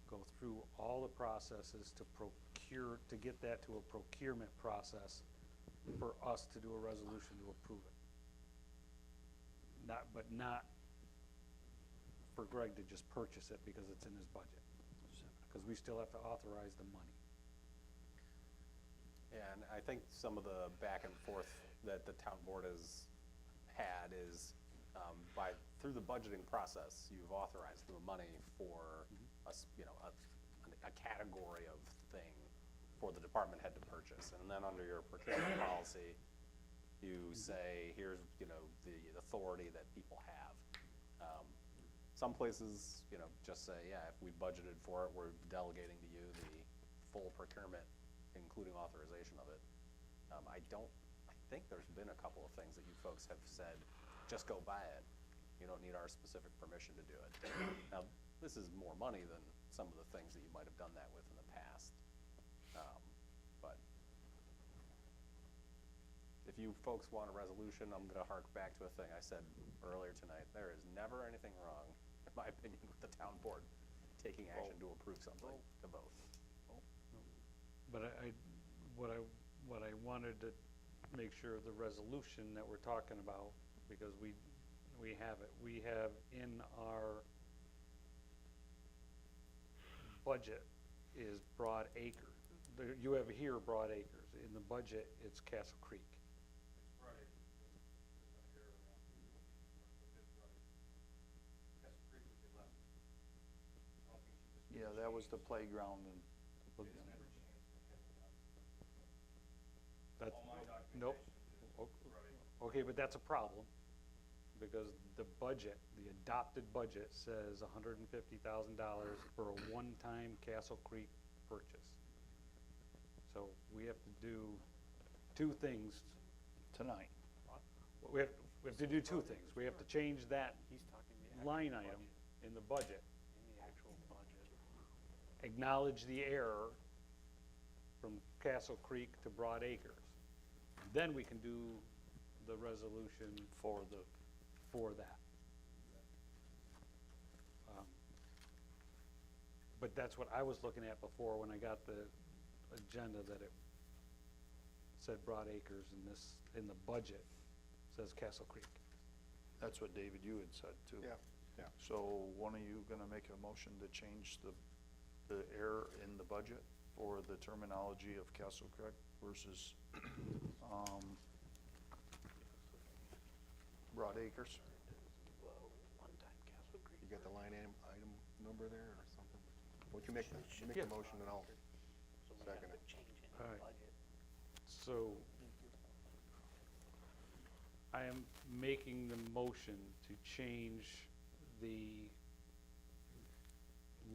go through all the processes to procure, to get that to a procurement process for us to do a resolution to approve it. But not for Greg to just purchase it because it's in his budget. Because we still have to authorize the money. Yeah, and I think some of the back and forth that the town board has had is through the budgeting process, you've authorized the money for a category of thing for the department head to purchase. And then under your procurement policy, you say, here's, the authority that people have. Some places, just say, yeah, if we budgeted for it, we're delegating to you the full procurement, including authorization of it. I think there's been a couple of things that you folks have said, just go buy it. You don't need our specific permission to do it. Now, this is more money than some of the things that you might have done that with in the past. But if you folks want a resolution, I'm gonna hark back to a thing I said earlier tonight. There is never anything wrong, in my opinion, with the town board taking action to approve something, to vote. But what I wanted to make sure of the resolution that we're talking about, because we have it, we have in our budget is Broad Acre. You have here Broad Acres. In the budget, it's Castle Creek. Yeah, that was the playground and, That's, nope. Okay, but that's a problem, because the budget, the adopted budget says $150,000 for a one-time Castle Creek purchase. So we have to do two things tonight. We have to do two things. We have to change that He's talking the actual line item budget. in the budget, In the actual budget. acknowledge the error from Castle Creek to Broad Acres. Then we can do the resolution for that. But that's what I was looking at before when I got the agenda, that it said Broad Acres, and this, in the budget, says Castle Creek. that's what David, you had said too. Yeah, yeah. So one of you gonna make a motion to change the error in the budget for the terminology of Castle Creek versus, Broad Acres? You got the line item number there or something? Would you make the motion and I'll second it. All right. So I am making the motion to change the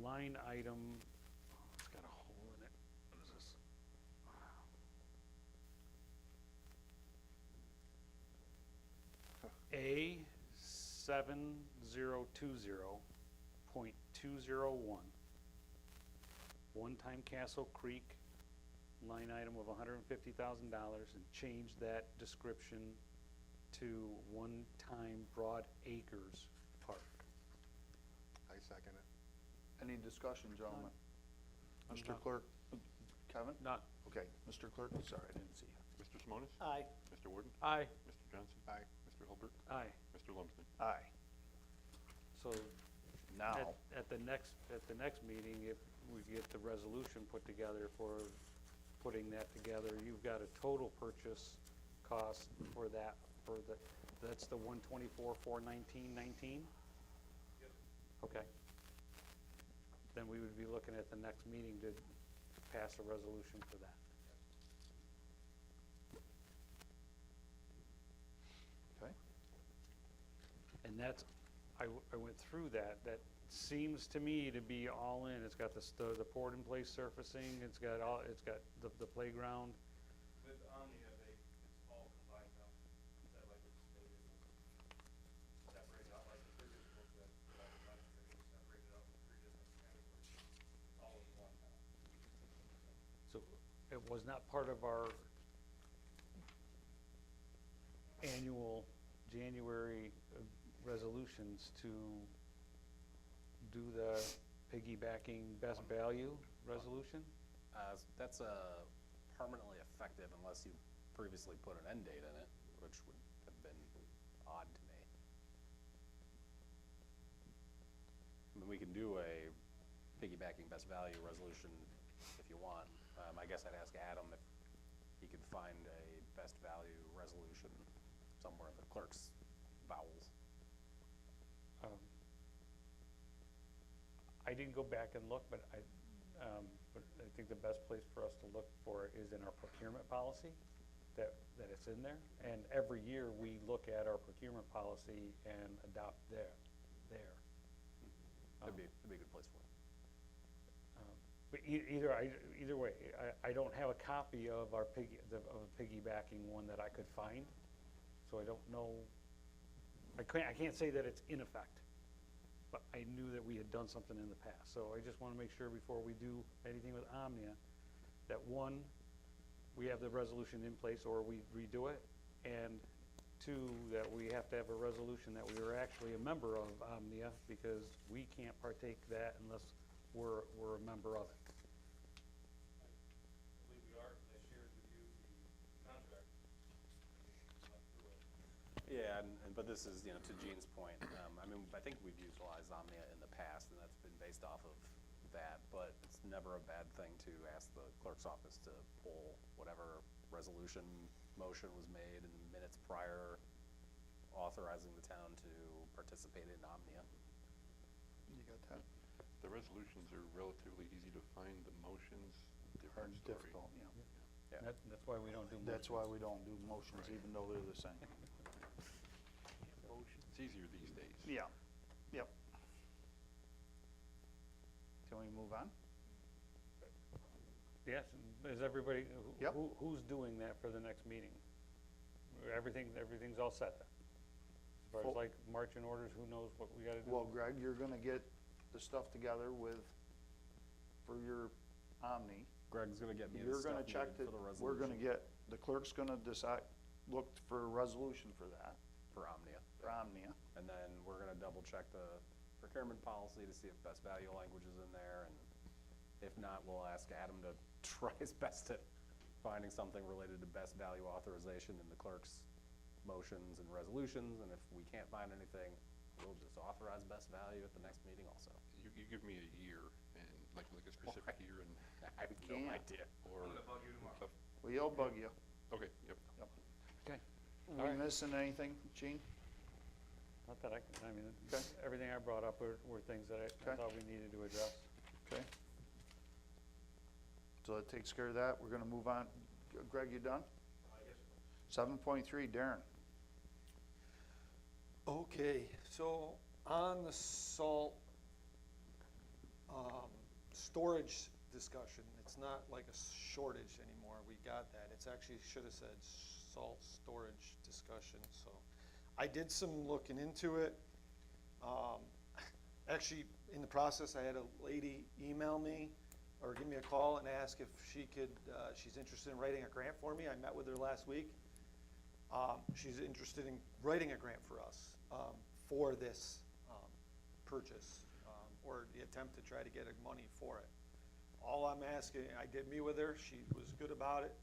line item, oh, it's got a hole in it. What is this? A 7020.201, one-time Castle Creek line item of $150,000, and change that description to one-time Broad Acres Park. I second it. Any discussion, gentlemen? None. Mr. Clerk, Kevin? None. Okay, Mr. Clerk, sorry, I didn't see you. Mr. Simonis? Aye. Mr. Warden? Aye. Mr. Johnson? Aye. Mr. Holbert? Aye. Mr. Lumsden? Aye. So Now, at the next meeting, if we get the resolution put together for putting that together, you've got a total purchase cost for that, that's the 124,419.19? Okay. Then we would be looking at the next meeting to pass a resolution for that. okay, And that's, I went through that seems to me to be all in. It's got the poured in place surfacing, it's got the playground. With Omnia, it's all combined now. Is that like it's stated? Separated out like the previous book that I was last year, it was separated out in 3 different categories. It's all in one now. So it was not part of our annual January resolutions to do the piggybacking best value resolution? That's permanently effective unless you previously put an end date in it, which would have been odd to me. I mean, we can do a piggybacking best value resolution if you want. I guess I'd ask Adam if he could find a best value resolution somewhere in the clerk's bowels. I didn't go back and look, but I think the best place for us to look for it is in our procurement policy, that it's in there. And every year, we look at our procurement policy and adopt there. That'd be a good place for it. But either way, I don't have a copy of our piggybacking one that I could find, so I don't know I can't say that it's in effect, but I knew that we had done something in the past. So I just wanna make sure before we do anything with Omnia, that one, we have the resolution in place or we redo it, and two, that we have to have a resolution that we are actually a member of Omnia, because we can't partake that unless we're a member of it. I believe we are, because I shared with you the contract. Went through it. Yeah, but this is, you know, to Gene's point, I mean, I think we've utilized Omnia in the past, and that's been based off of that, but it's never a bad thing to ask the clerk's office to pull whatever resolution motion was made in minutes prior authorizing the town to participate in Omnia. You got that? The resolutions are relatively easy to find, the motions, Hard, different story. difficult, yeah. Yeah. That's why we don't do motions. That's why we don't do motions, Right. even though they're the same. It's easier these days. Yeah, yep. Can we move on? Yes, is everybody, Yep. who's doing that for the next meeting? Everything's all set then? As far as Full- like marching orders, who knows what we gotta do? Well, Greg, you're gonna get the stuff together for your Omni. Greg's gonna get me the You're stuff gonna check needed that, for the resolution. we're gonna get, the clerk's gonna decide, look for a resolution for that, For Omnia. for Omnia. And then we're gonna double check the procurement policy to see if best value language is in there, and if not, we'll ask Adam to try his best at finding something related to best value authorization in the clerk's motions and resolutions, and if we can't find anything, we'll just authorize best value at the next meeting also. You give me a year, and like a specific year, and, I have no can't. idea. or I'm gonna bug you tomorrow. stuff. We'll bug you. Okay, yep. Okay, We Alright. missing anything, Gene? not that I mean, Okay. everything I brought up were things that I Okay. thought we needed to address. Okay. So that takes care of that. We're gonna move on. Greg, you done? Yes, 7.3, Darren. Okay, so on the salt, storage discussion, it's not like a shortage anymore, we got that, it's actually, should have said salt storage discussion, so. I did some looking into it, actually, in the process, I had a lady email me, or give me a call and ask if she could, she's interested in writing a grant for me, I met with her last week. She's interested in writing a grant for us, for this, purchase, or the attempt to try to get money for it. All I'm asking, I did meet with her, she was good about it,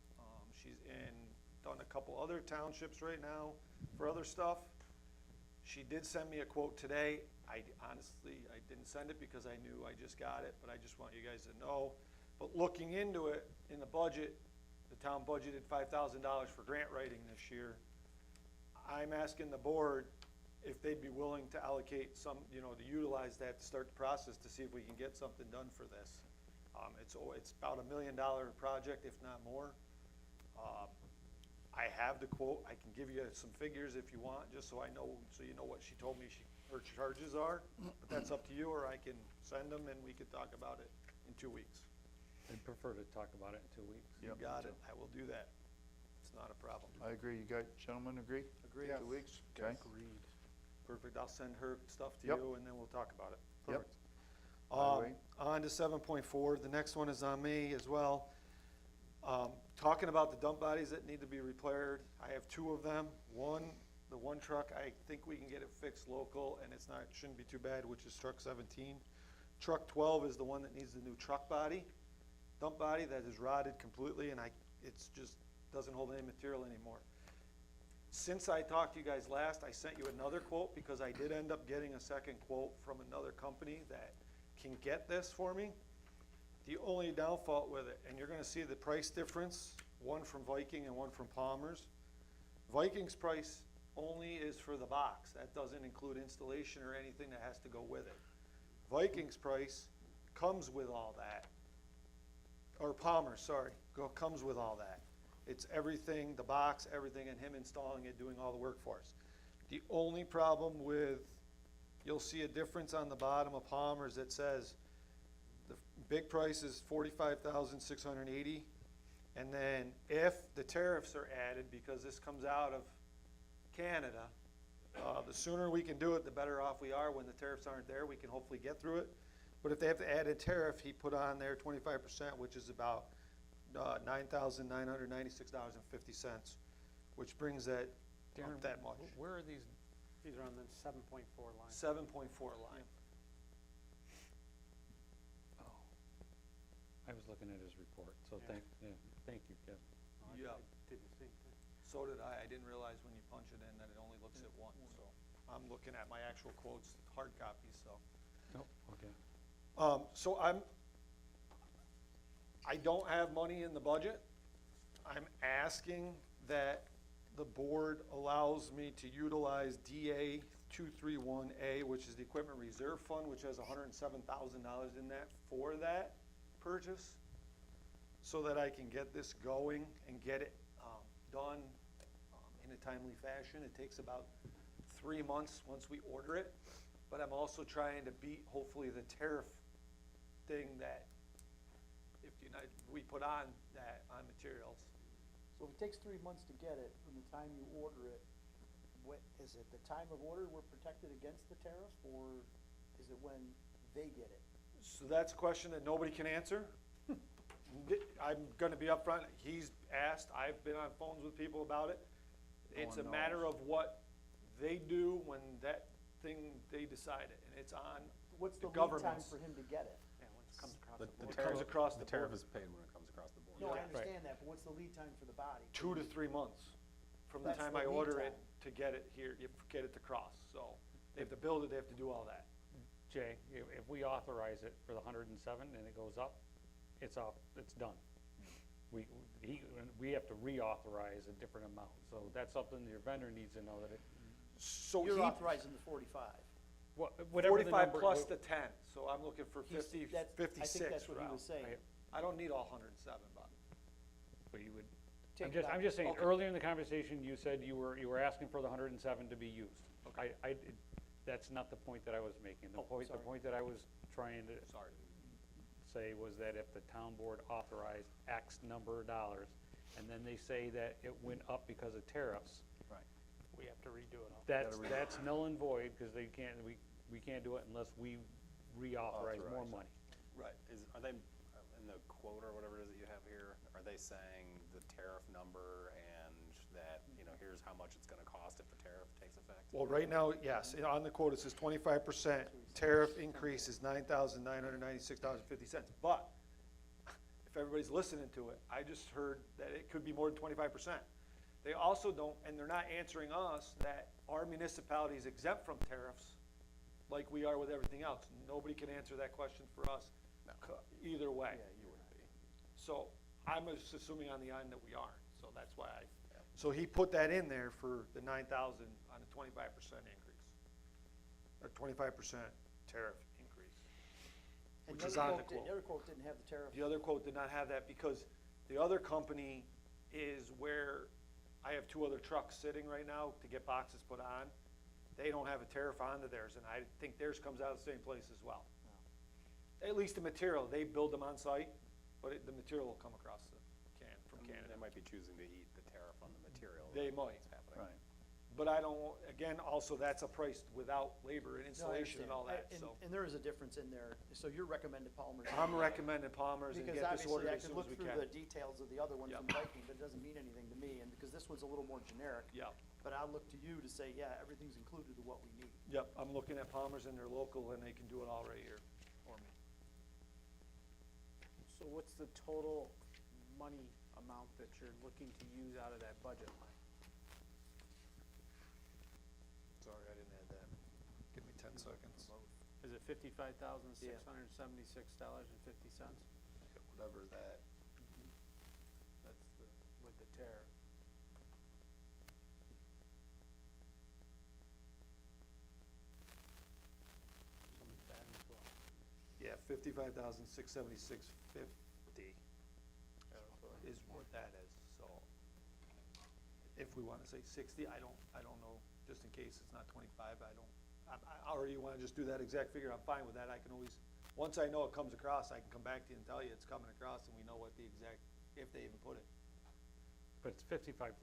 she's done a couple other townships right now for other stuff. She did send me a quote today, honestly, I didn't send it because I knew I just got it, but I just want you guys to know. But looking into it, in the budget, the town budgeted $5,000 for grant writing this year. I'm asking the board if they'd be willing to allocate some, to utilize that to start the process to see if we can get something done for this. It's about $1 million project, if not more. I have the quote, I can give you some figures if you want, just so I know, so you know what she told me her charges are, but that's up to you, or I can send them and we could talk about it in 2 weeks. I'd prefer to talk about it in 2 weeks. You Yep, got me it, I will do that. It's not a problem. I agree. You guys, gentlemen, agree? Agree. 2 weeks? Okay. Agreed. Perfect, I'll send her stuff to Yep. you and then we'll talk about it. Yep. Perfect. Highway. On to 7.4, the next one is on me as well. Talking about the dump bodies that need to be repaired, I have 2 of them. The one truck, I think we can get it fixed local and shouldn't be too bad, which is truck 17. Truck 12 is the one that needs the new truck body, dump body that is rotted completely and it's just doesn't hold any material anymore. Since I talked to you guys last, I sent you another quote because I did end up getting a second quote from another company that can get this for me. The only downfall with it, and you're gonna see the price difference, one from Viking and one from Palmer's. Viking's price only is for the box. That doesn't include installation or anything that has to go with it. Viking's price comes with all that. Or Palmer's, sorry, comes with all that. It's everything, the box, everything, and him installing it, doing all the work for us. The only problem with, you'll see a difference on the bottom of Palmer's that says the big price is $45,680, and then if the tariffs are added, because this comes out of Canada, The sooner we can do it, the better off we are. When the tariffs aren't there, we can hopefully get through it. But if they have to add a tariff, he put on there 25%, which is about $9,996.50, which brings that Darren, up that much. Where are these? These are on the 7.4 line. 7.4 line. I was looking at his report, so thank you, Kevin. Yeah. Did the same thing. So did I. I didn't realize when you punch it in that it only looks at one, so. I'm looking at my actual quotes, hard copies, so. Oh, okay. So I don't have money in the budget. I'm asking that the board allows me to utilize DA 231A, which is the Equipment Reserve Fund, which has $107,000 in that for that purchase, so that I can get this going and get it done in a timely fashion. It takes about 3 months once we order it, but I'm also trying to beat, hopefully, the tariff thing that we put on that on materials. So if it takes 3 months to get it, from the time you order it, what, is it the time of order we're protected against the tariff, or is it when they get it? So that's a question that nobody can answer. I'm gonna be upfront, he's asked, I've been on phones with people about it. It's a matter of what they do when that thing, they decide it, and it's on What's the the lead time government's. for him to get it? Yeah, when it comes across The the board. It comes across the The tariff board. is paid when it comes across the board. No, I Yeah. understand that, but what's the lead time for the body? 2 to 3 months from the That's time the I lead order it time. to get it here, you get it to cross, so. They have to build it, they have to do all that. Jay, if we authorize it for the 107 and it goes up, it's up, it's done. We have to reauthorize a different amount, so that's something your vendor needs to know that it, So You're he, authorizing the 45. whatever the 45 number. plus the 10, so I'm looking for He's- 50, that- I 56 think that's what he around. was saying. I don't need all 107, but. But you would, Take I'm it out. just saying, Okay. earlier in the conversation, you said you were asking for the 107 to be used. Okay. That's not the point that I was making. The Oh, sorry. point that I was trying to Sorry. say was that if the town board authorized X number of dollars, and then they say that it went up because of tariffs, We have to redo it all. that's null and void, because we can't do it unless we reauthorize more Authorize. money. Right. Are they, in the quote or whatever it is that you have here, are they saying the tariff number and that, here's how much it's gonna cost if the tariff takes effect? Well, right now, yes, on the quote, it says 25% tariff increase is $9,996.50. But if everybody's listening to it, I just heard that it could be more than 25%. They also don't, and they're not answering us, that our municipality is exempt from tariffs like we are with everything else. Nobody can answer that question for us either way. Yeah, you wouldn't be. So I'm just assuming on the end that we aren't, so that's why so he put that in there for the 9,000 on a 25% increase. Or 25% tariff increase, And which the is other on the quote quote. The other quote didn't have the tariff. The other quote did not have that because the other company is where I have 2 other trucks sitting right now to get boxes put on. They don't have a tariff onto theirs, and I think theirs comes out of the same place as well. At least the material, they build them on site, but the material will come across the from Canada. They might be choosing to eat the tariff on the material. They might. that's happening. But I don't, again, also that's a price without labor and No, I installation and all that, understand. so. And there is a difference in there, so you're recommending Palmer's. I'm recommending Palmer's and Because get this obviously ordered I as could soon as look we through can. the details of the other one Yep. from Viking, but it doesn't mean anything to me, and because this one's a little more generic. Yep, But I'll look to you to say, yeah, everything's included to what we need. yep, I'm looking at Palmer's and they're local and they can do it all right here for me. So what's the total money amount that you're looking to use out of that budget line? Sorry, I didn't add that. Give me 10 seconds. Is it $55,676.50 Whatever that, that's with the tariff? Something bad as well. yeah, 55,676.50 is what that is, so. If we wanna say 60, I don't know, just in case it's not 25, or you wanna just do that exact figure, I'm fine with that, I can always, once I know it comes across, I can come back to you and tell you it's coming across and we know what the exact, if they even put it, But it's 55,000.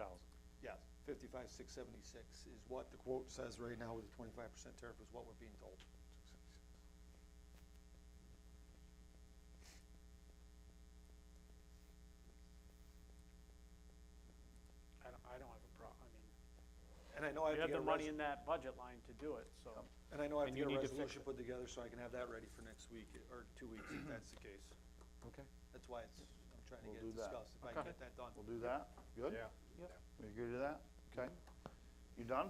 yes. 55,676 is what the quote says right now with the 25% tariff is what we're being told. I don't have a problem, I mean, And I know I we have to have get the a money in that budget line to do it, so. and I know I have and to you get a need to fix resolution it. put together so I can have that ready for next week or 2 weeks if that's the case. Okay. That's why it's, I'm trying to We'll get do it that. discussed, if I can Okay. get that done. We'll do that? Good? Yeah. Yep. We agree to that? Okay. You done?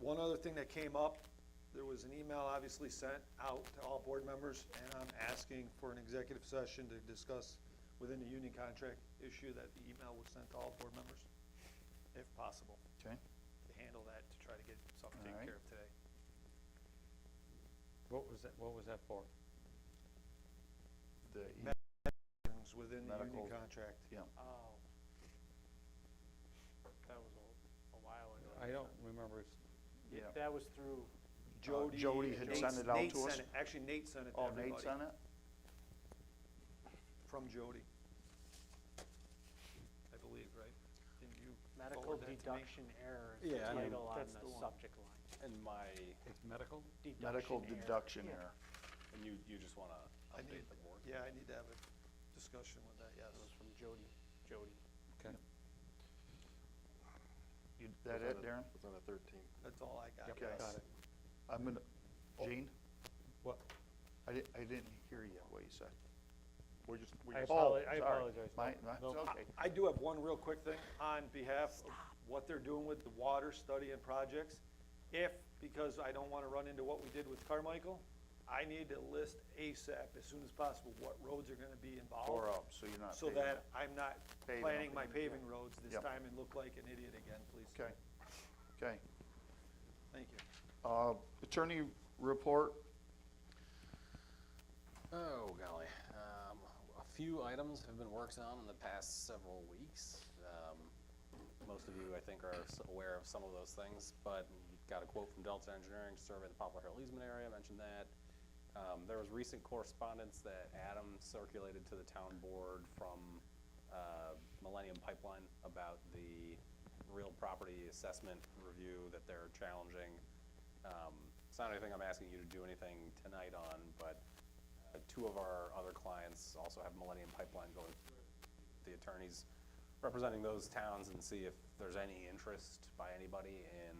One other thing that came up, there was an email obviously sent out to all board members, and I'm asking for an executive session to discuss within the union contract issue that the email was sent to all board members, if possible, Okay. to handle that, to try to get something All right. taken care of today. What was that for? The, Things within the union Medical. contract. yeah. Oh. That was a while ago. I don't remember. Yeah. That was through, Jody had Nate- sent it out Nate to us? sent it- Actually, Nate sent it to Oh, everybody. Nate sent it? From Jody. I believe, right? Didn't you medical forward that to me? deduction error is the Yeah, I mean, title on that's the the one. subject line. And my, It's medical? Medical Deduction error. deduction Yeah. error. and you just wanna I need, update the board? yeah, I need to have a discussion with that, yes. That was from Jody. Okay. That it, Darren? It's on the 13th. That's all I got, Okay. yes. Got it. I'm gonna, Gene? What? I didn't hear you, what you said. We just, I Oh, I sorry. apologize. That's No. okay. I do have one real quick thing on behalf of what they're doing with the water study and projects. If, because I don't wanna run into what we did with Carmichael, I need to list ASAP as soon as possible what roads are gonna be involved. Tore up, so you're not So paving. that I'm not Paving planning them. my paving roads this Yep. time and look like an idiot again, please. Okay, okay. Thank you. Attorney report, Oh, golly. A few items have been worked on in the past several weeks. Most of you, I think, are aware of some of those things, but got a quote from Delta Engineering to survey the Poplar Hill easement area, I mentioned that. There was recent correspondence that Adam circulated to the town board from Millennium Pipeline about the real property assessment review that they're challenging. It's not anything I'm asking you to do anything tonight on, but two of our other clients also have Millennium Pipeline going through it. The attorneys representing those towns and see if there's any interest by anybody in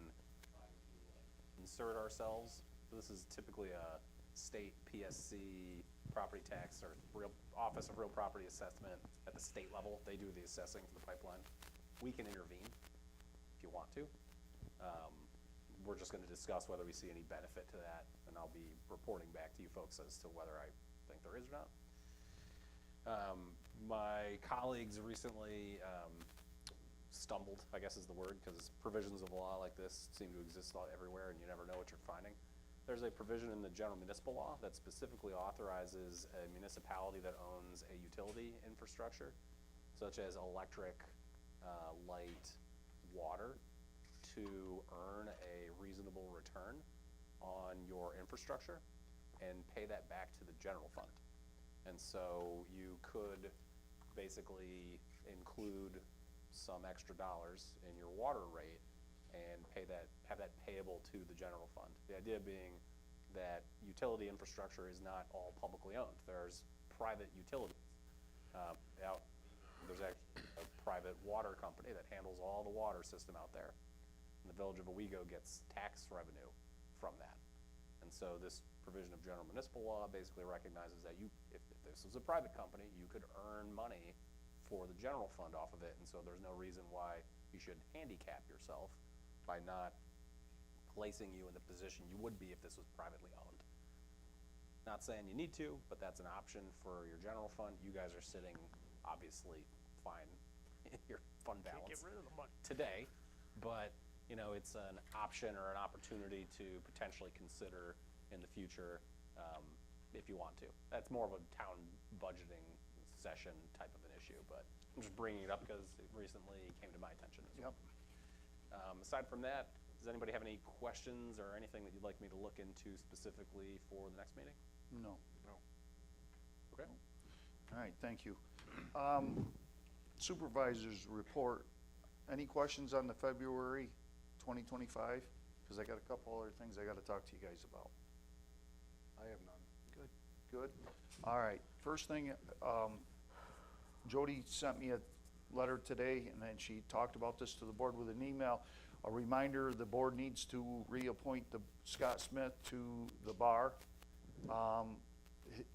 trying to insert ourselves. So this is typically a state PSC property tax or Office of Real Property Assessment at the state level. They do the assessing for the pipeline. We can intervene if you want to. We're just gonna discuss whether we see any benefit to that, and I'll be reporting back to you folks as to whether I think there is or not. My colleagues recently stumbled, I guess is the word, because provisions of law like this seem to exist everywhere and you never know what you're finding. There's a provision in the general municipal law that specifically authorizes a municipality that owns a utility infrastructure, such as electric, light, water, to earn a reasonable return on your infrastructure and pay that back to the general fund. And so you could basically include some extra dollars in your water rate and have that payable to the general fund. The idea being that utility infrastructure is not all publicly owned. There's private utilities. There's actually a private water company that handles all the water system out there. And the village of Owego gets tax revenue from that. And so this provision of general municipal law basically recognizes that if this was a private company, you could earn money for the general fund off of it, and so there's no reason why you should handicap yourself by not placing you in the position you would be if this was privately owned. Not saying you need to, but that's an option for your general fund. You guys are sitting obviously fine in your fund balance Can't get rid of the money. today, but you know, it's an option or an opportunity to potentially consider in the future if you want to. That's more of a town budgeting session type of an issue, but I'm just bringing it up because it recently came to my attention as well. Aside from that, does anybody have any questions or anything that you'd like me to look into specifically for the next meeting? No. No. Okay. All right, thank you. Supervisor's report, Any questions on the February 2025? Because I got a couple other things I got to talk to you guys about. I have none. Good? All right, first thing, Jody sent me a letter today, and then she talked about this to the board with an email. A reminder, the board needs to reappoint Scott Smith to the bar.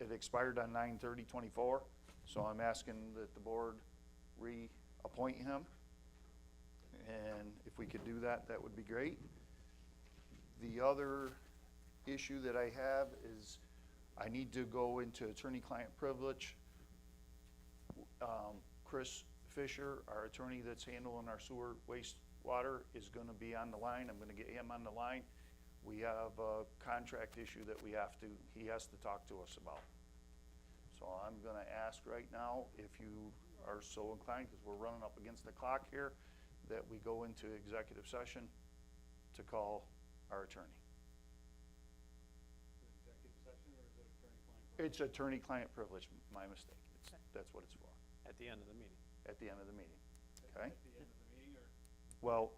It expired on 9/30/24, so I'm asking that the board reappoint him. And if we could do that, that would be great. The other issue that I have is I need to go into attorney-client privilege. Chris Fisher, our attorney that's handling our sewer wastewater, is gonna be on the line. I'm gonna get him on the line. We have a contract issue that he has to talk to us about. So I'm gonna ask right now, if you are so inclined, because we're running up against the clock here, that we go into executive session to call our attorney. Executive session, or is it attorney-client? It's attorney-client privilege, my mistake. That's what it's for, At the end of the meeting. at the end of the meeting, okay? At the end of the meeting, or? Well,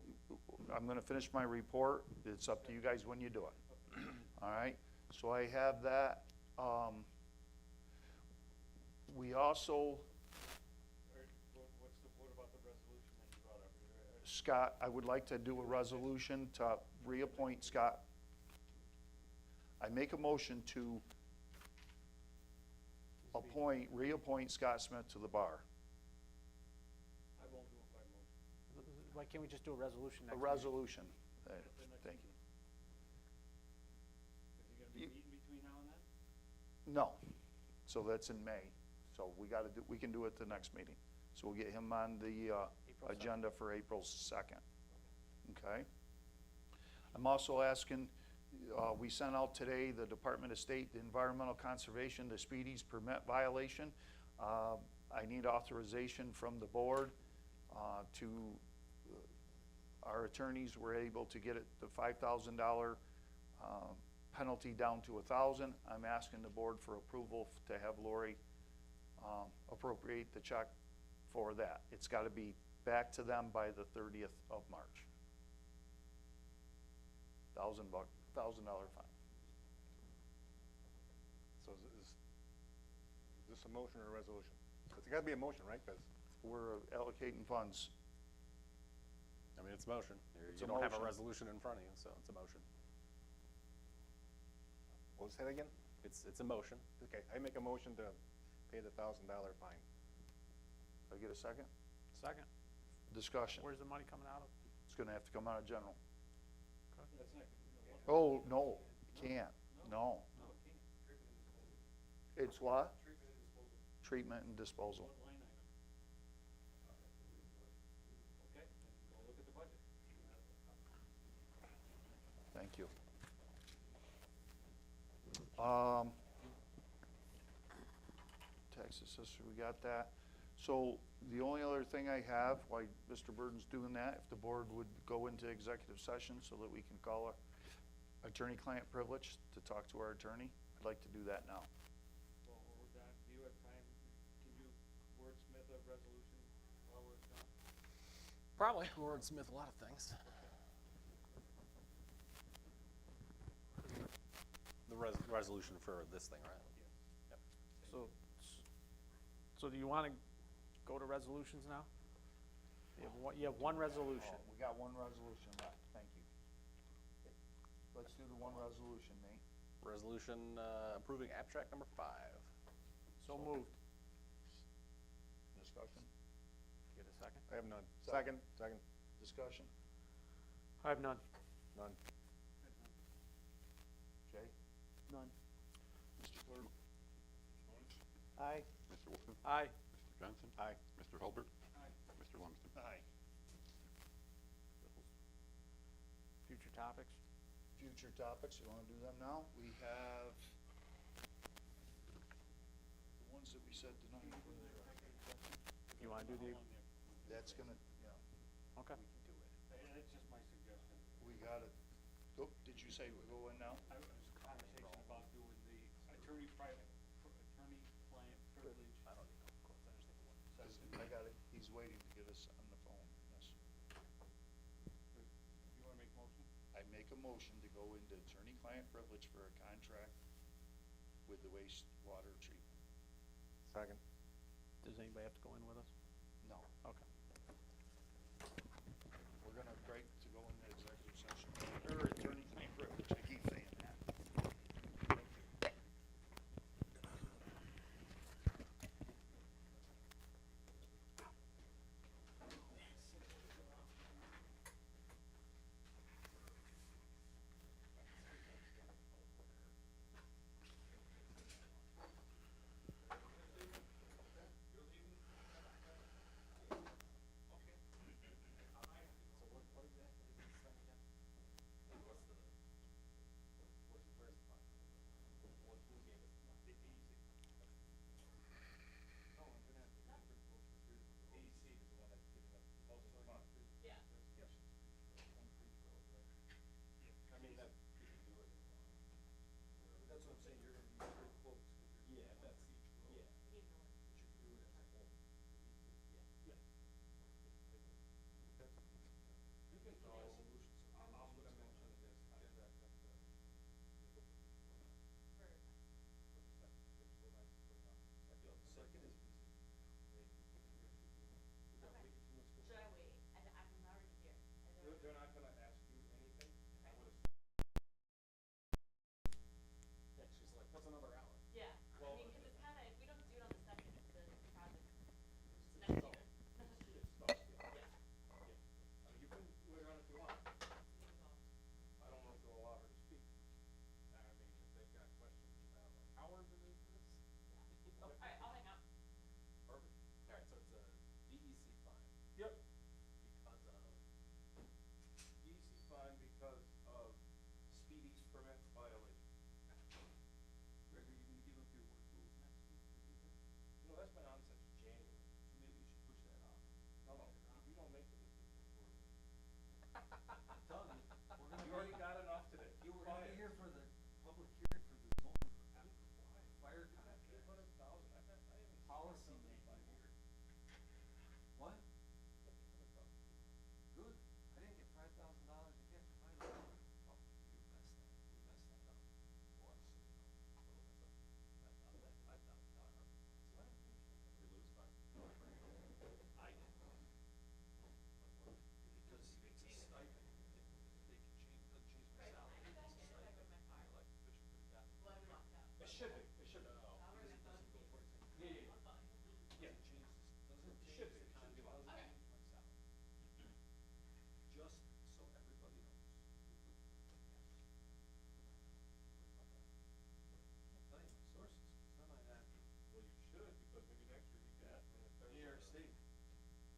I'm gonna finish my report. It's up to you guys when you do it. All right, so I have that. We also, What about the resolution that you brought up? Scott, I would like to do a resolution to reappoint Scott. I make a motion to reappoint Scott Smith to the bar. I won't do it by motion. Why can't we just do a resolution A next meeting? resolution. Thank you. Is he gonna be meeting between now and then? No, so that's in May. So we can do it the next meeting. So we'll get him on the agenda for April 2nd. Okay? I'm also asking, we sent out today the Department of State Environmental Conservation, the Speedies permit violation. I need authorization from the board our attorneys were able to get the $5,000 penalty down to $1,000. I'm asking the board for approval to have Lori appropriate the check for that. It's got to be back to them by the 30th of March. $1,000 fine. So is this a motion or a resolution? It's gotta be a motion, right? 'Cause We're allocating funds. I mean, it's a motion. It's You a don't have a motion. resolution in front of you, so it's a motion. what was that again? It's a motion. Okay, I make a motion to pay the $1,000 fine. Did I get a second? Second. Discussion. Where's the money coming out of? It's gonna have to come out of general. That's not, Oh, no, can't, no. no, it can't. Treatment and disposal. It's what? Treatment and disposal. Treatment and disposal. What line item? Okay, then go look at the budget. Thank you. Tax assessor, we got that. So the only other thing I have, while Mr. Burden's doing that, if the board would go into executive session so that we can call a attorney-client privilege to talk to our attorney, I'd like to do that now. Well, we're done. Do you have time? Can you wordsmith a resolution while we're done? Probably. Wordsmith a lot of things. The resolution for this thing, right? So do you want to go to resolutions now? You have one resolution. We got one resolution left, thank you. Let's do the one resolution, Nate. Resolution approving abstract number 5. So moved. Discussion? Get a second? I have none. Second. Second. Discussion? I have none. None. Jay? None. Mr. Clerk? Aye. Mr. Wolfen? Aye. Mr. Johnson? Aye. Mr. Hulbert? Aye. Mr. Lumsden? Aye. Future topics? Future topics, you wanna do them now? We have the ones that we said tonight. You want to do the, That's gonna, yeah, okay. we can do it. That's just my suggestion. We got it. Oh, did you say we go in now? I was conversation about doing the attorney-client privilege. I don't even know. Of course, I just think I got it. He's waiting to get us on the phone. Yes. a motion to go into attorney-client privilege for a contract with the wastewater treatment. Second. Does anybody have to go in with us? No. Okay. We're gonna break to go into executive session, or attorney-client privilege, I keep saying that. Yeah. That's what I'm saying, you're gonna be very close. Yeah, that's each road. You know, But you can do it as a whole. Yeah. You can No, tell, solutions. I'll put a mention of this contract at the, for, Second is easy. We got way too much going should I on. wait? I'm already here. they're not gonna ask you anything. I Okay. would've Yeah, she's like, what's another hour? Yeah, Well, I mean, cause it's kinda, if we don't do it on the second, the project, It's next stuck. year. It's stuck, yeah. Yeah. I mean, you can wait on if you want. I don't know if they'll allow her to speak. I mean, if they've got questions about like, how urgent is this? Alright, I'll hang up. Perfect. All right, so it's a DEC fine Yep. because of, EDC fine because of speed east permit violation. Greg, are you gonna give up your work rules next week to do that? You know, that's been on since January. So maybe you should push that off. No, you don't make the decision for me. I'm telling you, we're gonna You already got enough today. You were Fine. gonna be here for the public hearing for the zoning for fire You got contract. 800,000. I haven't seen Policy 800,000 in making 5 years. What? You got 800,000. Good. I didn't get $5,000 to get to find out. Oh, you messed that, we messed that up. well, so, you know, total that's up, that's out of that $5,000. What? We lose five. I did. Because it's a stipend. They can change, they'll change my Right, salary. I can It's a back in if I go stipend. to my car. The elected official could have gotten it. Well, I walked out. It should be. It should be. I'll bring my phone. Doesn't go part-time. Yeah, yeah, I'll call you. yeah. Doesn't change, doesn't It change should the be. It should be contract, fine. doesn't change my salary. Just so everybody knows. Can't tell you my sources, because then I'd have to. Well, you should, because maybe next year you can. New York State.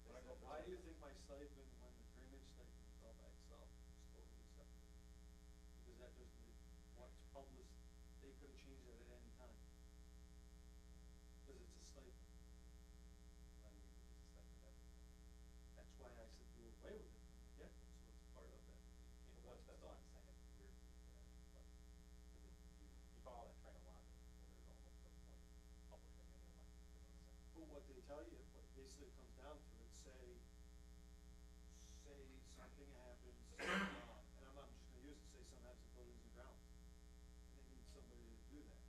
When I go for Why do you something- think my stipend, when the drainage stipend is all by itself, is totally separate? Because that doesn't, what's published, they could have changed it at any time. Because it's a stipend. Then we could just stipend everything. That's why I said do away with it from the get-go, so it's part of that. You can't Well, let that's it all stop. I'm saying, it's weird to me that, like, cause it, you follow that train of logic, well, there's almost no point publishing any elected officials. But what they tell you, what basically it comes down to, it say something happens, and I'm just gonna use it, say something happens in buildings and grounds. And they need somebody to do that.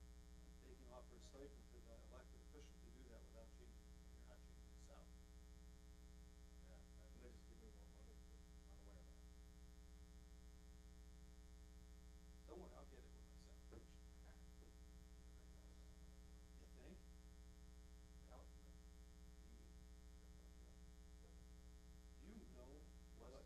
They can offer a stipend to the elected official to do that without changing, you're not changing the salary. Yeah, And they just give me more money. I'm unaware of that. Don't worry, I'll get it with my salary. You think? Yeah, let's do that. Do you know what?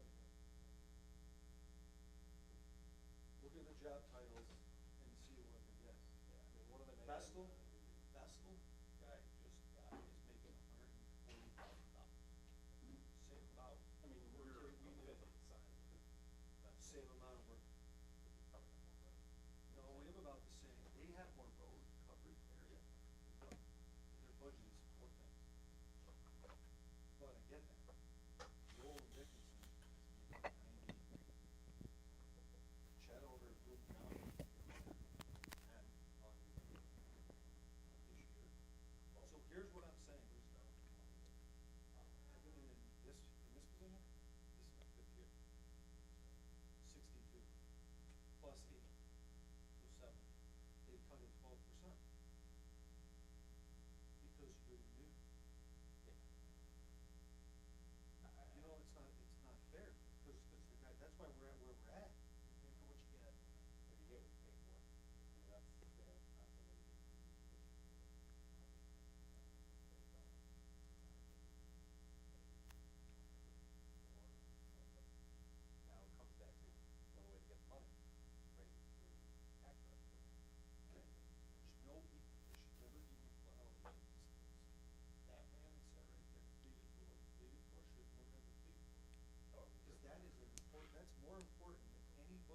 Look at the job titles and see what they get. Yeah, I mean, one of the names. Vestal guy just got, is making $140,000. Same about, I mean, we're we a did fifth of the size of the, that's, same amount of work. but you probably have more road. No, we have about the same, they have more road coverage area, but their budget is 4 things. But I get that. Joel Dickinson is making 90. Chet over at Boone County, and on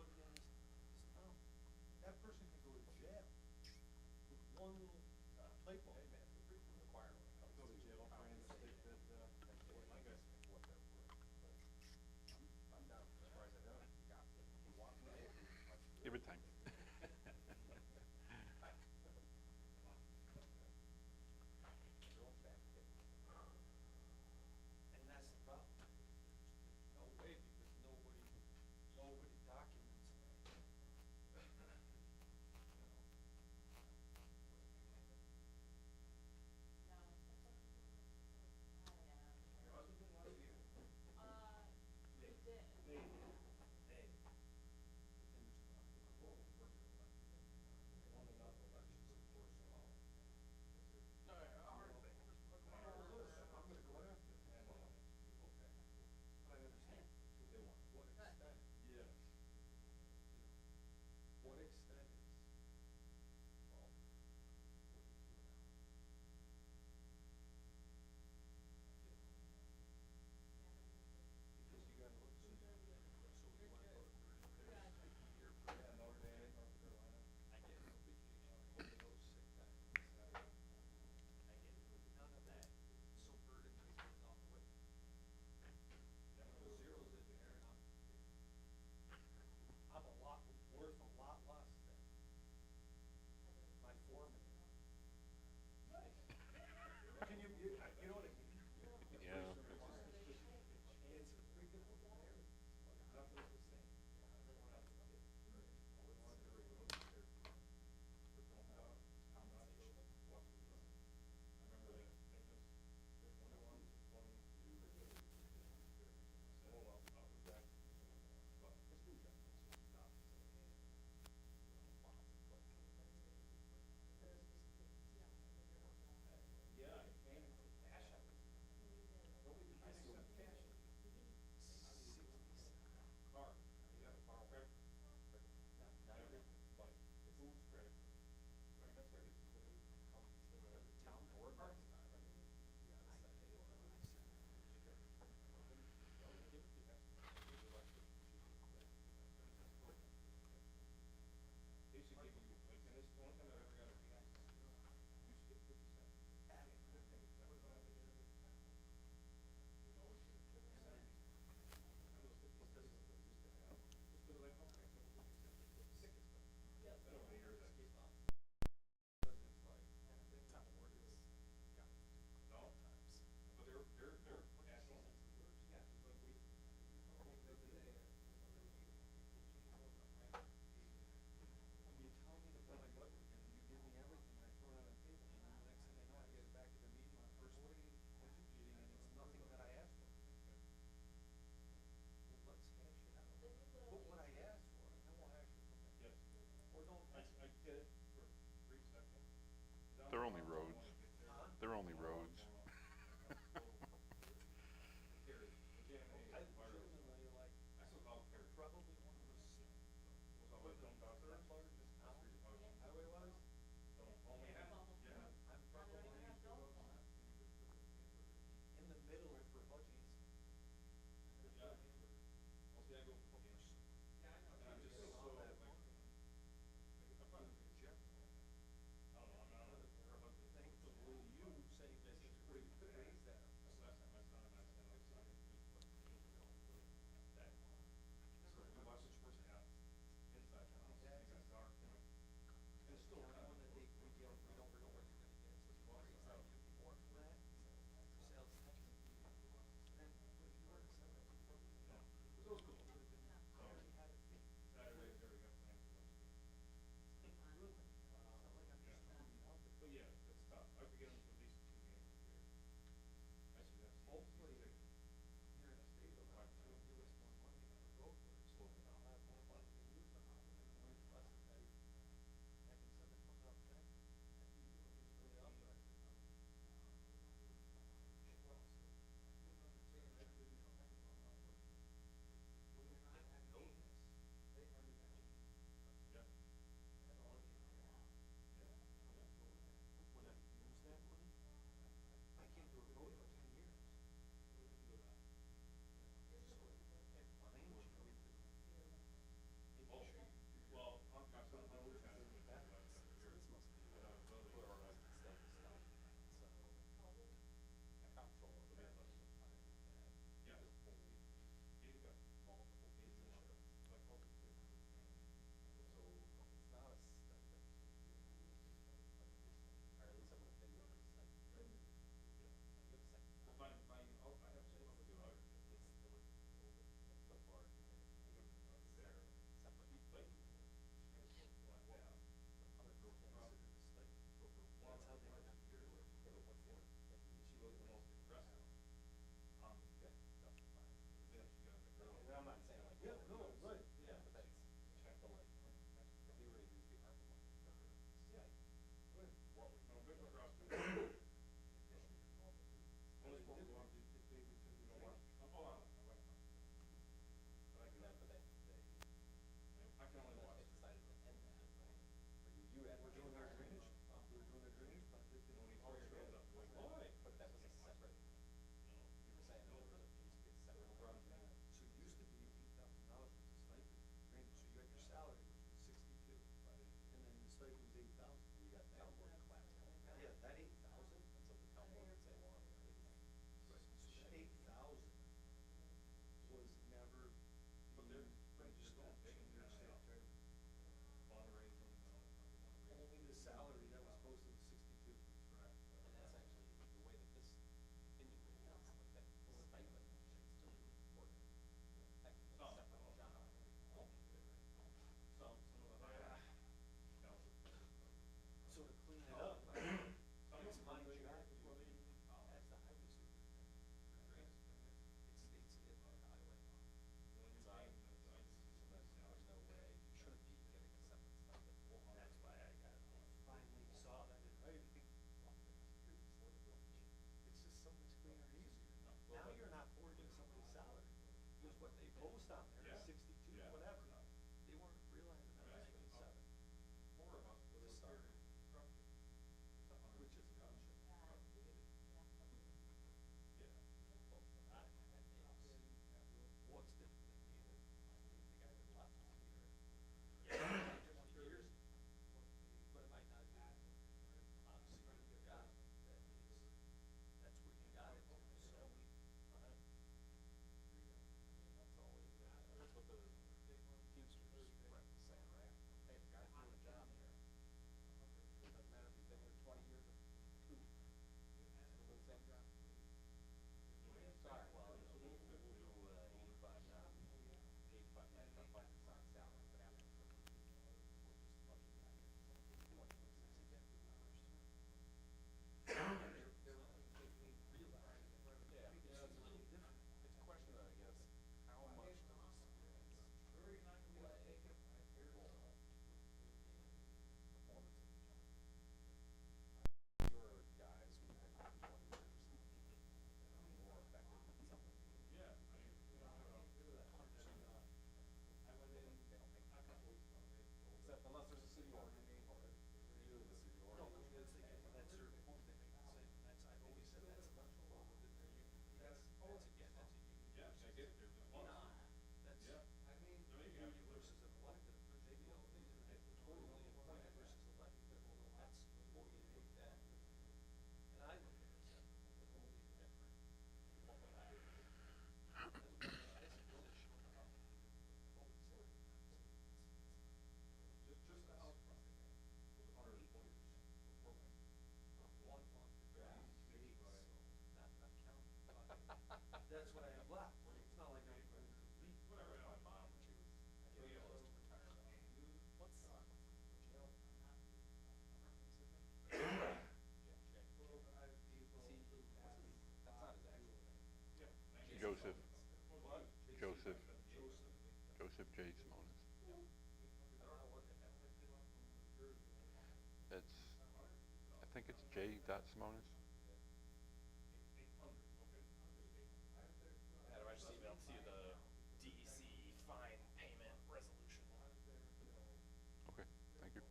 looked at this, oh, that person could go to jail with one little typo. Hey, man, feel free to require one. I'll go to jail for any mistake that, my guys can look up for. I'm down, as far as I know, you got, you want me to. Give it time. And that's the problem. There's no way because nobody documents that. Your husband didn't want to be here? He did. Hey. Won enough elections, of course, well. No, hard thing. I'm gonna go after it. Okay. But I understand what they want. What extent? Yes. What extent is, well, 42 an hour. Because you gotta look, so you wanna go to You're for Notre Dame, North Carolina. I get no vacation, I get no sick time. I get none of that. So burden is taken off the way. Yeah, no zeros in there, and I'm worth a lot less than my foreman. Can you know what I mean? Yeah. It's a freaking narrative. Nothing's the same. Yeah, I came and put cash out. Nobody has some cash. 60 car. You got a car credit? Not every, but food's credit. Right, that's right. The town board parking lot, right? You gotta set it. They should give you, and this is the only time I've ever got a gas. You should get 50 cents. You tell me to put my budget in, and you give me everything, and I throw it on the table, and then the next thing I know, I get back to the meeting, the first meeting, and it's nothing that I asked for. Well, let's hash it out. Put what I asked for, and then we'll hash it from there. Yes. Or don't. I get it for 3 seconds. They're only roads. Huh? They're only roads. I legitimately like, probably one of the largest towns, highway-wise. I'm probably in the middle for budgies. Thankfully, you say business J. Simonis. It's, I think it's J. Simonis. Adam, I just emailed to you the DEC fine payment resolution. Okay, thank you.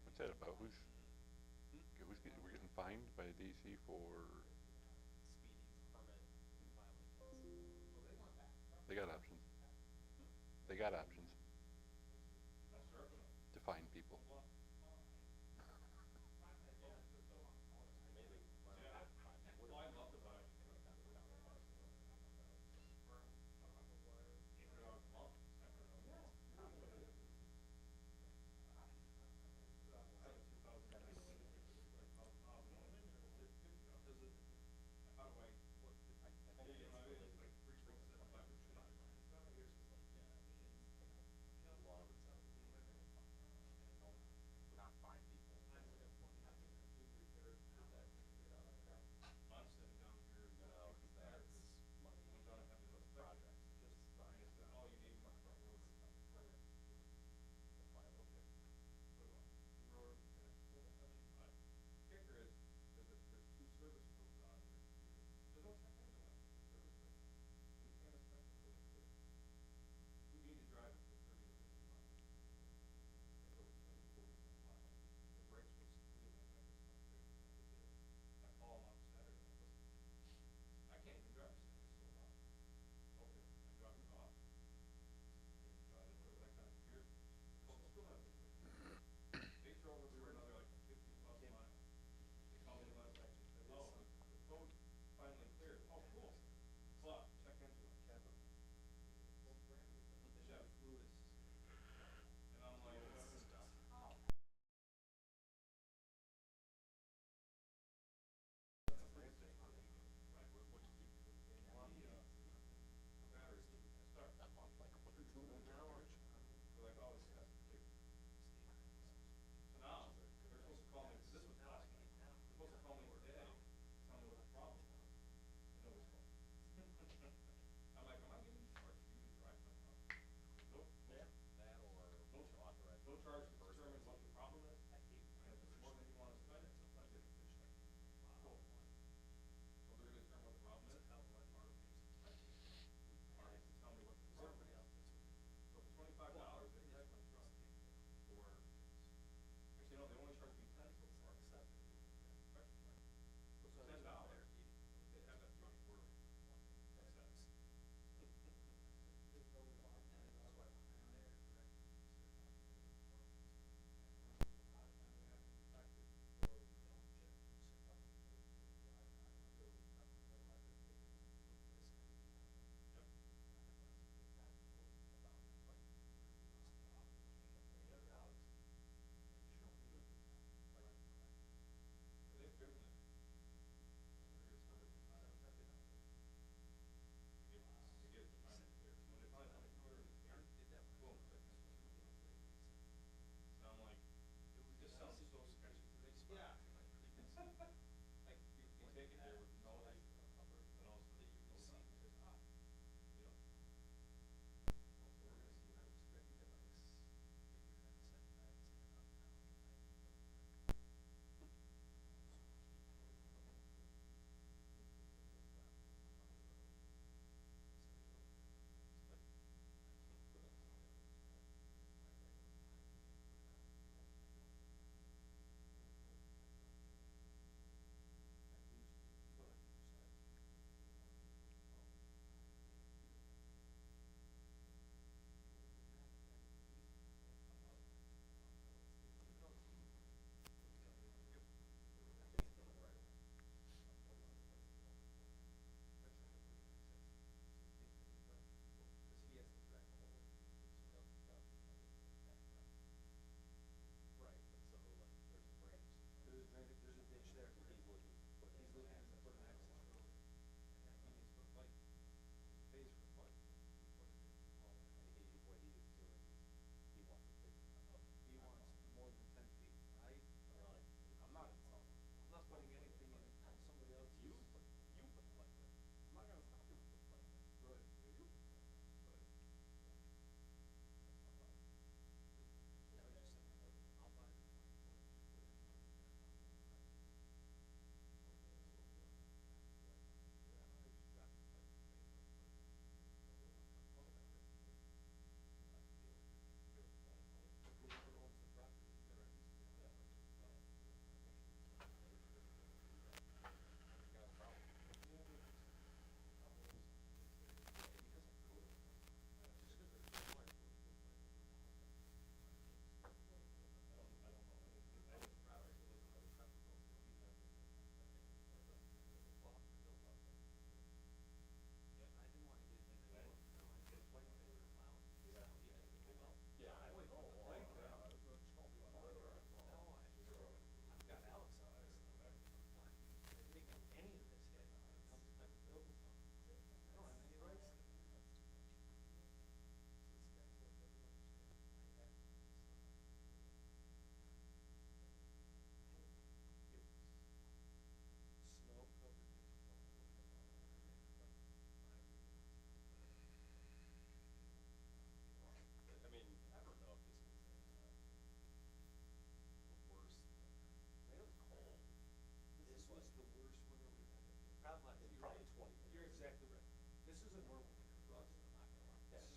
What's that about? We're getting fined by DC for, Speeding permit filing. they got options. They got options to fine people.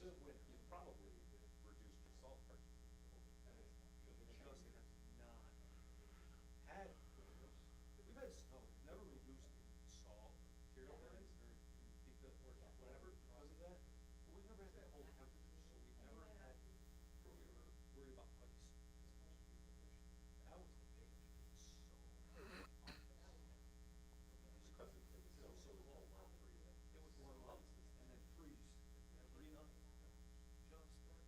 You probably reduced your salt purchase. Just not had, we've had snow, we've never reduced salt, material lines, or because, or whatever, because of that. But we've never had that cold temperature, so we've never had, where we were worried about ice as much as we wish. That was the big issue, so. Because it was so cold, it would warm up and then freeze every night, just like.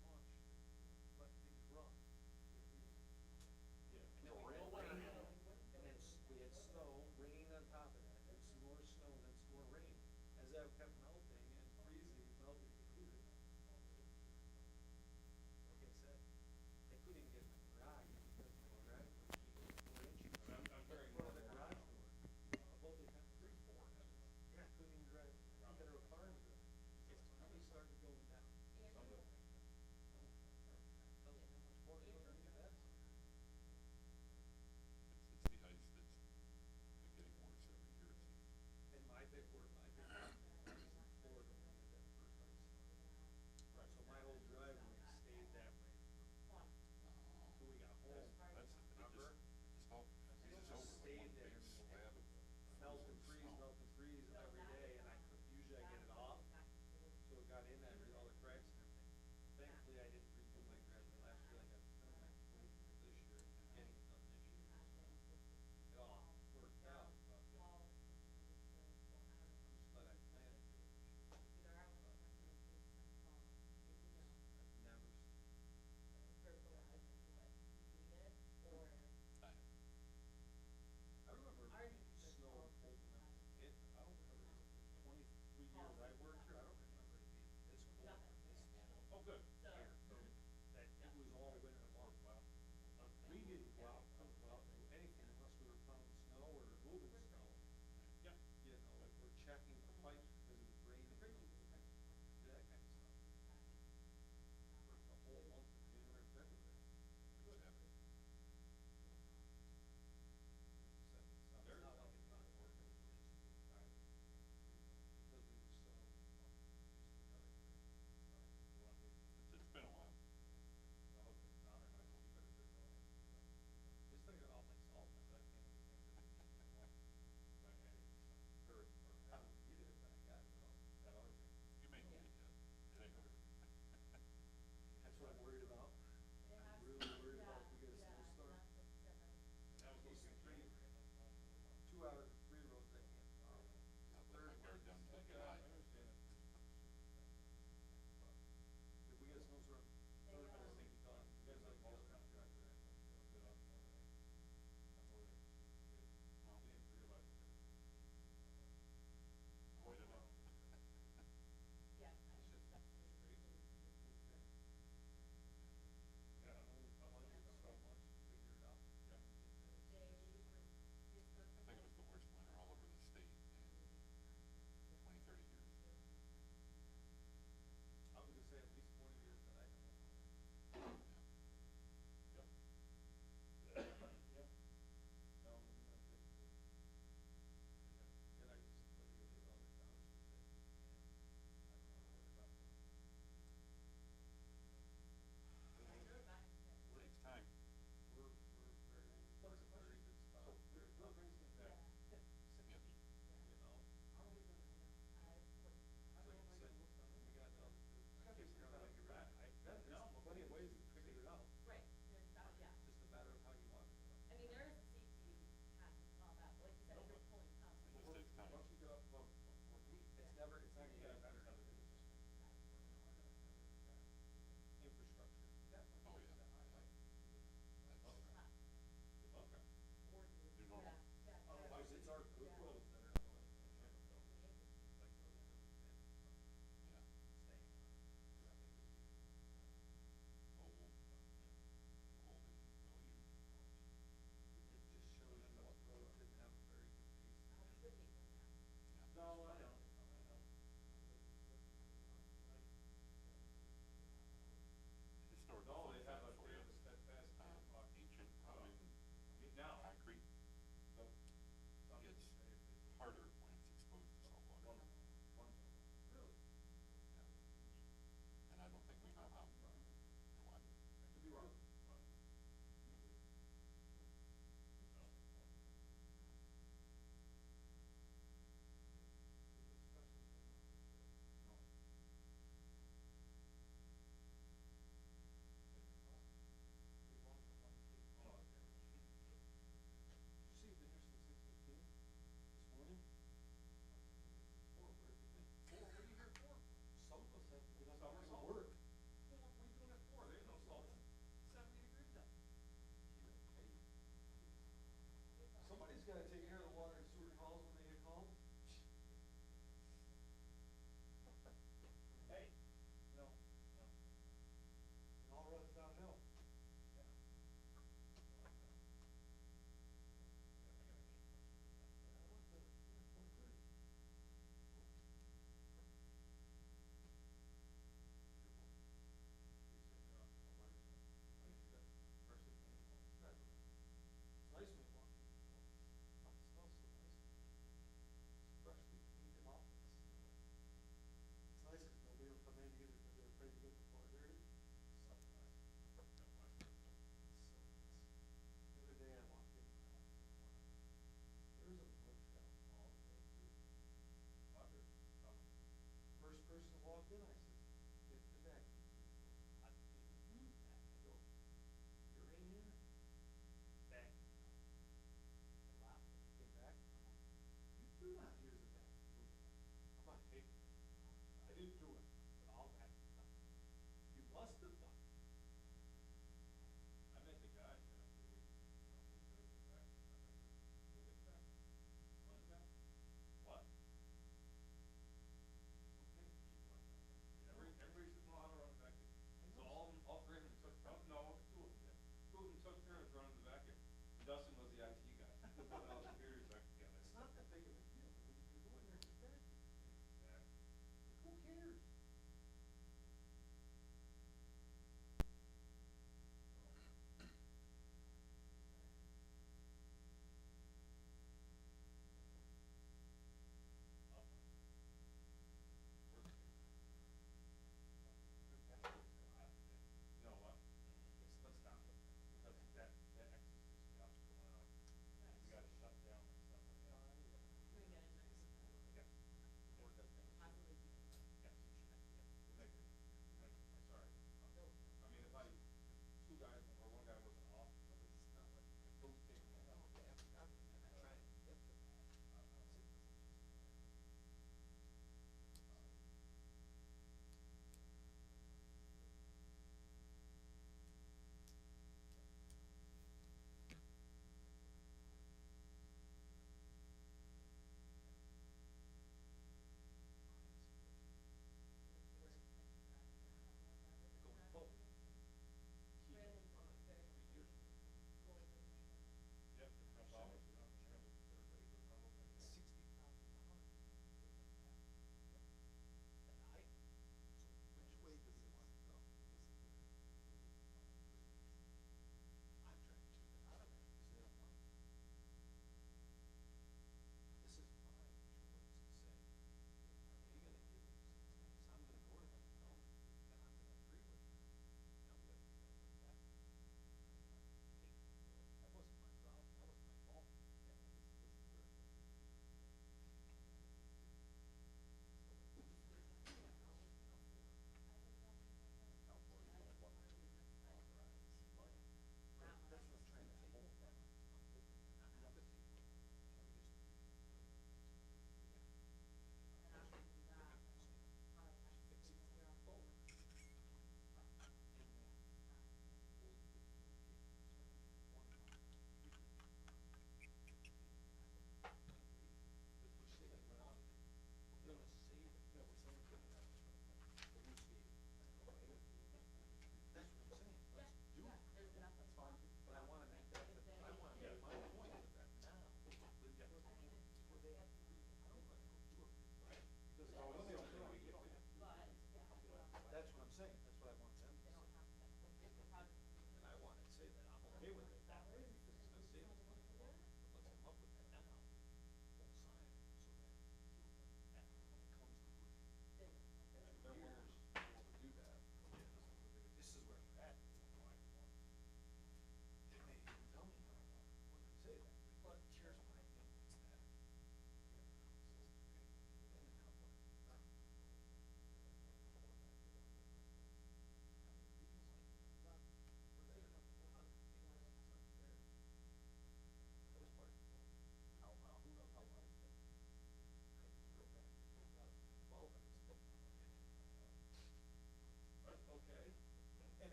Where'd you get the 430? Southwest. Southwest. The other day I walked in my office this morning. There's a wood trail all the way through. Water. Oh. First person that walked in, I said, get the vacuum. I didn't use that. I go, you're in here? Vacuum. I laughed, came back. You do not use a vacuum. I'm like, hey, I didn't do it, but I'll vacuum done. You must have done it. I met the guy after we, who drove the back. We'll get back. Run it back. What? Okay, keep one back.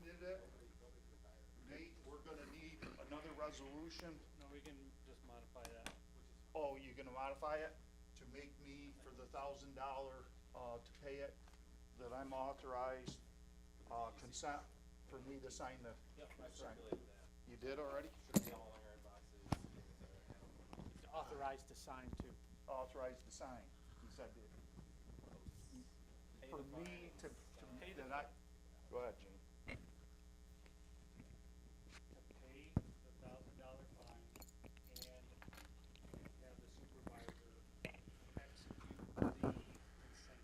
seconded it. Nate, we're gonna need another resolution. No, we can just modify that. Oh, you're gonna modify it to make me for the $1,000, to pay it, that I'm authorized, consent for me to sign the. Yep, I sign. circulated that. You did already? Should be all in our inboxes. Authorized to sign too. Authorized to sign, he said that. For me to, that I, go ahead, Gene. To pay the $1,000 fine and have the supervisor execute the consent.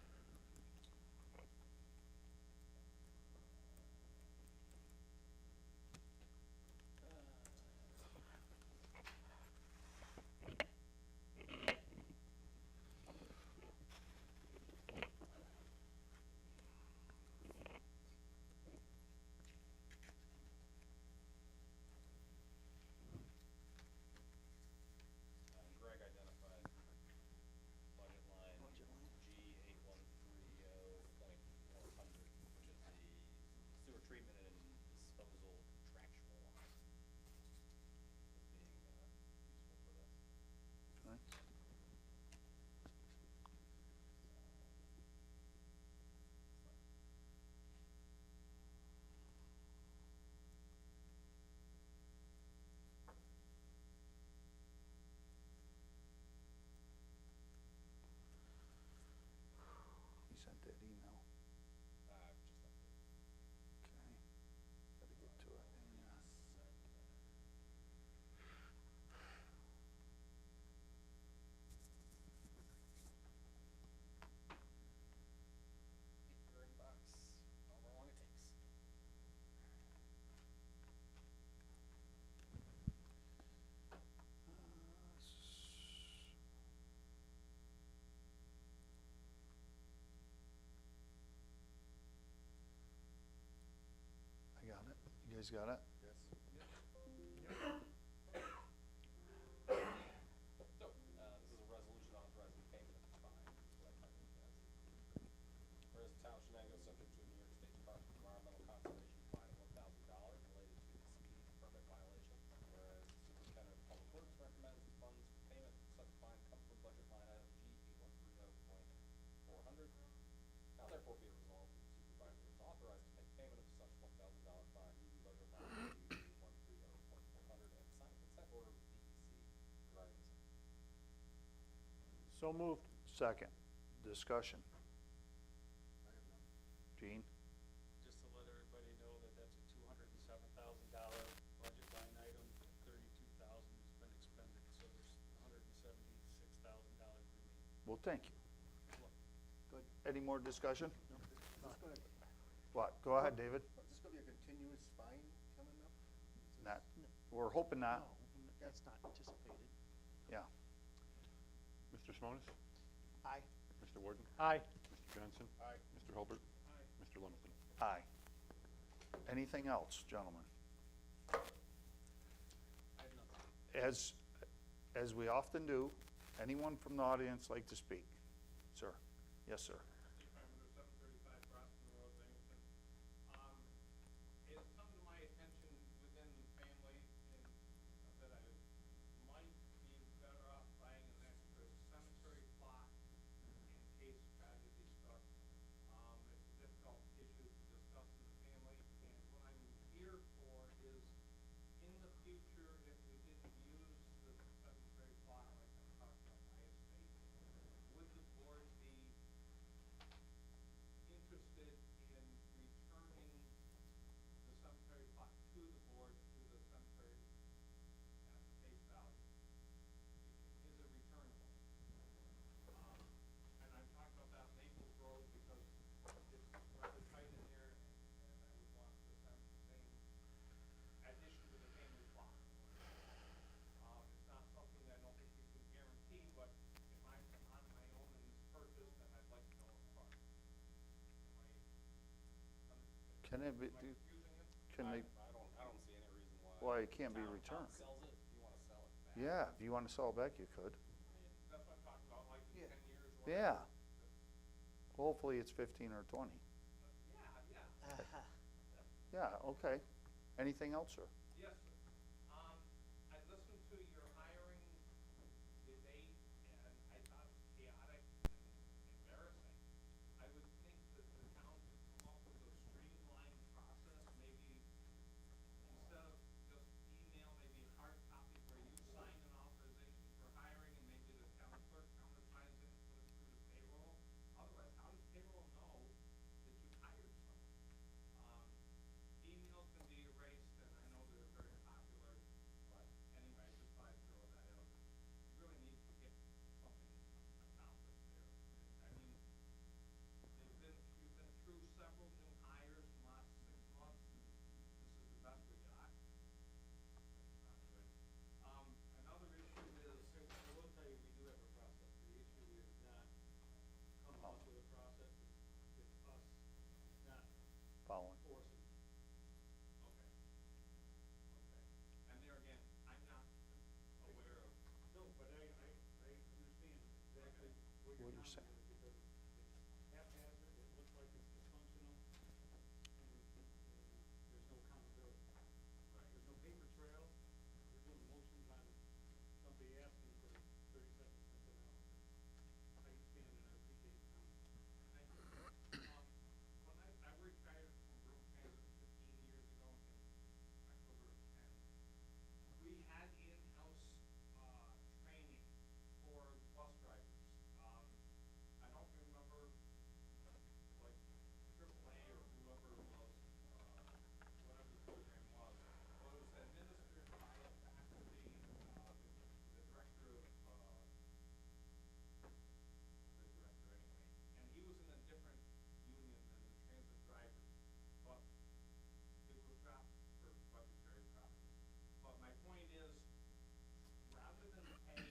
Greg identified budget line G8130.400, which is the sewer treatment and disposal contractual line. As being, useful for this. Okay. He sent that email. Just updated. Okay. Gotta get to it. Yeah. Hit your inbox, however long it takes. I got it. You guys got it? Yes. So, this is a resolution authorizing payment of the fine, is what I titled it as. Whereas the town of Shenango is subject to a New York State Department of Environmental Conservation fine of $1,000 related to the speed permit violation. Whereas the superintendent of public works recommends the funds for payment of such fine come from budget line item G8130.400. Now therefore be it resolved that the supervisor is authorized to make payment of such $1,000 fine using budget line G8130.400 and sign a consent order with DEC regarding the same. So moved. Second. Discussion. I have none. Gene? Just to let everybody know that that's a $207,000 budget line item, 32,000 has been expended, so there's $176,000 remaining. Well, thank you. Good. Any more discussion? Is this gonna, What? Go ahead, David. is this gonna be a continuous fine coming up? Is this- Not, we're hoping not. No, that's not anticipated. Yeah. Mr. Simonis? Aye. Mr. Warden? Aye. Mr. Johnson? Aye. Mr. Hulbert? Mr. Lumsden? Aye. Anything else, gentlemen? As we often do, anyone from the audience like to speak? Sir? Yes, sir. Steve Heimer, 735 Boston Road, Binghamton. It's come to my attention within the family that I might be better off buying an extra cemetery plot in case tragedy struck. It's a difficult issue to discuss in the family, and what I'm here for is, in the future, if we didn't use the cemetery plot, like I'm talking about my estate, would the board be interested in returning the cemetery plot to the board, to the cemetery at the face value? Is it returnable? And I'm talking about Maples Road because it's rather tight in there, and I would want the same addition to the family plot. It's not something that I don't think we can guarantee, but if I'm on my own in this purchase, then I'd like to know upfront. Can it be, Am I confusing it? can they, I don't see any reason why. why it can't be Town returned? sells it, if you wanna sell it back. Yeah, if you want to sell it back, you could. That's what I'm talking about, like in Yeah. 10 years or whatever. Yeah. Hopefully it's 15 or 20. Yeah, yeah. Yeah, Yeah, okay. Anything else, sir? Yes, sir. I listened to your hiring debate, and I thought it was chaotic and embarrassing. I would think that the town could come up with a streamlined process, maybe instead of just email, maybe a hard copy where you sign an authorization for hiring, and maybe the town clerk countersigns it and put it through to payroll. Otherwise, how does payroll know that you hired someone? Emails can be erased, and I know they're very popular, but anyway, I just thought I'd throw that out. You really need to get something accomplished there. I mean, you've been through several new hires in the last 6 months, and this is the best we got. Not good. Another issue is, I will tell you, we do have a process. The issue is not coming up with a process, it's us not Following. forcing. okay. And there again, I'm not aware of. No, but I understand exactly what What you're you're saying. saying, because it's haphazard, it looks like it's dysfunctional, and there's no accountability. There's no paper trail, we're doing motions on somebody asking for 37 cents an hour. I understand and I appreciate the comment. Thank you. When I retired from Brook Transit 15 years ago in October of 10, we had in-house training for bus drivers. I don't remember, like, AAA or whoever it was, whatever the program was. Well, it was administered by a faculty, the director of, the director anyway, and he was in a different union than the transit drivers, but it was dropped for budgetary problems. But my point is, rather than pay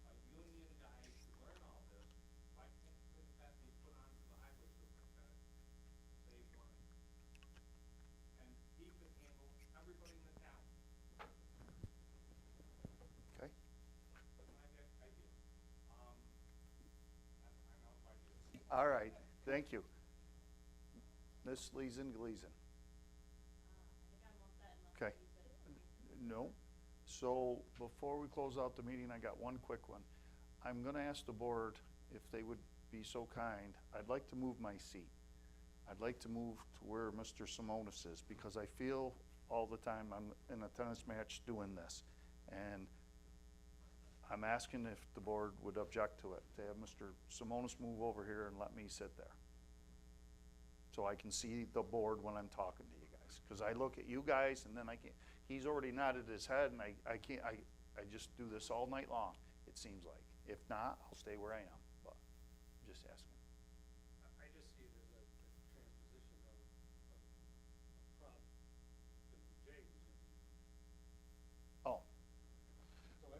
a union guy to learn all this, why couldn't that be put onto the highway superintendent, save money? And he could handle everybody in the town. Okay. That's my idea. I'm out of ideas. All right, thank you. Ms. Leeson Gleason. I think I'm all set unless Okay. you said No. So before we close out the meeting, I got one quick one. I'm gonna ask the board if they would be so kind. I'd like to move my seat. I'd like to move to where Mr. Simonis is, because I feel all the time I'm in a tennis match doing this. And I'm asking if the board would object to it, to have Mr. Simonis move over here and let me sit there, so I can see the board when I'm talking to you guys. Because I look at you guys and then I can't, he's already nodded his head, and I can't, I just do this all night long, it seems like. If not, I'll stay where I am, but I'm just asking. I just see it as a transposition of a problem that Jay was in. Oh,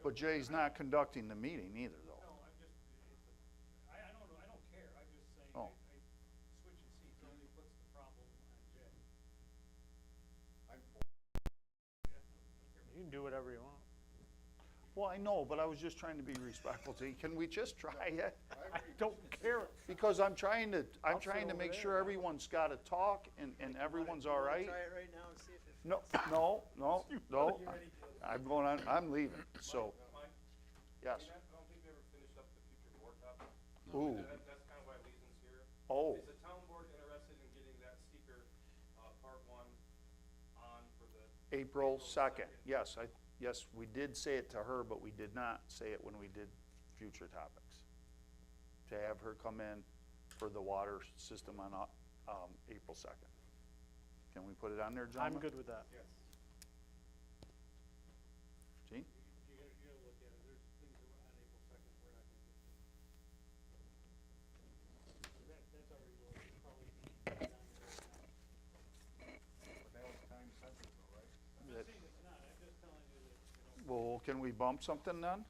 but Jay's not conducting the meeting either, though. No, I'm just, I don't know, I don't care, I'm just saying, Oh. I switching seats only puts the problem on Jay. You can do whatever you want. Well, I know, but I was just trying to be respectful to you. Can we just try it? I don't care. Because I'm trying to I'll sit over make there. sure everyone's got to talk and everyone's all right. Try it right now and see if it. No, I'm going on, I'm leaving, so, Mike? yes. I don't think we ever finished up the future board topic. Ooh. That's kind of why Leeson's here. Oh. Is the town board interested in getting that seeker, part 1 on for the? April 2nd, yes, yes, we did say it to her, but we did not say it when we did future topics. To have her come in for the water system on, April 2nd. Can we put it on there, gentlemen? I'm good with that. Yes. Gene? You gotta look at it, there's things that were on April 2nd, we're not gonna get to. That's already low, it's probably down there right now. But that was time sensitive, though, right? I'm not saying it's not, I'm just telling you that, Well, can we bump something then?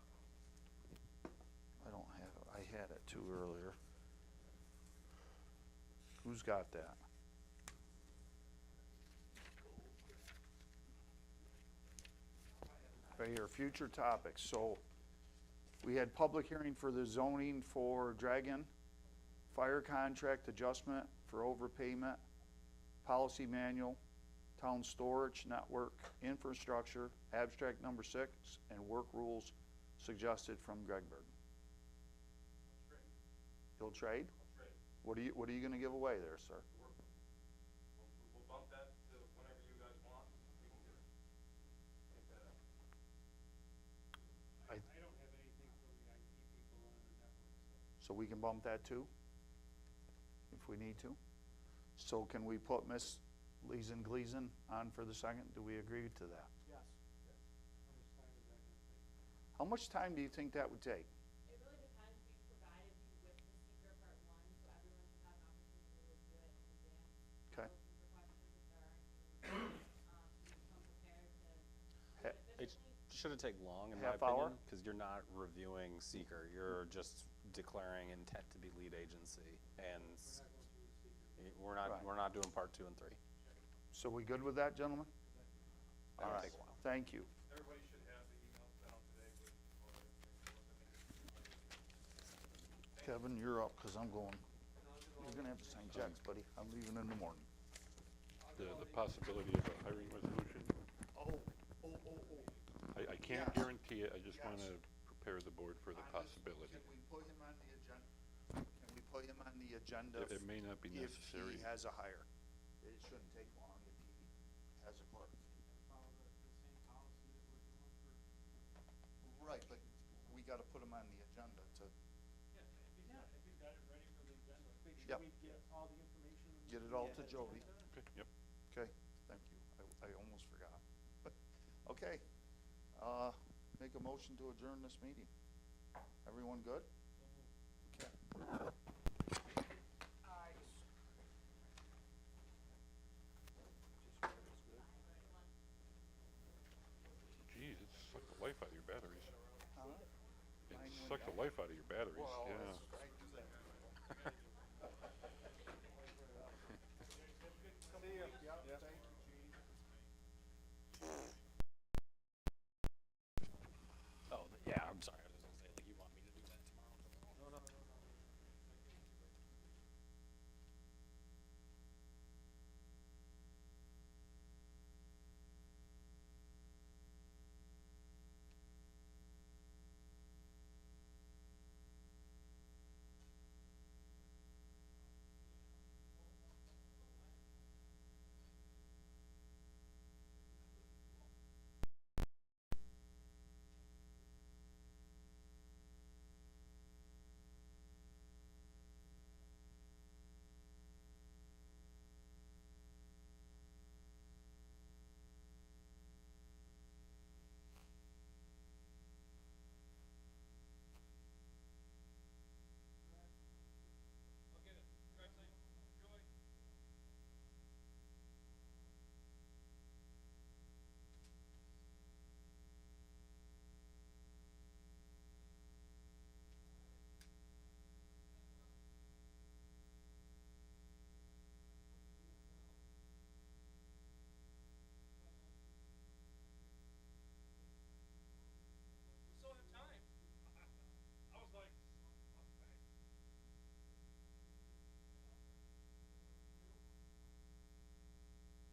I don't have it, I had it too earlier. Who's got that? Right here, future topics. So we had public hearing for the zoning for Dragon, fire contract adjustment for overpayment, policy manual, town storage network infrastructure, abstract number 6, and work rules suggested from Greg Burton. You'll trade? Trade. What are you gonna give away there, sir? We'll bump that to whenever you guys want, we can get it. Take that out. I don't have anything for the IT people on the network stuff. So we can bump that too, if we need to. So can we put Miss Leeson Gleason on for the second? Do we agree to that? Yes. How much time do you think that would take? It really depends. We've provided you with the speaker part 1, so everyone should have an opportunity to review it in advance. Okay. Looking for questions if there are any. So you come prepared to do it It efficiently. shouldn't take long, in my Half hour? opinion, because you're not reviewing seeker, you're just declaring intent to be lead agency, and we're Right. not doing part 2 and 3. So we good with that, gentlemen? That All would right, take a while. thank you. Everybody should have the emails down today with all that information. Kevin, you're up, because I'm going. You're gonna have to sign checks, buddy. I'm leaving in the morning. The possibility of a hiring resolution, I can't Yes. guarantee it, I just Yes. want to prepare the board for the possibility. Can we put him on the agenda? Can we put him on the agenda? It may not be necessary. If he has a hire. It shouldn't take long if he has a clerk. Follow the same policy that we're doing for. Right, but we gotta put him on the agenda to Yeah, if he's got it ready for the agenda. Make Yep. sure we get all the information. get it all to Jody. Okay, yep. Okay, thank you. I almost forgot. Okay, make a motion to adjourn this meeting. Everyone good? Okay. Geez, it sucked the life out of your batteries. Huh? It sucked the life out of your batteries, Well, yeah. it's-